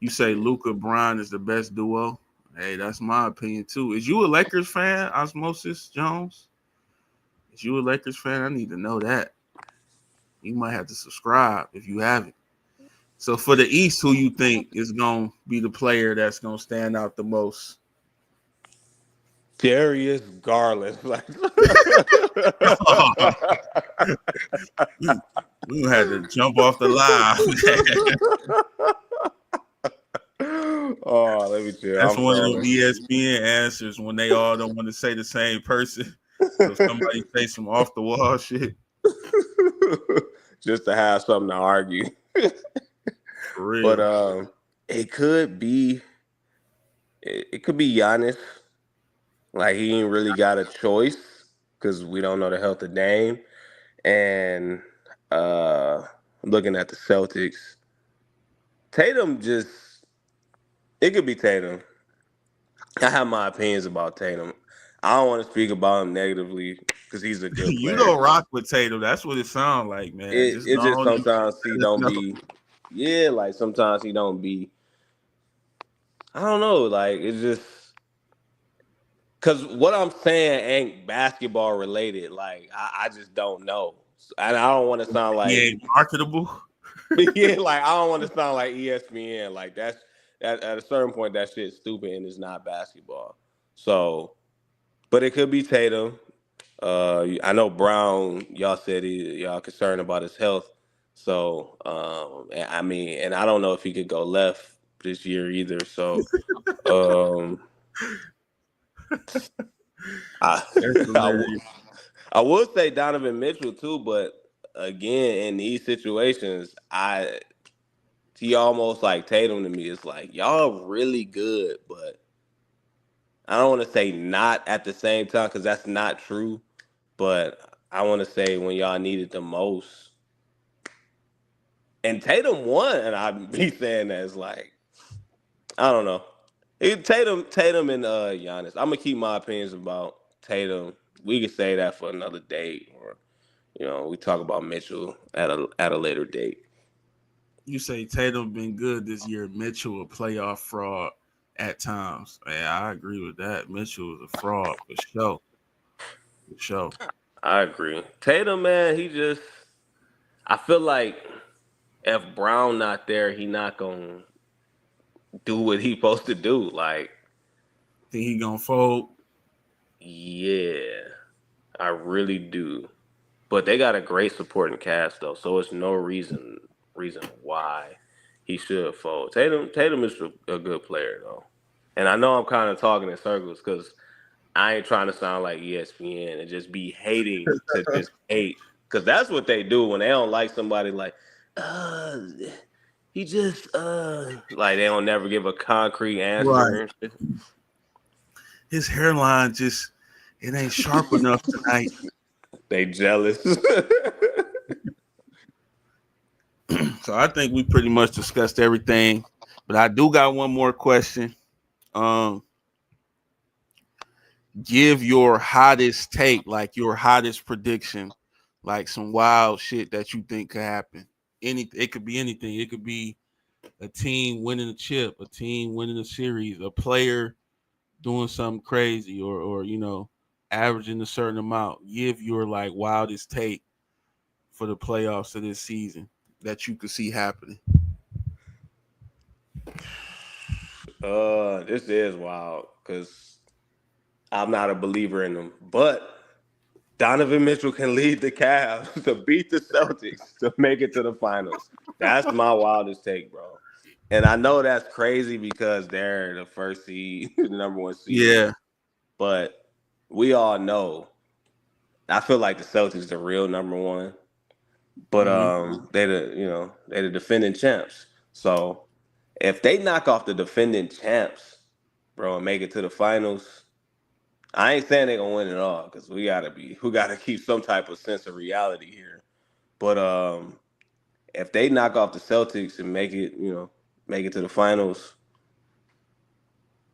You say Luca Brian is the best duo. Hey, that's my opinion too. Is you a Lakers fan, Osmosis Jones? Is you a Lakers fan? I need to know that. You might have to subscribe if you haven't. So for the East, who you think is gonna be the player that's gonna stand out the most? Darius Garland, like We had to jump off the live. oh, let me chill. That's I'm one of those trolling. ESPN answers when they all don't want to say the same person. So if somebody say some off the wall shit, Just to have something to argue. for But real. it could be it could be Giannis. Like he ain't really got a choice because we don't know the health of Dame. And looking at the Celtics, Tatum just it could be Tatum. I have my opinions about Tatum. I don't want to speak about him negatively because he's a good You player. don't rock with Tatum. That's what it sounds like, man. Just It go just on and sometimes he let us don't know. be yeah, like sometimes he don't be I don't know, like it's just because what I'm saying ain't basketball related. Like I just don't know, and I don't want to sound He like ain't marketable. yeah, like I don't want to sound like ESPN. Like that's at a certain point that shit's stupid and it's not basketball. So, but it could be Tatum. I know Brown. Y'all said y'all concerned about his health. So, I mean, and I don't know if he could go left this year either. So, um, I, That's I, w- hilarious. I would say Donovan Mitchell too, but again, in these situations, he almost like Tatum to me. It's like y'all really good, but I don't want to say not at the same time because that's not true. But I want to say when y'all needed the most, and Tatum won, and I be saying that it's like I don't know. Tatum, and Giannis. I'm gonna keep my opinions about Tatum. We could say that for another day, or we talk about Mitchell at a later date. You say Tatum been good this year. Mitchell a playoff fraud at times. Yeah, I agree with that. Mitchell is a fraud for sure. For sure. I agree. Tatum, man, he just I feel like if Brown not there, he not gonna do what he supposed to do. Like, Think he gonna fold? yeah, I really do. But they got a great supporting cast though, so it's no reason why he should fold. Tatum is a good player though, and I know I'm kind of talking in circles because I ain't trying to sound like ESPN and just be hating to just hate because that's what they do when they don't like somebody. Like, uh, he just like they don't never give a concrete Right. answer. His hairline just it ain't sharp enough tonight. They jealous. So I think we pretty much discussed everything. But I do got one more question. Um, give your hottest take, like your hottest prediction, like some wild shit that you think could happen. It could be anything. It could be a team winning a chip, a team winning a series, a player doing something crazy, or averaging a certain amount. Give your like wildest take for the playoffs of this season that you could see happening. This is wild because I'm not a believer in them, but Donovan Mitchell can lead the Cavs to beat the Celtics to make it to the finals. That's my wildest take, bro. And I know that's crazy because they're the first seed, the number one seed. Yeah. But we all know. I feel like the Celtics the real number one. But Mm-hmm. they the defending champs. So if they knock off the defending champs, bro, and make it to the finals, I ain't saying they gonna win it all because we gotta keep some type of sense of reality here. But if they knock off the Celtics and make it to the finals,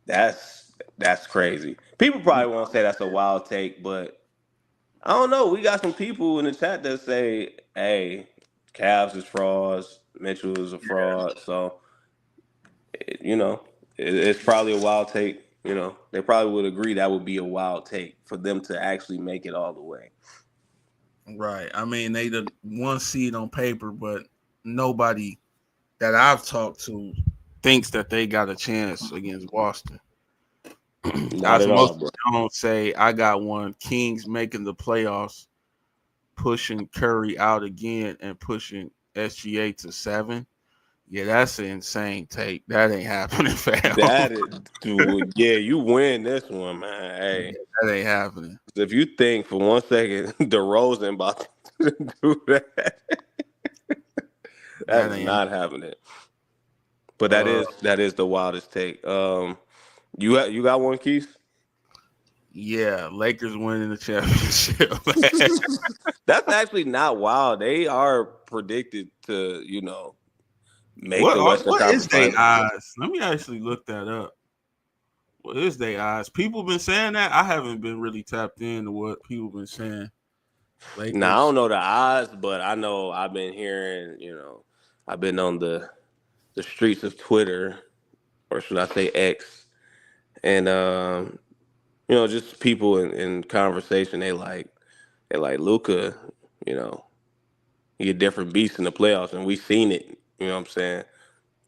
that's crazy. People probably won't say that's a wild take, but I don't know. We got some people in the chat that say, "Hey, Cavs is frauds, Mitchell is a fraud." So you know, it's probably a wild take. They probably would agree that would be a wild take for them to actually make it all the way. Right. I mean, they the one seed on paper, but nobody that I've talked to thinks that they got a chance against Boston. Not As at most all, bro. don't say, I got one. Kings making the playoffs, pushing Curry out again, and pushing SGA to 7. Yeah, that's an insane take. That ain't happening, fam. That is, dude. Yeah, you win this one, man. Hey, Yeah, that ain't happening. if you think for 1 second DeRozan about to do that, that That is ain't. not happening. But that Uh, is that is the wildest take. You got one, Keith? yeah, Lakers winning the championship. Man. That's actually not wild. They are predicted to, make What the are, Western what is Conference they Finals. odds? Let me actually look that up. What is they odds? People been saying that. I haven't been really tapped into what people been saying. Now I Lakers. don't know the odds, but I know I've been hearing, I've been on the streets of Twitter, or should I say X, and just people in conversation. They like Luca, you know, he a different beast in the playoffs, and we seen it. You know what I'm saying?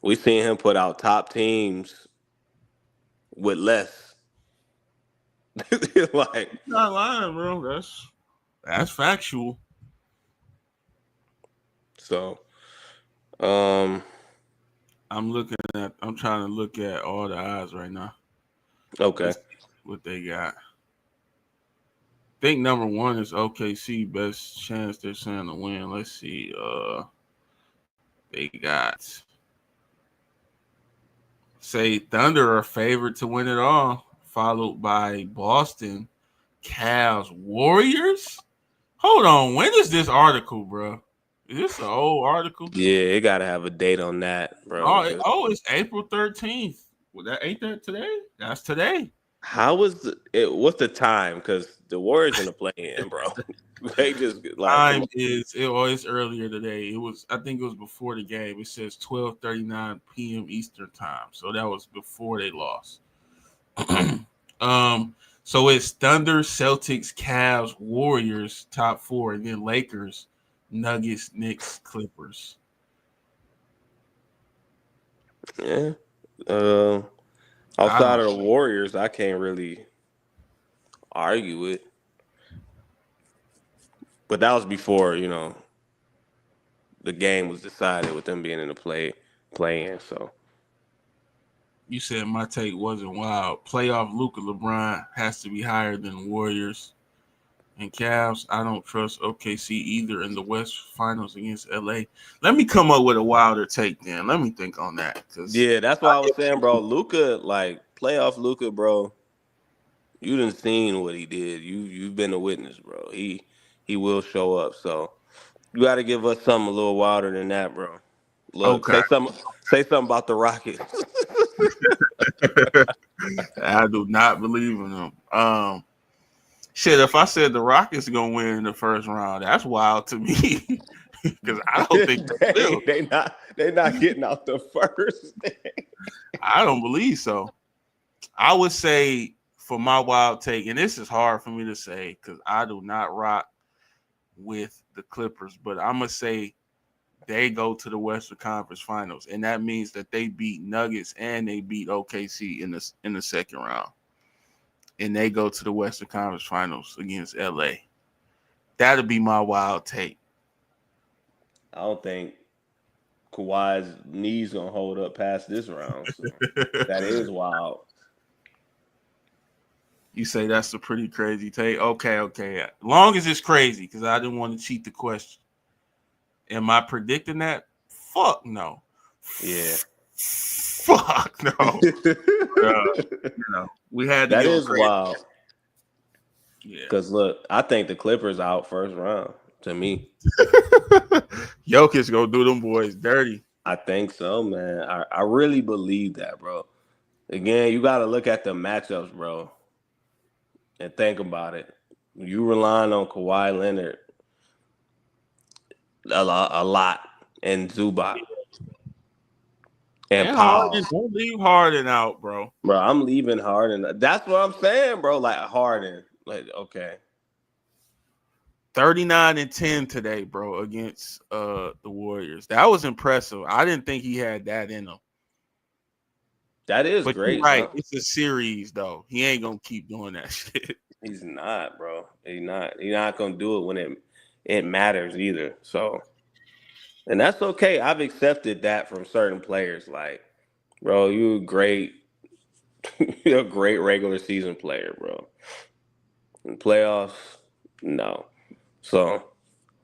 We seen him put out top teams with less. like Not lying, bro. That's factual. so. Um. I'm trying to look at all the odds right now. Okay. Let's see what they got. I think number one is OKC. Best chance they're saying to win. Let's see. They got say Thunder are favored to win it all, followed by Boston, Cavs, Warriors. Hold on, when is this article, bro? Is this an old article? Yeah, it gotta have a date on that, bro. Oh, 'Cause it's April 13th. Well, that ain't that today? That's today. how was it? What's the time? Because the Warriors in the play in, bro. They just like come Time on. is it was earlier today. I think it was before the game. It says 12:39 p.m. Eastern time. So that was before they lost. So it's Thunder, Celtics, Cavs, Warriors, top four, and then Lakers, Nuggets, Knicks, Clippers. Yeah. I Outside don't. of the Warriors, I can't really argue it. But that was before, the game was decided with them being in the playing. So You said my take wasn't wild. Playoff Luka LeBron has to be higher than Warriors and Cavs. I don't trust OKC either in the West Finals against LA. Let me come up with a wilder take then. Let me think on that because yeah, that's why I was saying, bro. Luca, like playoff Luca, bro. You done seen what he did. You've been a witness, bro. He will show up. So you got to give us something a little wilder than that, bro. Look, okay. say something about the Rockets. I do not believe in them. Shit, if I said the Rockets gonna win in the first round, that's wild to me because I don't think they will. they not getting out the first. I don't believe so. I would say for my wild take, and this is hard for me to say because I do not rock with the Clippers, but I'm gonna say they go to the Western Conference Finals, and that means that they beat Nuggets and they beat OKC in the second round, and they go to the Western Conference Finals against LA. That'll be my wild take. I don't think Kawhi's knees gonna hold up past this round. So that is wild. You say that's a pretty crazy take. Okay, okay. Long as it's crazy, because I didn't want to cheat the question. Am I predicting that? Fuck no. Yeah. Fuck no. We had to That give a is crazy. wild. Yeah. Cause look, I think the Clippers out first round. To me, Jokic gonna do them boys dirty. I think so, man. I really believe that, bro. Again, you got to look at the matchups, bro, and think about it. You relying on Kawhi Leonard a lot, and Zubac and And Harden, Powell, don't leave Harden out, bro. bro. I'm leaving Harden. That's what I'm saying, bro. Like Harden, like okay, 39-10 today, bro, against the Warriors. That was impressive. I didn't think he had that in him. that is But you're great, right. bro. It's a series, though. He ain't gonna keep doing that shit. He's not, bro. He's not. He's not gonna do it when it matters either. So, and that's okay. I've accepted that from certain players. Like, bro, you great. You're a great regular season player, bro. In playoffs, no. So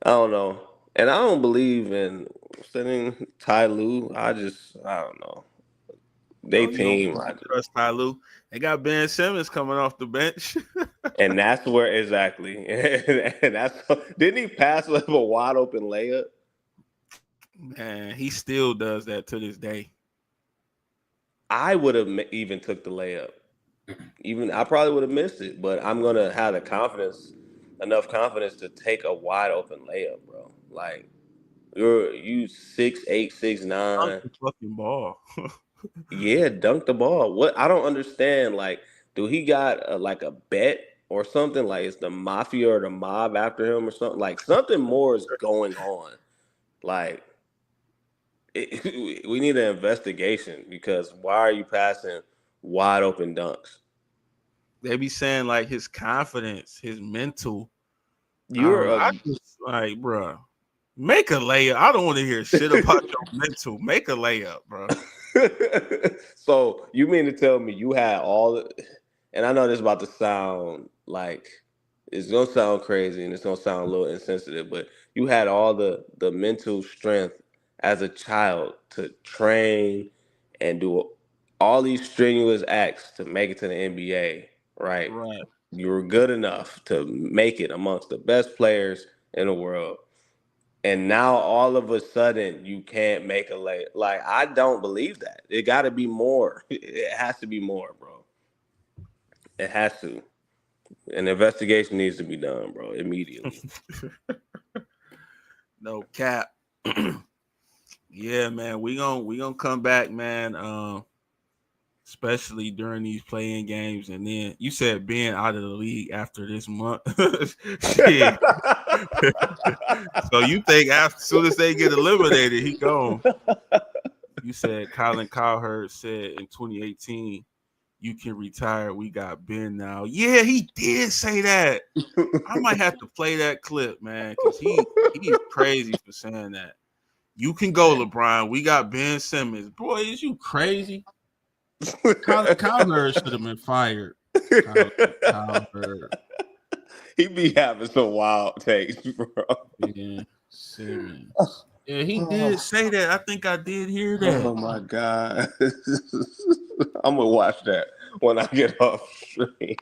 I don't know, and I don't believe in sending Ty Lue. I don't know. They Oh, you don't team, trust Ty Lue? They got Ben Simmons coming off the bench. and that's where exactly. And that's didn't he pass with a wide open layup? Man, he still does that to this day. I would have even took the layup. Even I probably would have missed it, but I'm gonna have the confidence, enough confidence to take a wide open layup, bro. Like you 6'8", Dunk 6'9". the fucking ball. Yeah, dunk the ball. What I don't understand, like, do he got like a bet or something? Like, is the mafia or the mob after him or something? Like, something more is going on. Like, we need an investigation because why are you passing wide open dunks? They be saying like his confidence, his mental. I You're don't know. I a just like, bro, make a layup. I don't want to hear shit about your mental. Make a layup, bro. so you mean to tell me you had all the, and I know this is about to sound like it's gonna sound crazy and it's gonna sound a little insensitive, but you had all the mental strength as a child to train and do all these strenuous acts to make it to the NBA, right? Right. You were good enough to make it amongst the best players in the world. And now all of a sudden you can't make a lay. Like I don't believe that. It got to be more. It has to be more, bro. It has to. An investigation needs to be done, bro, immediately. No cap. Yeah, man. We gonna come back, man. especially during these playing games. And then you said being out of the league after this month. Shit. So you think after as soon as they get eliminated, he gone. You said Colin Cowherd said in 2018, you can retire. We got Ben now. Yeah, he did say that. I might have to play that clip, man, because he's crazy for saying that. You can go, LeBron. We got Ben Simmons. Boy, is you crazy? Cowherd should have been fired. Cowherd. He be having some wild takes, bro. Ben Simmons. Yeah, he did say that. I think I did hear that. Oh my god. I'm gonna watch that when I get off stream.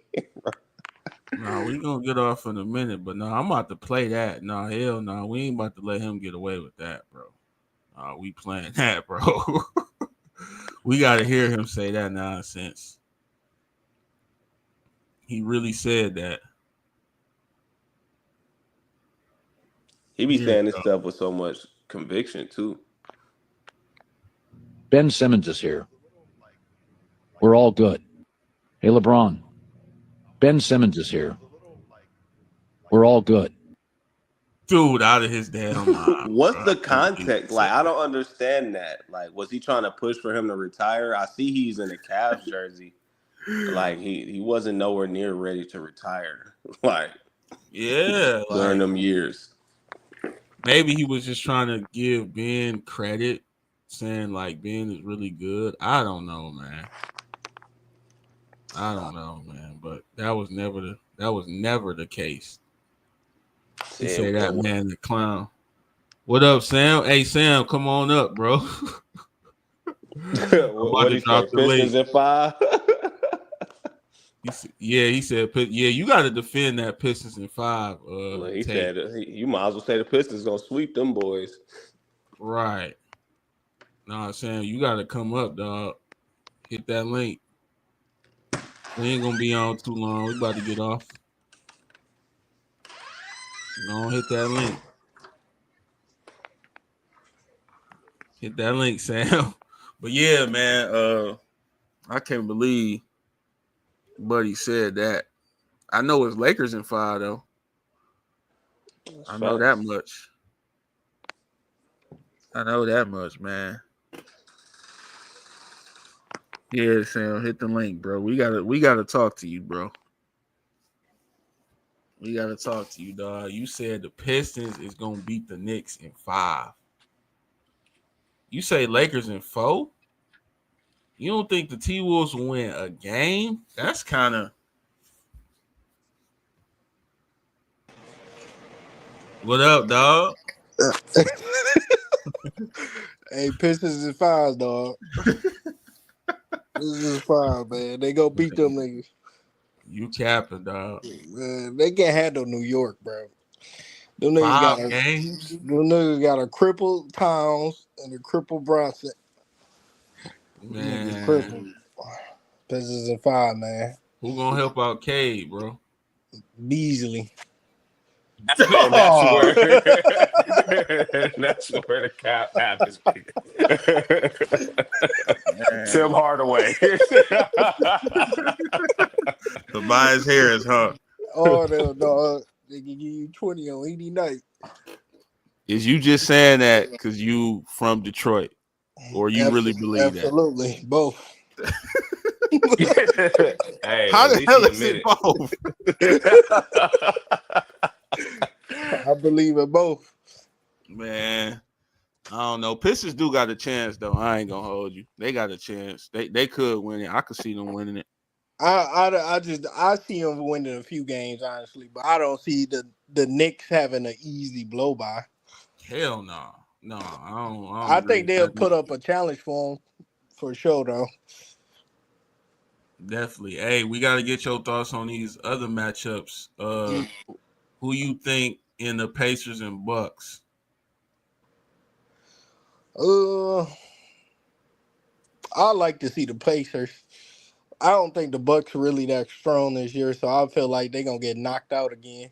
No, we gonna get off in a minute, but no, I'm about to play that. No, hell no, we ain't about to let him get away with that, bro. We playing that, bro. We gotta hear him say that nonsense. He really said that. He be saying this stuff with so much conviction too. Ben Simmons is here. We're all good. Hey, LeBron. Ben Simmons is here. We're all good. Dude, out of his damn mind. What's the context? Like, I don't understand that. Like, was he trying to push for him to retire? I see he's in a Cavs jersey. Like, he wasn't nowhere near ready to retire. Like, yeah, during them years. Maybe he was just trying to give Ben credit, saying like Ben is really good. I don't know, man. But that was never the case. He said that man the clown. What up, Sam? Hey, Sam, come on up, bro. What he said, Pistons at 5? He said, yeah, you got to defend that Pistons in 5. He said, you might as well say the Pistons going to sweep them boys. Right. Nah, Sam, you got to come up, dog. Hit that link. We ain't going to be on too long. We about to get off. Don't hit that link. Hit that link, Sam. But yeah, man, I can't believe Buddy said that. I know it's Lakers in 5 though. I know that much. Man. Yeah, Sam, hit the link, bro. We gotta talk to you, bro. We gotta talk to you, dog. You said the Pistons is gonna beat the Knicks in 5. You say Lakers in 4? You don't think the T-Wolves will win a game? That's kind of. What up, dog? Hey, Pistons in 5, dog. Pistons in 5, man. They go beat them niggas. You capping, dog. Man, they can't handle New York, bro. Them 5 games? Them niggas got a crippled Towns and a crippled Bronson. Man. Crippled. Pistons in 5, man. Who gonna help out Cade, bro? Beasley. That's where the cap happens. Tim Hardaway. Tobias Harris, huh? Oh, no, they can give you 20 on any night. Is you just saying that because you from Detroit? Or you really believe that? Absolutely. Both. Hey, how the hell is it both? I believe in both. Man, I don't know. Pistons do got a chance, though. I ain't gonna hold you. They got a chance. They could win it. I could see them winning it. I see them winning a few games, honestly, but I don't see the Knicks having an easy blow by. Hell no. No, I don't I think they'll put up a challenge for them for sure, though. Definitely. Hey, we got to get your thoughts on these other matchups. Who you think in the Pacers and Bucks? I like to see the Pacers. I don't think the Bucks are really that strong this year, so I feel like they're gonna get knocked out again.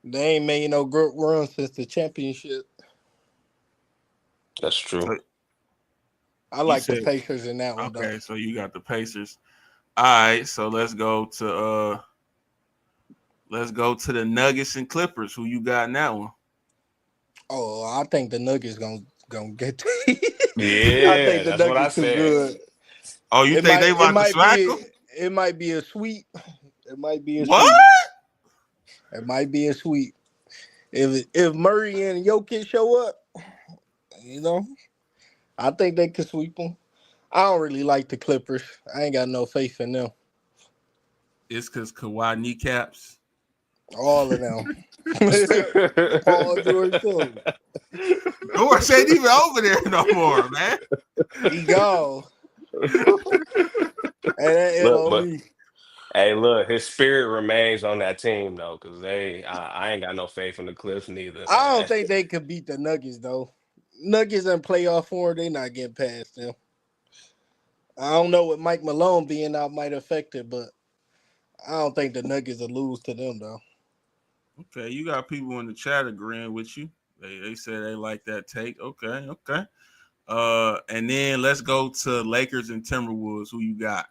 They ain't made no good run since the championship. That's true. I You like the said Pacers in that one though. okay, so you got the Pacers. All right, so let's go to the Nuggets and Clippers. Who you got in that one? Oh, I think the Nuggets gonna get. I think Yeah, the that's what I Nuggets too said. good. Oh, you think they It about to might smack be them? it might be a sweep. It might be a What? sweep. It might be a sweep. If Murray and Jokic show up, you know, I think they could sweep them. I don't really like the Clippers. I ain't got no faith in them. It's because Kawhi kneecaps. All of them. Paul George too. Doris ain't even over there no more, man. He gone. And that Look, but LOB. hey, look, his spirit remains on that team though, because I ain't got no faith in the Clips neither, I don't man. think they could beat the Nuggets though. Nuggets in playoff form, they not getting past them. I don't know what Mike Malone being out might affect it, but I don't think the Nuggets will lose to them though. Okay, you got people in the chat agreeing with you. They say they like that take. Okay, okay. And then let's go to Lakers and Timberwolves. Who you got?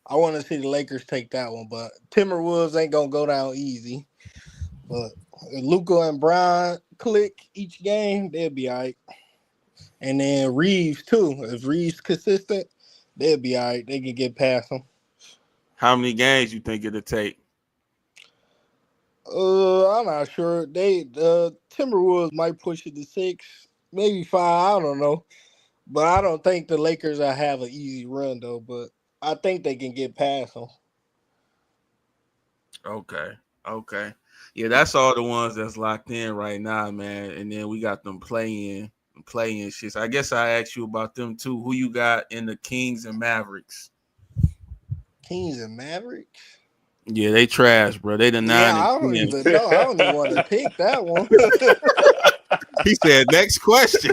I want to see the Lakers take that one, but Timberwolves ain't gonna go down easy. But if Luka and Brian click each game, they'll be all right. And then Reeves too. If Reeves consistent, they'll be all right. They can get past them. How many games you think it'll take? I'm not sure. The Timberwolves might push it to 6, maybe 5. I don't know, but I don't think the Lakers will have an easy run though. But I think they can get past them. Okay, okay. Yeah, that's all the ones that's locked in right now, man. And then we got them playing shit. So I guess I asked you about them too. Who you got in the Kings and Mavericks? Kings and Mavericks. Yeah, they trash, bro. They the Yeah, 9 I and don't 10. even know. I don't even want to pick that one. He said, next question.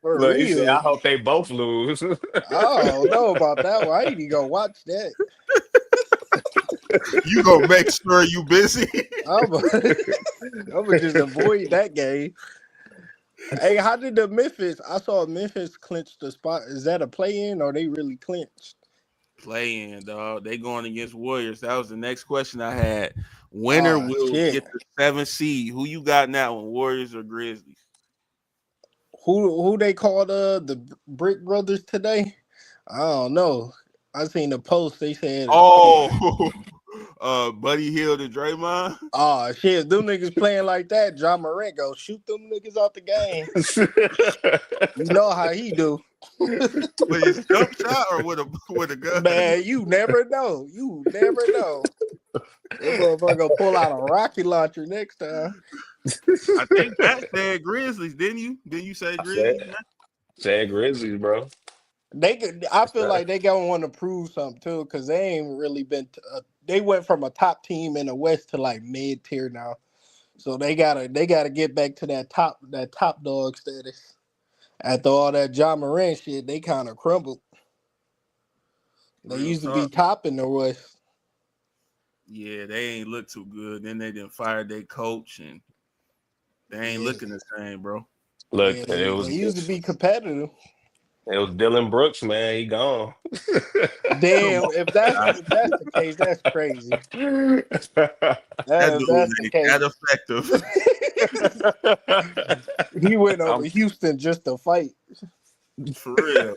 For Look, he said, I real. hope they both lose. I don't know about that one. I need to go watch that. You gonna make sure you busy. I'm gonna just avoid that game. Hey, how did the Memphis? I saw Memphis clinch the spot. Is that a play in or they really clinched? Playing, dog. They going against Warriors. That was the next question I had. Winner Oh will shit! get the 7th seed. Who you got in that one? Warriors or Grizzlies? Who they called the Brick Brothers today? I don't know. I seen the post. They said, Oh, Buddy Hield and Draymond. "Oh shit, them niggas playing like that." John Morant go shoot them niggas out the game. You know how he do, With his jump shot or with a gun? man. You never know. You never know. That motherfucker gonna pull out a rocket launcher next time. I think Matt said Grizzlies, didn't you? Didn't you say I Grizzlies, Matt? said Grizzlies, bro. They could. I feel like they gonna want to prove something too, because they ain't really been. They went from a top team in the West to like mid tier now, so they gotta get back to that top dog status. After all that John Moran shit, they kind of crumbled. They Real used to be talk. top in the West. Yeah, they ain't look too good. Then they didn't fire their coach and they ain't Yeah, looking the same, bro. Look, yeah, they used to be competitive. it was Dylan Brooks, man. He gone. Come Damn, on, if that's the case, that's crazy. that If dude that's the ain't case, that effective. he went over I'm, Houston just to fight. For real.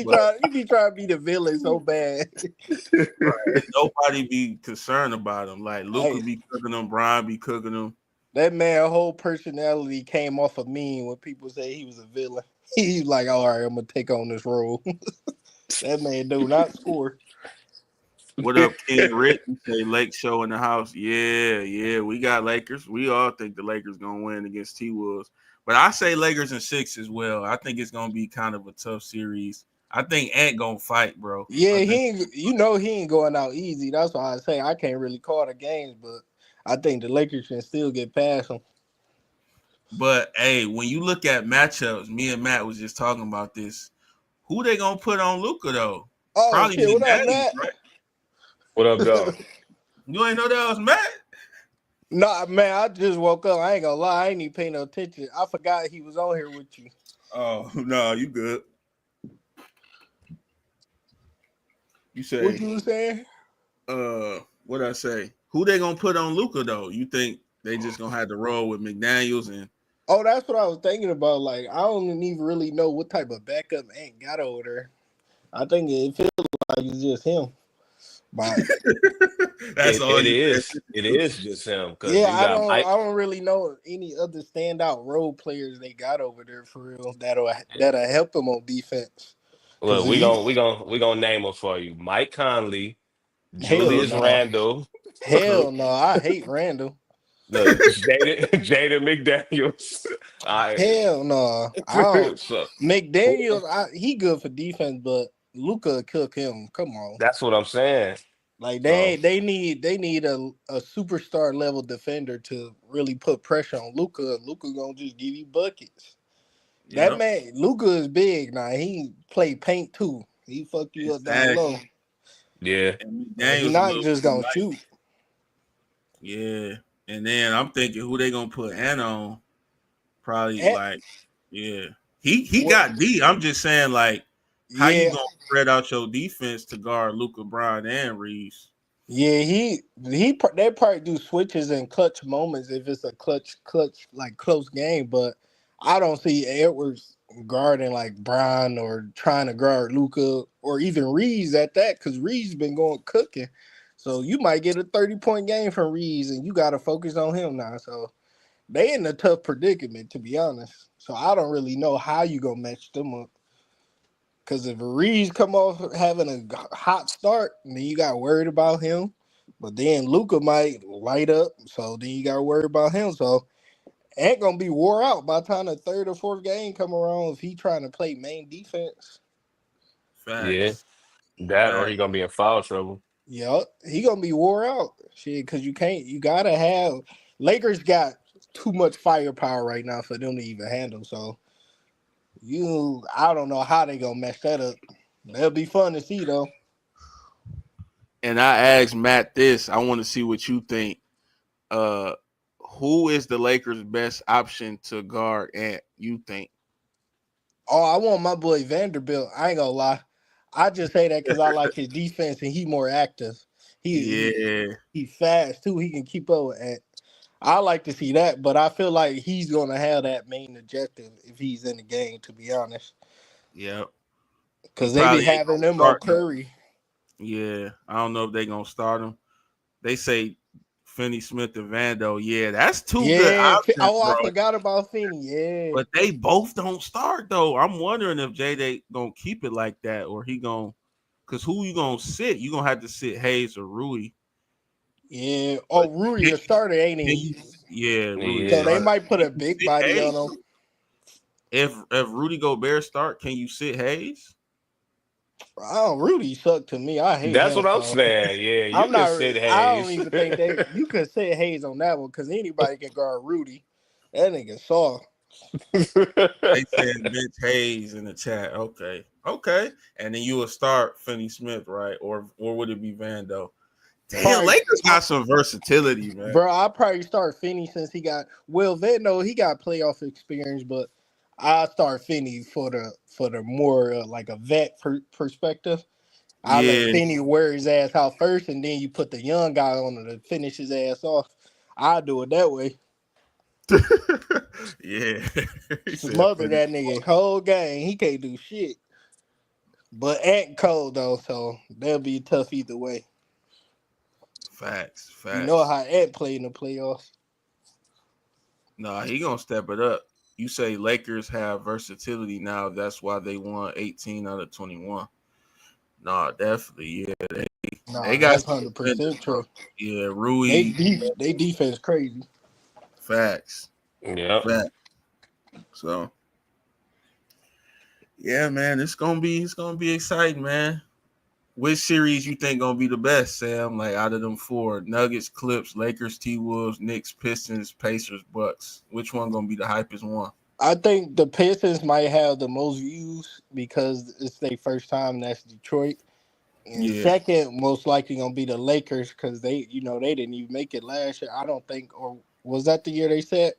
But He be trying to be the villain so bad. and nobody be concerned about him. Like Luca Hey, be cooking them, Brian be cooking them. that man whole personality came off of me when people say he was a villain. He's like, all right, I'm gonna take on this role. That man do not score. What up, King Rick? You say Lake Show in the house. Yeah, yeah, we got Lakers. We all think the Lakers gonna win against T Wolves. But I say Lakers in 6 as well. I think it's gonna be kind of a tough series. I think Ant gonna fight, bro. Yeah, I think, he ain't going out easy. That's why I say I can't really call the games, but I think the Lakers can still get past them. but hey, when you look at matchups, me and Matt was just talking about this. Who they gonna put on Luca though? Oh Probably shit, what up, McNabb, Matt? right? what up, though? You ain't know that was Matt? Nah, man, I just woke up. I ain't gonna lie, I ain't even paying no attention. I forgot he was on here with you. Oh no, you good. You What say, you was saying? what I say? Who they gonna put on Luca though? You think they just gonna have to roll with McDaniels and Oh, that's what I was thinking about. Like, I don't even really know what type of backup Ant got over there. I think it feels like it's just him. But that's It all it you said? is it is just him because yeah, you got I Mike. don't really know any other standout role players they got over there for real that'll help them on defense. Cause Look, we gonna name them for you: Mike Conley, hell Julius no, Randle. hell no, I hate Randall. Look, Jaden McDaniels. I Hell no, I don't. so McDaniel's, he good for defense, but Luca cook him. Come on, that's what I'm saying. like So they need a superstar level defender to really put pressure on Luca. Luca gonna just give you buckets. That Yep, man, Luca is big now. He play paint too. He fuck you up down low, exactly. yeah, And and he McDaniels a not little just too gonna light. shoot. Yeah, and then I'm thinking who they gonna put Ant on? Probably Eh, like, yeah, he what? got D. I'm just saying like, how you Yeah, gonna spread out your defense to guard Luca Bryan and Reeves? yeah. They probably do switches in clutch moments if it's a clutch like close game. But I don't see Edwards guarding like Brown or trying to guard Luca or even Reeves at that because Reeves been going cooking. So you might get a 30-point game from Reeves, and you got to focus on him now. So they in a tough predicament, to be honest. So I don't really know how you gonna match them up. Because if Reeves come off having a hot start, then you got worried about him. But then Luca might light up, so then you got to worry about him. So ain't gonna be wore out by the time the third or fourth game come around if he trying to play main defense. yeah, Facts, that or he facts. gonna be in foul trouble. Yup, he gonna be wore out. Shit, because you gotta have Lakers got too much firepower right now for them to even handle. So I don't know how they gonna mess that up. That'll be fun to see though. And I asked Matt this. I want to see what you think. Uh, who is the Lakers' best option to guard Ant? You think? Oh, I want my boy Vanderbilt. I ain't gonna lie. I just say that because I like his defense and he more active. Yeah, He fast too. He can keep up with it. I like to see that, but I feel like he's gonna have that main objective if he's in the game. To be honest, yep. He because they be probably ain't having gonna them on start though. Curry. Yeah, I don't know if they gonna start him. They say Finney Smith and Vando. Yeah, that's two good Yeah. options, Oh, I bro. forgot about Finney. Yeah. But they both don't start though. I'm wondering if J gonna keep it like that or he gonna, cause who you gonna sit? You gonna have to sit Hayes or Rui. Yeah. But Oh, Rudy can, the starter ain't can he? you? Yeah, Rui So Yeah, they started. might put Can a you big sit body on Hayes? him. If Rudy Gobert start, can you sit Hayes? Oh, Rudy sucked to me. I hate that's him. what I'm So saying. Yeah, you I'm can not. sit I don't Hayes. even think you could say Hayes on that one because anybody can guard Rudy. That nigga saw. They said bench Hayes in the chat. Okay, okay, and then you will start Finney Smith, right? Or would it be Vando? Damn, Probably, Lakers got some versatility, man. bro. I probably start Finney since he got Veno. He got playoff experience, but I start Finney for the more like a vet perspective. I let Yeah, Finney wear his ass out first, and then you put the young guy on to finish his ass off. I do it that way. yeah. He said Smother Finney. that nigga whole game. He can't do shit. But Ant cold though, so that'll be tough either way. Facts, You know facts. how Ant played in the playoffs. Nah, he gonna step it up. You say Lakers have versatility now. That's why they won 18 out of 21. Nah, definitely. Yeah, they Nah, got that's some defenders, 100% bro. true. Yeah, Rui. They defense crazy. Facts, Yep. facts. So yeah, man, it's gonna be exciting, man. Which series you think gonna be the best, Sam? Like out of them four: Nuggets, Clips, Lakers, T Wolves, Knicks, Pistons, Pacers, Bucks. Which one gonna be the hypest one? I think the Pistons might have the most views because it's their first time. That's Detroit. And Yeah. second, most likely gonna be the Lakers because they didn't even make it last year. I don't think, or was that the year they said?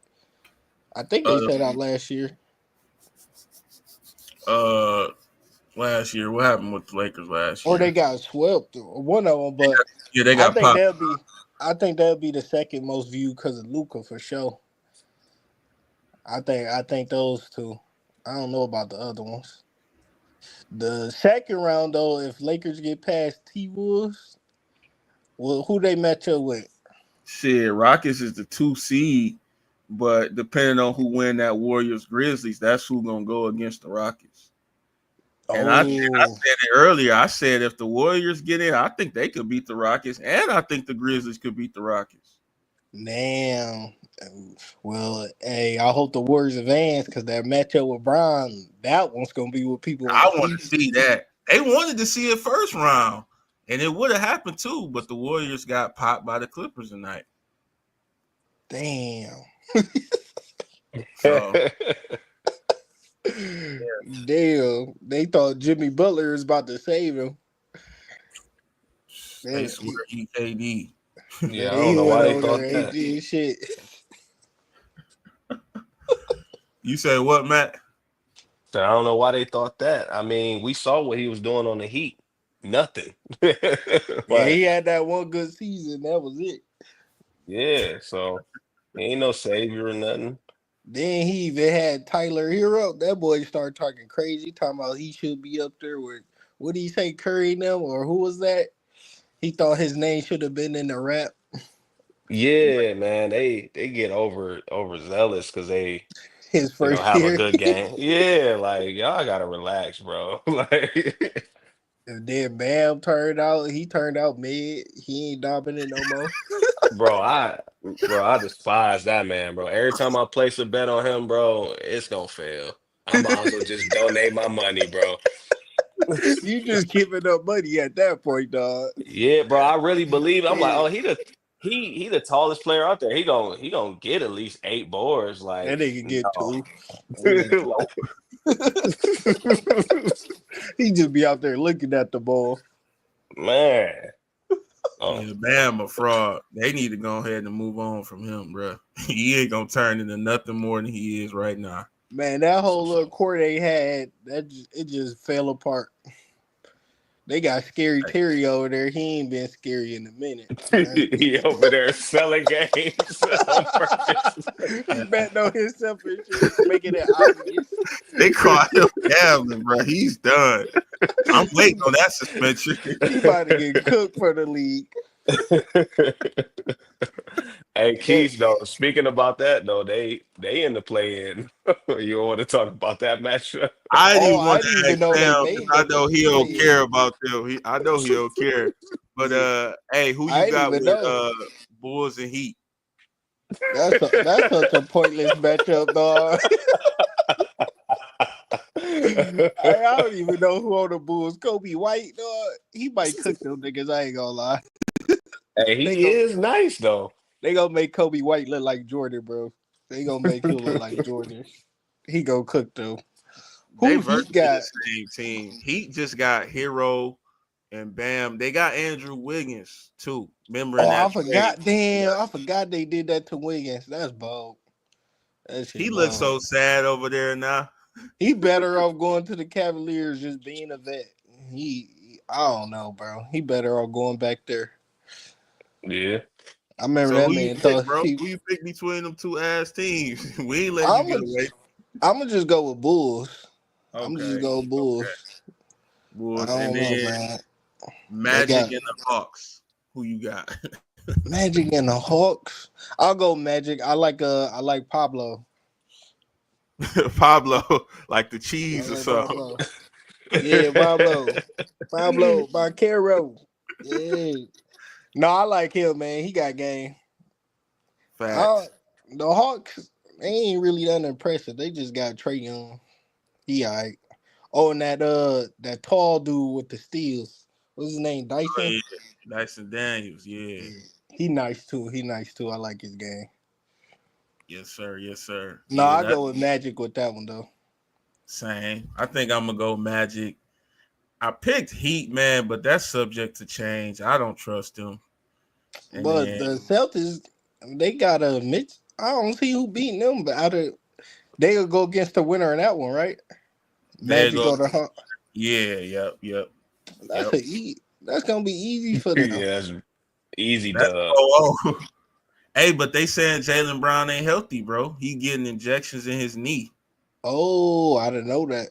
I think they Uh, said out last year. Uh, last year, what happened with the Lakers last Or they year? got swept. One of them, but Yeah, they I got think popped. they'll be. I think they'll be the second most viewed because of Luca for sure. I think those two. I don't know about the other ones. The second round though, if Lakers get past T Wolves, well, who they match up with? Shit, Rockets is the 2 seed, but depending on who win that Warriors Grizzlies, that's who gonna go against the Rockets. And I Oh, said it earlier. I said if the Warriors get in, I think they could beat the Rockets, and I think the Grizzlies could beat the Rockets. damn. Well, hey, I hope the Warriors advance because that matchup with Brown, that one's gonna be what people want I to want see. to see that. They wanted to see it first round, and it would have happened too, but the Warriors got popped by the Clippers tonight. Damn. So Damn. They thought Jimmy Butler was about to save him. they Man, swear he KD. Yeah, I don't he know went why they over there thought and he that. did shit. You say what, Matt? So I don't know why they thought that. I mean, we saw what he was doing on the Heat. Nothing. Yeah, he Like, had that one good season. That was it. yeah, so he ain't no savior or nothing. Then he even had Tyler Hero. That boy started talking crazy, talking about he should be up there with what did he say, Curry and them, or who was that? He thought his name should have been in the rap. Yeah, man, they get overzealous because His they don't first have a year. good game. Yeah, like y'all gotta relax, bro. Like, And then Bam turned out. He turned out mid. He ain't dominant no more. bro, I despise that man, bro. Every time I place a bet on him, bro, it's gonna fail. I might as well just donate my money, bro. You just giving up money at that point, dog. Yeah, bro, I really believe it. I'm like, Yeah. oh, he the tallest player out there. He gonna get at least 8 boards. That Like, nigga get no. two. That he just be out there looking at the ball. Man. Oh, Yeah, Bam a fraud. They need to go ahead and move on from him, bro. He ain't gonna turn into nothing more than he is right now. Man, that So, whole little court they had, it just fell apart. They got Scary Terry over there. He ain't been scary in a minute. he over there selling games on purpose. He betting on himself and shit, making it obvious. they caught him gambling, bro. He's done. I'm waiting he, on that suspension. he about to get cooked for the league. Hey, That, Keith, though, speaking about that, though, they in the play in. You want to talk about that matchup? I didn't oh, even want I didn't to even ask know they Sam because made I the know he don't play. care about them. I know he don't care. But Yeah, hey, who you I didn't got even with know. Bulls and Heat? That's such a pointless matchup, dog. I don't even know who on the Bulls. Kobe White, dog. He might cook them niggas. I ain't gonna lie. Hey, They he go, is nice, though. they gonna make Kobe White look like Jordan, bro. They gonna make him look like Jordan. He gonna cook them. They Who he virtually the got? same team. Heat just got Hero and Bam. They got Andrew Wiggins too. Remember in Oh, that I trade? forgot. Damn, I forgot they did that to Wiggins. That's bold. That He shit looks bold. so sad over there now. He better off going to the Cavaliers just being a vet. I don't know, bro. He better off going back there. Yeah. I remember So that who you man pick, thought bro? he. Who you pick between them two ass teams? We ain't letting you I'm get gonna, away. I'm gonna just go with Bulls. I'm just Okay. go with Okay. Bulls. I Bulls and don't know, then man. They Magic got and the Hawks. Who you got? Magic and the Hawks. I'll go Magic. I like Pablo. Pablo, like the I cheese or like something. Pablo. Yeah, Pablo. Pablo Banquero. Yeah. No, I like him, man. He got game. Uh, Facts. the Hawks, they ain't really that impressive. They just got Trey Young. He alright. Oh, and that tall dude with the steals. What's his name? Oh, Dyson? yeah. Dyson Daniels. Yeah. Yeah. He nice too. He nice too. I like his game. Yes, sir. Yes, sir. No, Yeah, I that go with Magic with that one though. same. I think I'm gonna go Magic. I picked Heat, man, but that's subject to change. I don't trust them. And But then the Celtics, they got a Mitch. I don't see who beating them, but they'll go against the winner in that one, right? There you Magic go. or the Hawks. Yeah, yep. That's gonna be easy for them. Yeah, that's easy That's dub. Hey, but they saying Jalen Brown ain't healthy, bro. He getting injections in his knee. Oh, I didn't know that.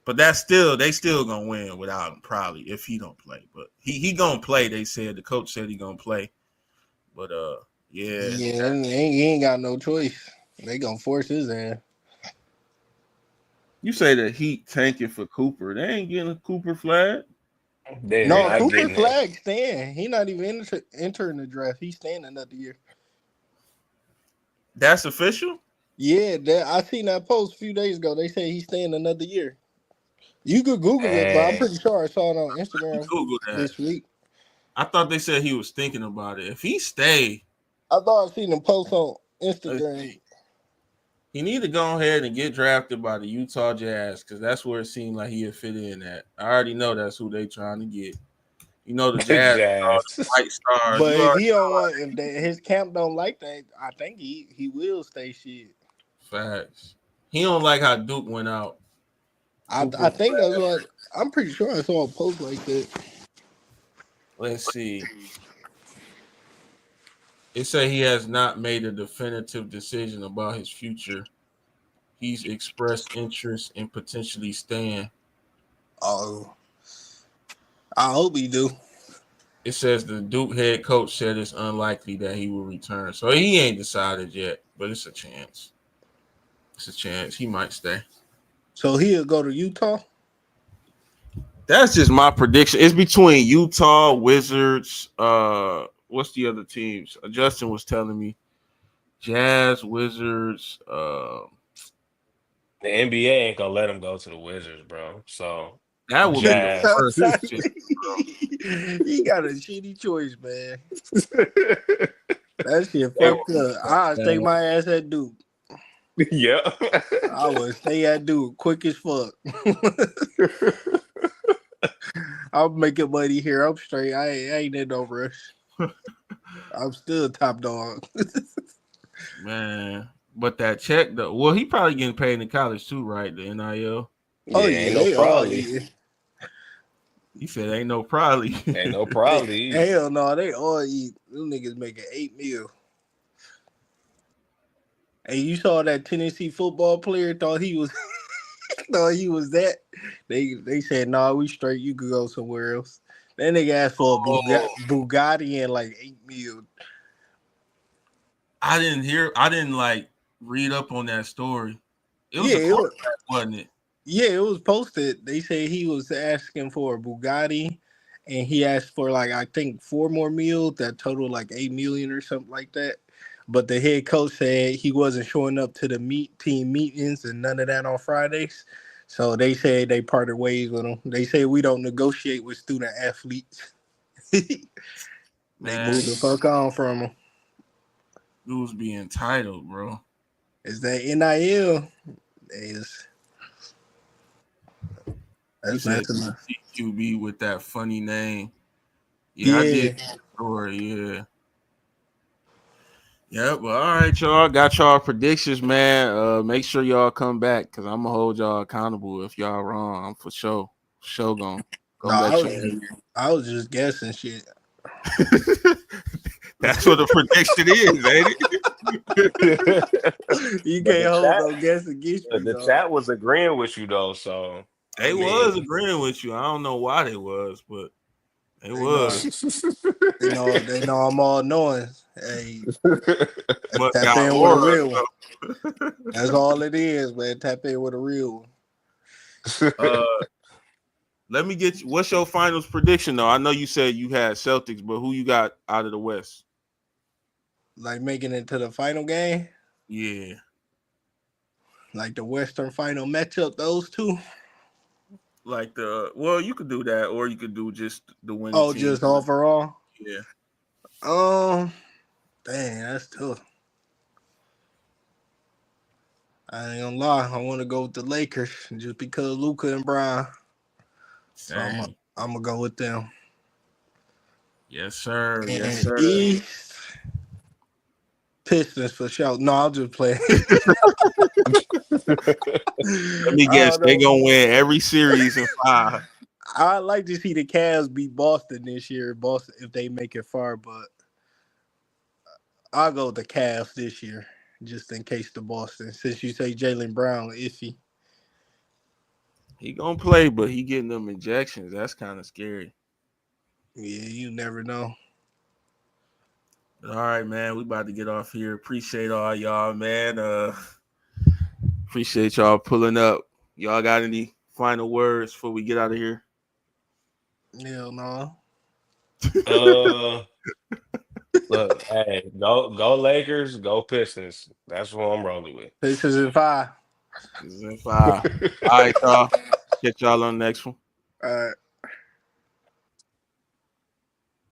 But they still gonna win without him, probably, if he don't play. But he gonna play. They said the coach said he gonna play. But yeah. Yeah, he ain't got no choice. They gonna force his ass. You say the Heat tanking for Cooper. They ain't getting a Cooper flag. They're No, not Cooper getting it. Flag staying. He not even entering the draft. He's staying another year. That's official? Yeah, I seen that post a few days ago. They say he's staying another year. You could Google it, but I'm Dang. pretty sure I saw it on Instagram Google that. this week. I thought they said he was thinking about it. If he stay, I thought I seen him post on let's Instagram. see. He need to go ahead and get drafted by the Utah Jazz because that's where it seemed like he'd fit in at. I already know that's who they trying to get. You know the The Jazz, Jazz. white stars. But You if already he don't want, his camp don't like that, I think he will stay. Shit, facts. He don't like how Duke went out. I Cooper think Flag. that's what I'm pretty sure I saw a post like that. Let's see. It said he has not made a definitive decision about his future. He's expressed interest in potentially staying. Oh, I hope he do. It says the Duke head coach said it's unlikely that he will return. So he ain't decided yet, but it's a chance. It's a chance. He might stay. So he'll go to Utah. That's just my prediction. It's between Utah, Wizards, what's the other teams? Justin was telling me. Jazz, Wizards, The NBA ain't gonna let him go to the Wizards, bro. So that would be the Jazz. worst shit, bro. He got a shitty choice, man. That shit That fucked would be up. I stay my ass at Duke. Yeah. I would stay at Duke quick as fuck. I'm making money here. I'm straight. I ain't in no rush. I'm still top dog. man. But that check though, well, he probably getting paid in college too, right? The NIL. Oh Yeah, yeah, ain't no they all probably. eating. He said ain't no probably. Ain't no probably either. Hell no, they all eat. Them niggas making 8 mil. And you saw that Tennessee football player thought he was thought he was that. They said, nah, we straight, you could go somewhere else. Then they asked for a Oh, Bugatti and like 8 mil. I didn't like read up on that story. It was Yeah, a quarterback, wasn't it? it was posted. They said he was asking for a Bugatti and he asked for like I think 4 more mil that total like 8 million or something like that. But the head coach said he wasn't showing up to the team meetings and none of that on Fridays. So they said they parted ways with him. They say we don't negotiate with student athletes. They Man, moved the fuck on from him. dudes be entitled, bro. Is that NIL? Is You that's said messing up. QB with that funny name. Yeah, I did Yeah. story, yeah. Yeah, but all right, y'all. Got y'all predictions, man. Make sure y'all come back because I'm gonna hold y'all accountable if y'all wrong. I'm for sure gonna No, let you I was just guessing shit. know. That's what the prediction is, ain't it? You But can't the hold chat, no guess against me the though. chat was agreeing with you though. So I They was mean, agreeing with you. I don't know why they was, but they They know was. they know I'm all knowing. Hey, But tap got in with a aura. real one. That's all it is, man. Tap in with a real one. Uh, let me get you. What's your finals prediction though? I know you said you had Celtics, but who you got out of the West? Like making it to the final game, Yeah, like the Western final matchup, those two. like you could do that, or you could do just the winning Oh, team. just overall. Yeah, Um, dang, that's tough. I ain't gonna lie. I want to go with the Lakers just because Luca and Brian. So dang. I'm gonna go with them. Yes, sir. Yes, And sir. East, Pistons for sure. No, I'll just play. Let me guess, they gonna win every series in 5. I'd like to see the Cavs beat Boston this year. Boston, if they make it far, but I'll go with the Cavs this year, just in case the Boston. Since you say Jaylen Brown iffy. He gonna play, but he getting them injections. That's kind of scary. Yeah, you never know. But all right, man, we about to get off here. Appreciate all y'all, man. Appreciate y'all pulling up. Y'all got any final words before we get out of here? Hell no. Look, hey, go Lakers, go Pistons. That's what I'm rolling with. Pistons in 5. This is in 5. All right, y'all. Catch y'all on the next one. All right.